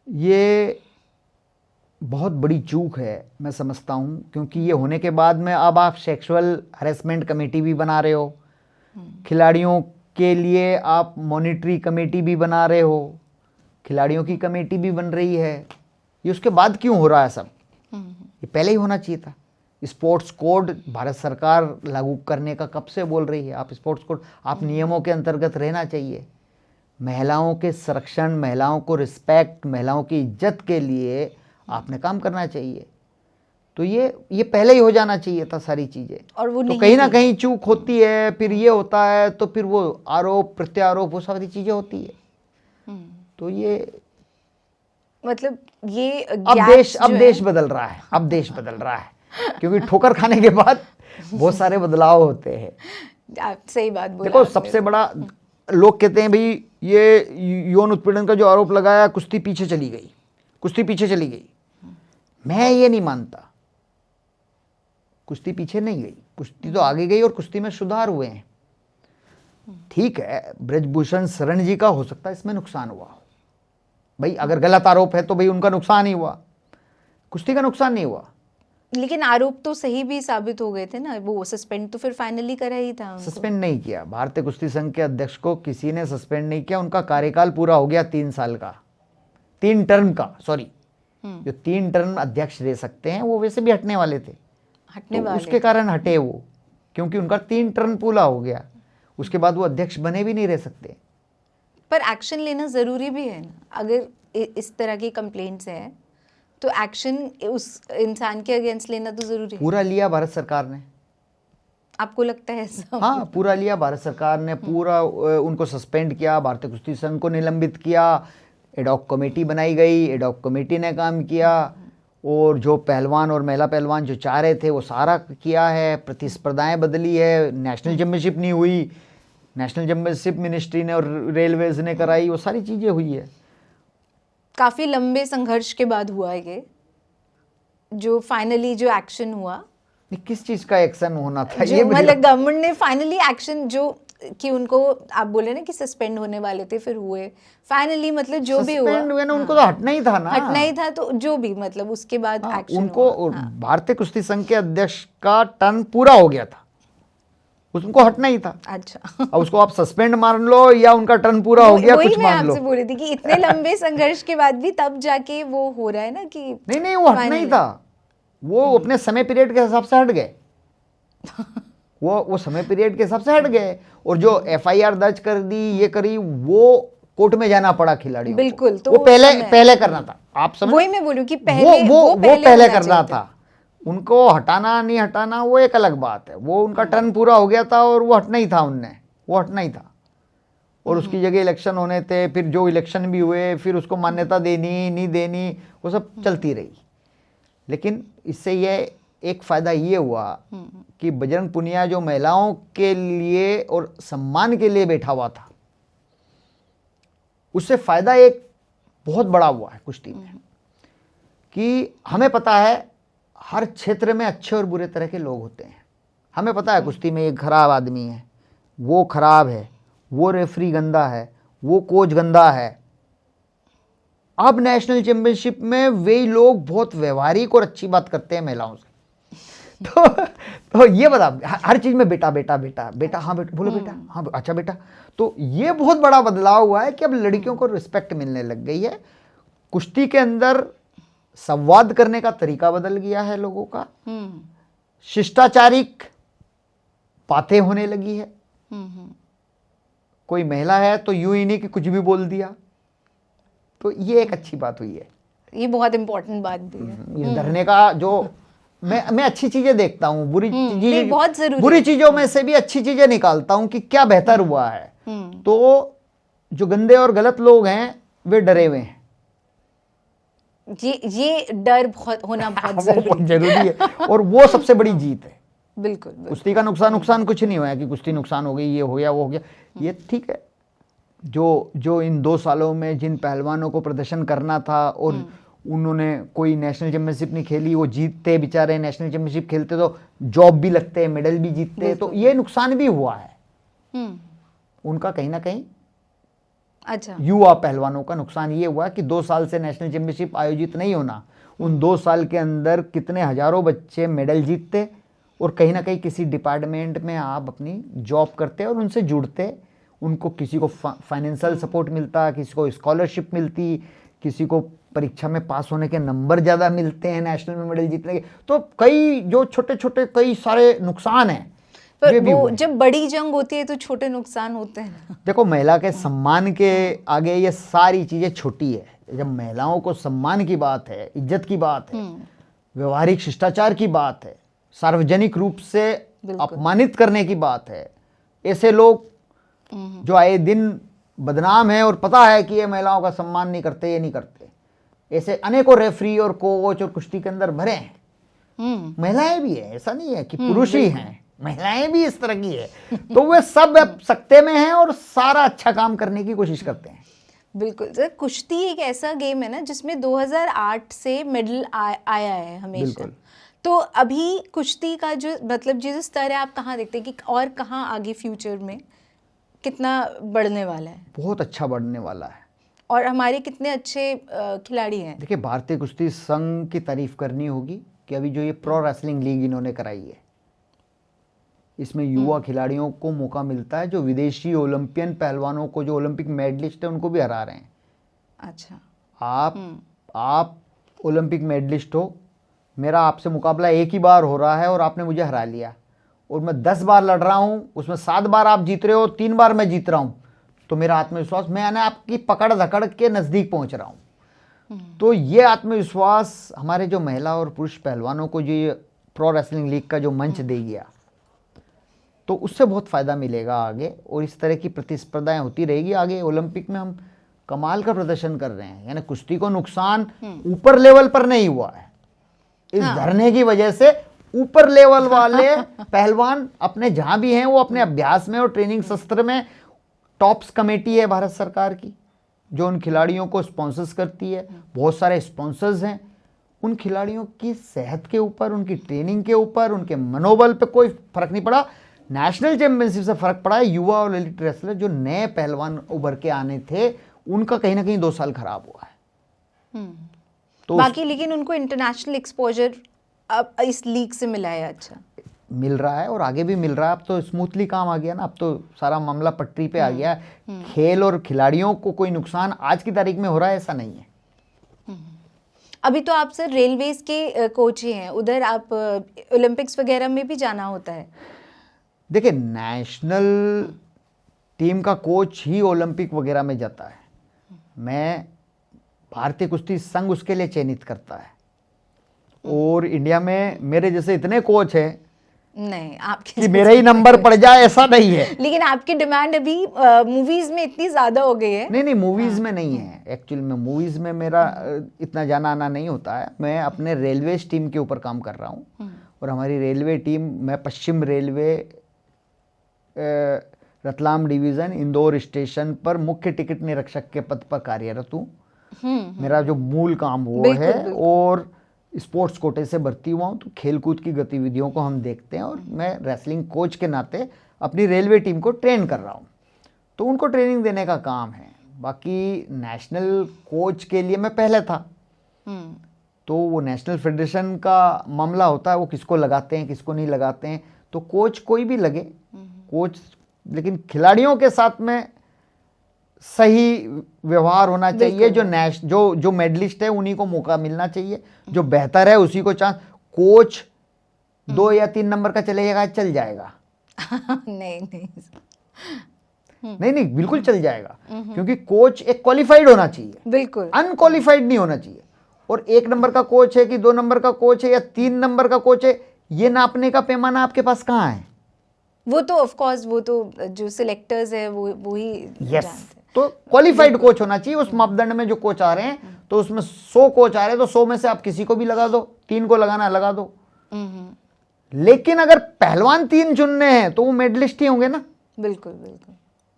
ये बहुत बड़ी चूक है मैं समझता हूँ, क्योंकि ये होने के बाद में अब आप सेक्सुअल हरेसमेंट कमेटी भी बना रहे हो, खिलाड़ियों के लिए आप मॉनिटरी कमेटी भी बना रहे हो, खिलाड़ियों की कमेटी भी बन रही है, ये उसके बाद क्यों हो रहा है सब? ये पहले ही होना चाहिए था। स्पोर्ट्स कोड भारत सरकार लागू करने का कब से बोल रही है। आप स्पोर्ट्स कोड, आप नियमों के अंतर्गत रहना चाहिए। महिलाओं के संरक्षण, महिलाओं को रिस्पेक्ट, महिलाओं की इज्जत के लिए आपने काम करना चाहिए। तो ये पहले ही हो जाना चाहिए था सारी चीज़ें।
और वो
तो
नहीं
कहीं ना
थी।
कहीं चूक होती है, फिर ये होता है, तो फिर वो आरोप प्रत्यारोप वो सारी चीज़ें होती है। तो ये
मतलब ये
अब
gaps जो
देश
है-
बदल रहा है, अब देश बदल रहा है, क्योंकि ठोकर खाने के बाद बहुत सारे बदलाव होते हैं।
आप सही बात बोला
देखो
आपने।
सबसे बड़ा, लोग कहते हैं भाई ये यौन उत्पीड़न का जो आरोप लगाया, कुश्ती पीछे चली गई, कुश्ती पीछे चली गई। मैं ये नहीं मानता, कुश्ती पीछे नहीं गई, कुश्ती तो आगे गई और कुश्ती में सुधार हुए हैं। ठीक है, ब्रजभूषण शरण जी का हो सकता है इसमें नुकसान हुआ हो। भाई अगर गलत आरोप है तो भाई उनका नुकसान ही हुआ, कुश्ती का नुकसान नहीं हुआ।
लेकिन आरोप तो सही भी साबित हो गए थे ना, वो सस्पेंड तो फिर फाइनली करा ही था उनको।
सस्पेंड नहीं किया, भारतीय कुश्ती संघ के अध्यक्ष को किसी ने सस्पेंड नहीं किया। उनका कार्यकाल पूरा हो गया 3 साल का, 3 टर्म का, सॉरी, जो 3 टर्म अध्यक्ष रह सकते हैं वो वैसे भी हटने वाले थे,
हटने
तो
वाले
उसके कारण हटे वो, क्योंकि उनका 3 टर्म पूरा हो गया। उसके बाद वो अध्यक्ष बने भी नहीं रह सकते।
पर एक्शन लेना जरूरी भी है ना। अगर इस तरह की कंप्लेंट्स हैं तो एक्शन उस इंसान के अगेंस्ट लेना तो जरूरी है।
पूरा लिया भारत सरकार ने।
आपको लगता है ऐसा?
हाँ, पूरा लिया भारत सरकार ने, पूरा उनको सस्पेंड किया, भारतीय कुश्ती संघ को निलंबित किया, एडॉक कमेटी बनाई गई, एडॉक कमेटी ने काम किया, और जो पहलवान और महिला पहलवान जो चाह रहे थे वो सारा किया है, प्रतिस्पर्धाएं बदली है, नेशनल चैंपियनशिप नहीं हुई, नेशनल चैंपियनशिप मिनिस्ट्री ने और रेलवेज ने कराई, वो सारी चीज़ें हुई है।
काफी लंबे संघर्ष के बाद हुआ है ये, जो फाइनली जो एक्शन हुआ,
किस चीज़ का एक्शन होना था
जो
ये
मतलब गवर्नमेंट ने फाइनली एक्शन जो कि उनको आप बोले ना कि सस्पेंड होने वाले थे फिर हुए फाइनली, मतलब जो भी हुआ
सस्पेंड हुए ना, उनको तो हटना ही था ना,
हटना ही था, तो जो भी मतलब उसके बाद
हाँ,
एक्शन
उनको
हुआ। हाँ।
भारतीय कुश्ती संघ के अध्यक्ष का टर्म पूरा हो गया था, उनको हटना ही था।
अच्छा
अब उसको आप सस्पेंड मान लो या उनका टर्न पूरा हो गया,
वही
कुछ
मैं
मान लो।
आपसे बोल रही थी कि इतने लंबे संघर्ष के बाद भी तब जाके वो हो रहा है ना कि
नहीं, वो हटना ही था, वो अपने समय पीरियड के हिसाब से हट गए। वो समय पीरियड के हिसाब से हट गए, और जो FIR दर्ज कर दी, ये करी, वो कोर्ट में जाना पड़ा खिलाड़ियों को।
बिल्कुल, तो
वो
वो
पहले करना था, आप समझ,
वही मैं बोलूं कि पहले
वो पहले
होना
करना
चाहिए
था। उनको हटाना नहीं हटाना वो एक अलग बात है, वो उनका टर्न पूरा हो गया था और वो हटना ही था, वो हटना ही था। और उसकी जगह इलेक्शन होने थे, फिर जो इलेक्शन भी हुए, फिर उसको मान्यता देनी नहीं देनी, वो सब चलती रही। लेकिन इससे ये एक फ़ायदा ये हुआ कि बजरंग पुनिया जो महिलाओं के लिए और सम्मान के लिए बैठा हुआ था, उससे फ़ायदा एक बहुत बड़ा हुआ है कुश्ती में, कि हमें पता है हर क्षेत्र में अच्छे और बुरे तरह के लोग होते हैं। हमें पता है कुश्ती में एक खराब आदमी है, वो खराब है, वो रेफरी गंदा है, वो कोच गंदा है। अब नेशनल चैंपियनशिप में वे लोग बहुत व्यवहारिक और अच्छी बात करते हैं महिलाओं से। तो ये बता, हर चीज में बेटा बेटा बेटा बेटा, हाँ बेटा बोलो, बेटा हाँ अच्छा बेटा। तो ये बहुत बड़ा बदलाव हुआ है कि अब लड़कियों को रिस्पेक्ट मिलने लग गई है। कुश्ती के अंदर संवाद करने का तरीका बदल गया है लोगों का, शिष्टाचारिक बातें होने लगी है। कोई महिला है तो यूं ही नहीं कि कुछ भी बोल दिया, तो ये एक अच्छी बात हुई है।
ये बहुत इंपॉर्टेंट बात भी है।
ये डरने का जो मैं अच्छी चीजें देखता हूँ,
नहीं, बहुत जरूरी
बुरी चीजों में से भी अच्छी चीजें निकालता हूँ कि क्या बेहतर हुआ है। तो जो गंदे और गलत लोग हैं वे डरे हुए हैं,
ये डर बहुत होना बहुत
वो
जरूरी
बहुत जरूरी है, और वो सबसे बड़ी जीत है।
बिल्कुल, बिल्कुल।
कुश्ती का नुकसान कुछ नहीं हुआ कि कुश्ती नुकसान हो गई, ये हो गया वो हो गया, ये ठीक है। जो इन 2 सालों में जिन पहलवानों को प्रदर्शन करना था और उन्होंने कोई नेशनल चैंपियनशिप नहीं खेली, वो जीतते बेचारे, नेशनल चैंपियनशिप खेलते तो जॉब भी लगते, मेडल भी जीतते, तो ये नुकसान भी हुआ है उनका कहीं ना कहीं।
अच्छा,
युवा पहलवानों का नुकसान ये हुआ कि 2 साल से नेशनल चैंपियनशिप आयोजित नहीं होना, उन 2 साल के अंदर कितने हजारों बच्चे मेडल जीतते, और कहीं ना कहीं किसी डिपार्टमेंट में आप अपनी जॉब करते और उनसे जुड़ते, उनको किसी को फाइनेंशियल सपोर्ट मिलता, किसी को स्कॉलरशिप मिलती, किसी को परीक्षा में पास होने के नंबर ज़्यादा मिलते हैं नेशनल में मेडल जीतने के, तो कई जो छोटे छोटे कई सारे नुकसान हैं
पर
ये भी
वो
हुए हैं।
जब बड़ी जंग होती है तो छोटे नुकसान होते हैं ना।
देखो, महिला के सम्मान के आगे ये सारी चीज़ें छोटी है। जब महिलाओं को सम्मान की बात है, इज्जत की बात है, व्यवहारिक शिष्टाचार की बात है, सार्वजनिक रूप से अपमानित करने की बात है, ऐसे लोग जो आए दिन बदनाम है और पता है कि ये महिलाओं का सम्मान नहीं करते, ये नहीं करते, ऐसे अनेकों रेफरी और कोच और कुश्ती के अंदर भरे हैं। महिलाएं भी है, ऐसा नहीं है कि पुरुष ही हैं, महिलाएं भी इस तरह की है। तो वे सब अब सत्ते में हैं और सारा अच्छा काम करने की कोशिश करते हैं।
बिल्कुल सर, कुश्ती एक ऐसा गेम है ना जिसमें 2008 से मेडल आया है हमेशा।
बिल्कुल।
तो अभी कुश्ती का जो मतलब जिस स्तर है, आप कहाँ देखते हैं कि और कहाँ आगे फ्यूचर में कितना बढ़ने वाला है
बहुत अच्छा बढ़ने वाला है।
और हमारे कितने अच्छे खिलाड़ी हैं?
देखिए, भारतीय कुश्ती संघ की तारीफ करनी होगी कि अभी जो ये प्रो रेसलिंग लीग इन्होंने कराई है, इसमें युवा खिलाड़ियों को मौका मिलता है जो विदेशी ओलंपियन पहलवानों को, जो ओलंपिक मेडलिस्ट है, उनको भी हरा रहे हैं।
अच्छा।
आप ओलंपिक मेडलिस्ट हो, मेरा आपसे मुकाबला एक ही बार हो रहा है और आपने मुझे हरा लिया, और मैं 10 बार लड़ रहा हूं, उसमें 7 बार आप जीत रहे हो, 3 बार मैं जीत रहा हूं, तो मेरा आत्मविश्वास, मैं आपकी पकड़ धकड़ के नज़दीक पहुंच रहा हूं। तो ये आत्मविश्वास हमारे जो महिला और पुरुष पहलवानों को जो ये प्रो रेसलिंग लीग का जो मंच दे गया, तो उससे बहुत फ़ायदा मिलेगा आगे, और इस तरह की प्रतिस्पर्धाएं होती रहेगी आगे। ओलंपिक में हम कमाल का प्रदर्शन कर रहे हैं, यानी कुश्ती को नुकसान ऊपर लेवल पर नहीं हुआ है। इस धरने की वजह से ऊपर लेवल वाले पहलवान अपने जहां भी हैं, वो अपने अभ्यास में और ट्रेनिंग सत्र में, टॉप्स कमेटी है भारत सरकार की जो उन खिलाड़ियों को स्पॉन्सर्स करती है, बहुत सारे स्पॉन्सर्स हैं, उन खिलाड़ियों की सेहत के ऊपर, उनकी ट्रेनिंग के ऊपर, उनके मनोबल पे कोई फर्क नहीं पड़ा। नेशनल चैंपियनशिप से फर्क पड़ा है। युवा और एलिट रेसलर जो नए पहलवान उभर के आने थे, उनका कहीं ना कहीं 2 साल खराब हुआ है। तो
बाकी लेकिन उनको इंटरनेशनल एक्सपोजर अब इस लीग से मिला है, अच्छा
मिल रहा है और आगे भी मिल रहा है। अब तो स्मूथली काम आ गया ना, अब तो सारा मामला पटरी पे आ गया। खेल और खिलाड़ियों को कोई नुकसान आज की तारीख में हो रहा है, ऐसा नहीं है।
अभी तो आप सर रेलवेज के कोच ही हैं, उधर आप ओलंपिक्स वगैरह में भी जाना होता है।
देखिए, नेशनल टीम का कोच ही ओलंपिक वगैरह में जाता है। मैं भारतीय कुश्ती संघ उसके लिए चयनित करता है, और इंडिया में मेरे जैसे इतने कोच हैं
नहीं आपके
कि मेरा ही नंबर पड़ जाए, ऐसा नहीं है।
लेकिन आपकी डिमांड अभी मूवीज में इतनी ज्यादा हो गई है।
नहीं, मूवीज में नहीं है। एक्चुअल में मूवीज में मेरा इतना जाना आना नहीं होता है। मैं अपने रेलवे टीम के ऊपर काम कर रहा हूँ, और हमारी रेलवे टीम, मैं पश्चिम railway Ratlam division Indore station पर मुख्य टिकट निरीक्षक के पद पर कार्यरत हूँ। मेरा जो मूल काम वो है, और स्पोर्ट्स कोटे से भर्ती हुआ हूँ, तो खेलकूद की गतिविधियों को हम देखते हैं, और मैं रेसलिंग कोच के नाते अपनी रेलवे टीम को ट्रेन कर रहा हूँ, तो उनको ट्रेनिंग देने का काम है। बाकी नेशनल कोच के लिए मैं पहले था, तो वो नेशनल फेडरेशन का मामला होता है, वो किसको लगाते हैं किसको नहीं लगाते हैं। तो कोच कोई भी लगे, कोच, लेकिन खिलाड़ियों के साथ में सही व्यवहार होना चाहिए। जो मेडलिस्ट है उन्हीं को मौका मिलना चाहिए, जो बेहतर है उसी को चांस। कोच 2 या 3 नंबर का चलेगा, चल जाएगा।
नहीं
नहीं, बिल्कुल चल जाएगा, क्योंकि कोच एक क्वालिफाइड होना चाहिए,
बिल्कुल
अनक्वालिफाइड नहीं होना चाहिए। और 1 नंबर का कोच है कि 2 नंबर का कोच है या 3 नंबर का कोच है, ये नापने का पैमाना आपके पास कहाँ है?
वो तो ऑफ कोर्स, वो तो जो सिलेक्टर्स है वो ही
जानते हैं। तो क्वालिफाइड कोच होना चाहिए उस मापदंड में। जो कोच आ रहे हैं, तो उसमें 100 कोच आ रहे हैं, तो 100 में से आप किसी को भी लगा दो, 3 को लगाना लगा दो। लेकिन अगर पहलवान 3 चुनने हैं, तो वो मेडलिस्ट ही होंगे ना।
बिल्कुल।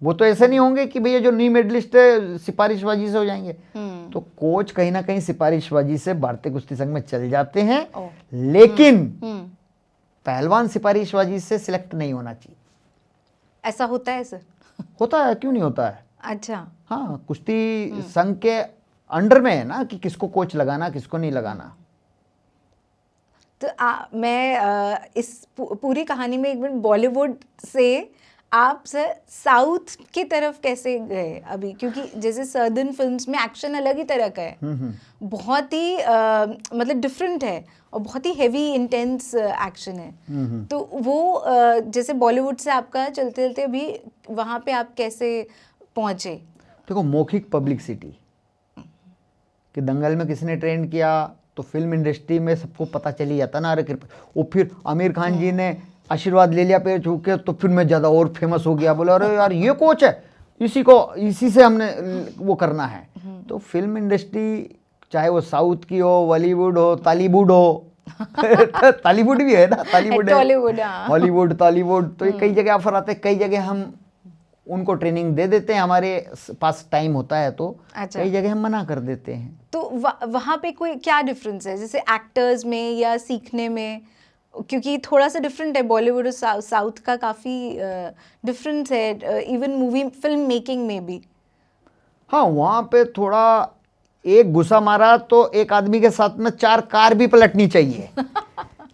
वो तो ऐसे नहीं होंगे कि भैया जो न्यू मेडलिस्ट है सिफारिशबाजी से हो जाएंगे। तो कोच कहीं ना कहीं सिफारिशबाजी से भारतीय कुश्ती संघ में चल जाते हैं, लेकिन पहलवान सिफारिशबाजी से सिलेक्ट नहीं होना चाहिए।
ऐसा होता है सर? होता
है, क्यों नहीं होता है?
अच्छा।
हाँ, कुश्ती संघ के अंडर में है ना कि किसको कोच लगाना किसको नहीं लगाना।
तो मैं इस पूरी कहानी में एक मिनट बॉलीवुड से आप सर साउथ की तरफ कैसे गए अभी, क्योंकि जैसे सर्दर्न फिल्म्स में एक्शन अलग ही तरह का है, बहुत ही मतलब डिफरेंट है और बहुत ही हेवी इंटेंस एक्शन है। तो वो जैसे बॉलीवुड से आपका चलते चलते अभी वहाँ पे आप कैसे पहुँचे?
देखो, मौखिक पब्लिसिटी कि दंगल में किसने ट्रेंड किया तो फिल्म इंडस्ट्री में सबको पता चली जाता ना, अरे वो फिर आमिर खान जी ने आशीर्वाद ले लिया पैर छू के तो फिर मैं ज़्यादा और फेमस हो गया, बोला अरे यार ये कोच है, इसी से हमने वो करना है। तो फिल्म इंडस्ट्री चाहे वो साउथ की हो, बॉलीवुड हो, टॉलीवुड हो टॉलीवुड भी है ना, टॉलीवुड है, हॉलीवुड, टॉलीवुड, तो कई जगह ऑफर आते हैं, कई जगह हम उनको ट्रेनिंग दे देते हैं, हमारे पास टाइम होता है तो
अच्छा।
कई जगह हम मना कर देते हैं।
तो वहाँ पे कोई क्या डिफरेंस है जैसे एक्टर्स में या सीखने में, क्योंकि थोड़ा सा डिफरेंट है बॉलीवुड और साउथ का, काफ़ी डिफरेंस है इवन मूवी फिल्म मेकिंग में भी।
हाँ, वहाँ पे थोड़ा एक गुस्सा मारा तो एक आदमी के साथ में 4 कार भी पलटनी चाहिए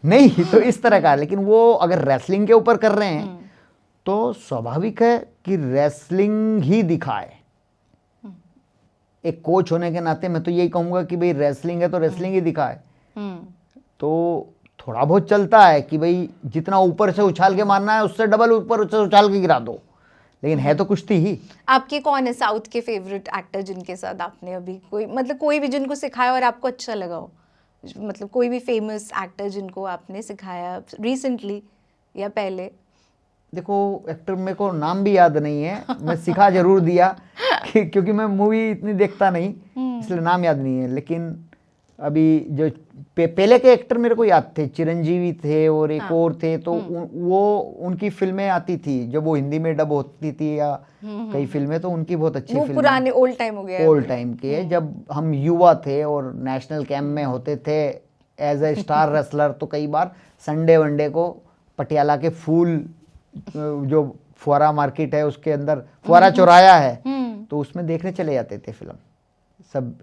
नहीं तो इस तरह का। लेकिन वो अगर रेसलिंग के ऊपर कर रहे हैं तो स्वाभाविक है कि रेसलिंग ही दिखाए। एक कोच होने के नाते मैं तो यही कहूँगा कि भाई रेसलिंग है तो रेसलिंग ही दिखाए। तो थोड़ा बहुत चलता है कि भाई जितना ऊपर से उछाल के मारना है उससे डबल ऊपर से उछाल के गिरा दो, लेकिन है तो कुश्ती ही।
आपके कौन है साउथ के फेवरेट एक्टर जिनके साथ आपने अभी कोई मतलब कोई भी जिनको सिखाया और आपको अच्छा लगा हो, मतलब कोई भी फेमस एक्टर जिनको आपने सिखाया रिसेंटली या पहले?
देखो, एक्टर मेरे को नाम भी याद नहीं है, मैं सिखा जरूर दिया क्योंकि मैं मूवी इतनी देखता नहीं इसलिए नाम याद नहीं है। लेकिन अभी जो पहले के एक्टर मेरे को याद थे, चिरंजीवी थे और एक और थे, तो वो उनकी फिल्में आती थी जब वो हिंदी में डब होती थी या कई फिल्में, तो उनकी बहुत अच्छी फिल्म,
पुराने ओल्ड टाइम हो गया,
ओल्ड टाइम के, जब हम युवा थे और नेशनल कैंप में होते थे एज ए स्टार रेसलर, तो कई बार संडे वनडे को पटियाला के फूल जो फुआरा मार्केट है उसके अंदर फुआरा चौराया है तो उसमें देखने चले जाते थे फिल्म, सब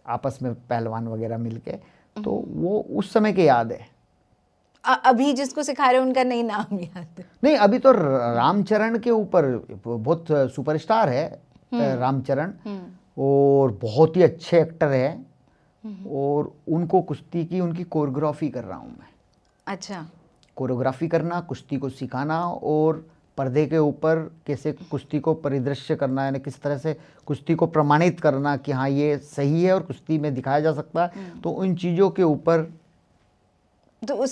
आपस में पहलवान वगैरह मिलके। तो वो उस समय की याद है।
अभी जिसको सिखा रहे हैं उनका नहीं नाम याद
नहीं, अभी तो रामचरण के ऊपर बहुत सुपरस्टार है रामचरण, और बहुत ही अच्छे एक्टर है, और उनको कुश्ती की उनकी कोरियोग्राफी कर रहा हूँ मैं।
अच्छा,
कोरियोग्राफी करना, कुश्ती को सिखाना और पर्दे के ऊपर कैसे कुश्ती को परिदृश्य करना, यानी किस तरह से कुश्ती को प्रमाणित करना कि हाँ ये सही है और कुश्ती में दिखाया जा सकता है। तो उन चीज़ों के ऊपर
तो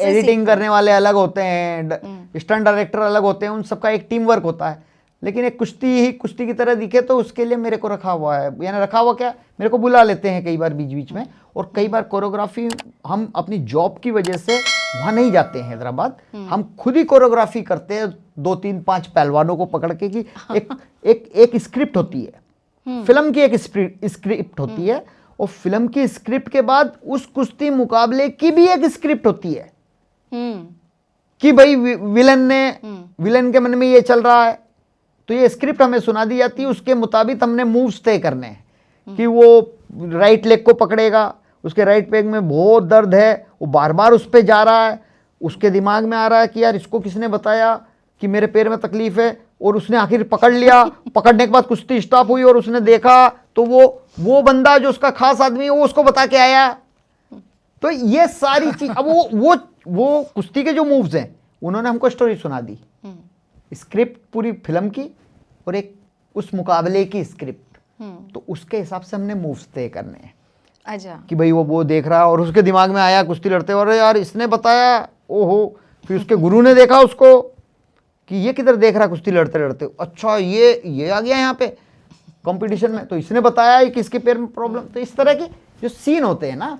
एडिटिंग करने वाले अलग होते हैं, स्टंट डायरेक्टर अलग होते हैं, उन सबका एक टीम वर्क होता है। लेकिन एक कुश्ती ही कुश्ती की तरह दिखे तो उसके लिए मेरे को रखा हुआ है, यानी रखा हुआ क्या, मेरे को बुला लेते हैं कई बार बीच बीच में, और कई बार कोरियोग्राफी हम अपनी जॉब की वजह से वहाँ नहीं जाते हैं हैदराबाद, हम खुद ही कोरियोग्राफी करते हैं 2 3 5 पहलवानों को पकड़ के कि एक स्क्रिप्ट होती है, फिल्म की एक स्क्रिप्ट होती है, और फिल्म की स्क्रिप्ट के बाद उस कुश्ती मुकाबले की भी एक स्क्रिप्ट होती है कि भाई विलन के मन में ये चल रहा है तो ये स्क्रिप्ट हमें सुना दी जाती है, उसके मुताबिक हमने मूव्स तय करने हैं कि वो राइट लेग को पकड़ेगा, उसके राइट लेग में बहुत दर्द है, वो बार बार उस पर जा रहा है, उसके दिमाग में आ रहा है कि यार इसको किसने बताया कि मेरे पैर में तकलीफ है, और उसने आखिर पकड़ लिया, पकड़ने के बाद कुश्ती स्टॉप हुई और उसने देखा तो वो बंदा जो उसका खास आदमी है वो उसको बता के आया। तो ये सारी चीज, अब वो कुश्ती के जो मूव्स हैं उन्होंने हमको स्टोरी सुना दी, स्क्रिप्ट पूरी फिल्म की और एक उस मुकाबले की स्क्रिप्ट, तो उसके हिसाब से हमने मूव्स तय करने हैं।
अच्छा,
कि भाई वो देख रहा और उसके दिमाग में आया कुश्ती लड़ते, और यार इसने बताया, ओहो, फिर उसके गुरु ने देखा उसको कि ये किधर देख रहा कुश्ती लड़ते लड़ते, अच्छा ये आ गया यहाँ पे कंपटीशन में, तो इसने बताया कि इसके पैर में प्रॉब्लम। तो इस तरह के जो सीन होते हैं ना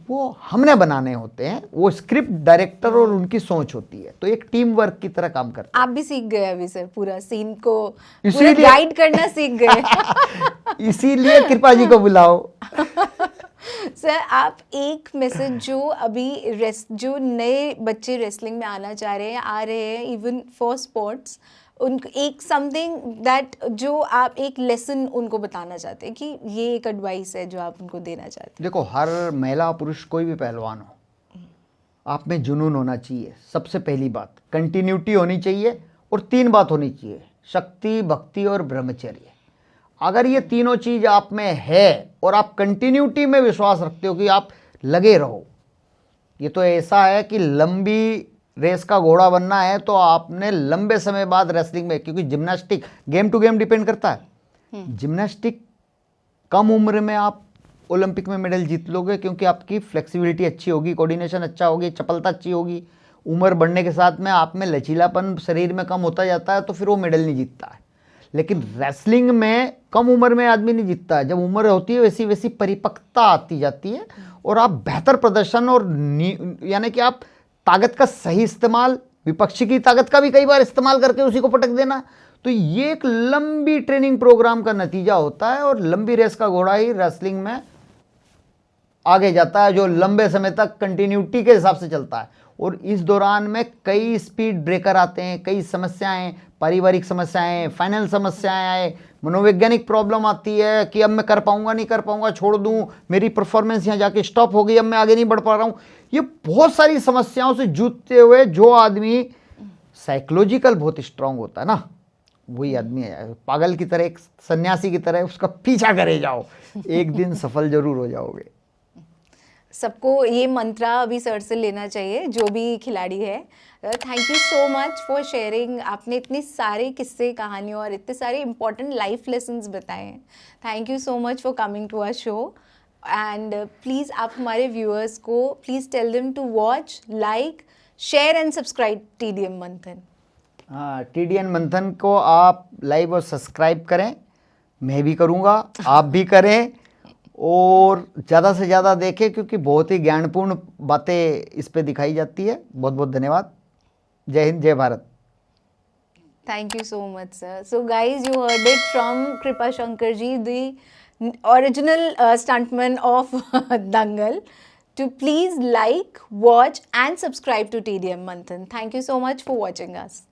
वो हमने बनाने होते हैं, वो स्क्रिप्ट डायरेक्टर और उनकी सोच होती है, तो एक टीम वर्क की तरह काम करते हैं।
आप भी सीख गए अभी सर, पूरा सीन को पूरा गाइड करना सीख गए
इसीलिए कृपा जी को बुलाओ
सर। आप एक मैसेज जो अभी जो नए बच्चे रेसलिंग में आना चाह रहे हैं, आ रहे हैं इवन फॉर स्पोर्ट्स, उनको एक समथिंग दैट जो आप एक लेसन उनको बताना चाहते हैं कि ये एक एडवाइस है जो आप उनको देना चाहते हैं?
देखो, हर महिला पुरुष कोई भी पहलवान हो, आप में जुनून होना चाहिए, सबसे पहली बात कंटिन्यूटी होनी चाहिए, और 3 बात होनी चाहिए, शक्ति, भक्ति और ब्रह्मचर्य। अगर ये तीनों चीज आप में है और आप कंटिन्यूटी में विश्वास रखते हो कि आप लगे रहो, ये तो ऐसा है कि लंबी रेस का घोड़ा बनना है तो आपने लंबे समय बाद रेसलिंग में, क्योंकि gymnastic game to game depend करता है। जिम्नास्टिक कम उम्र में आप ओलंपिक में मेडल जीत लोगे क्योंकि आपकी फ्लेक्सिबिलिटी अच्छी होगी, कोऑर्डिनेशन अच्छा होगी, चपलता अच्छी होगी। उम्र बढ़ने के साथ में आप में लचीलापन शरीर में कम होता जाता है तो फिर वो मेडल नहीं जीतता है। लेकिन रेसलिंग में कम उम्र में आदमी नहीं जीतता है, जब उम्र होती है वैसी वैसी परिपक्वता आती जाती है और आप बेहतर प्रदर्शन और यानी कि आप ताकत का सही इस्तेमाल, विपक्षी की ताकत का भी कई बार इस्तेमाल करके उसी को पटक देना, तो ये एक लंबी ट्रेनिंग प्रोग्राम का नतीजा होता है। और लंबी रेस का घोड़ा ही रेसलिंग में आगे जाता है, जो लंबे समय तक कंटिन्यूटी के हिसाब से चलता है। और इस दौरान में कई स्पीड ब्रेकर आते हैं, कई समस्याएं, पारिवारिक समस्याएं, फाइनल समस्याएं आए, मनोवैज्ञानिक प्रॉब्लम आती है कि अब मैं कर पाऊंगा नहीं कर पाऊंगा, छोड़ दूं, मेरी परफॉर्मेंस यहाँ जाके स्टॉप हो गई, अब मैं आगे नहीं बढ़ पा रहा हूँ। ये बहुत सारी समस्याओं से जूझते हुए जो आदमी साइकोलॉजिकल बहुत स्ट्रांग होता है ना, वही आदमी है पागल की तरह, एक सन्यासी की तरह उसका पीछा करे जाओ, एक दिन सफल जरूर हो जाओगे।
सबको ये मंत्रा अभी सर से लेना चाहिए, जो भी खिलाड़ी है। Thank you so much for sharing. आपने इतने सारे किस्से, कहानियों और इतने सारे इंपॉर्टेंट लाइफ लेसन्स बताए हैं। Thank you so much for coming to our show. And please आप हमारे व्यूअर्स को please tell them to watch, like, share and subscribe TDM Manthan.
हाँ, TDM मंथन को आप लाइव और सब्सक्राइब करें, मैं भी करूँगा, आप भी करें और ज़्यादा से ज़्यादा देखें क्योंकि बहुत ही ज्ञानपूर्ण बातें इस पे दिखाई जाती है। बहुत बहुत धन्यवाद। जय हिंद, जय Bharat.
Thank you so much, sir. So, guys, you heard it from Kripa Shankar ji, the original stuntman of Dangal. To please like, watch, and subscribe to TDM Manthan. Thank you so much for watching us.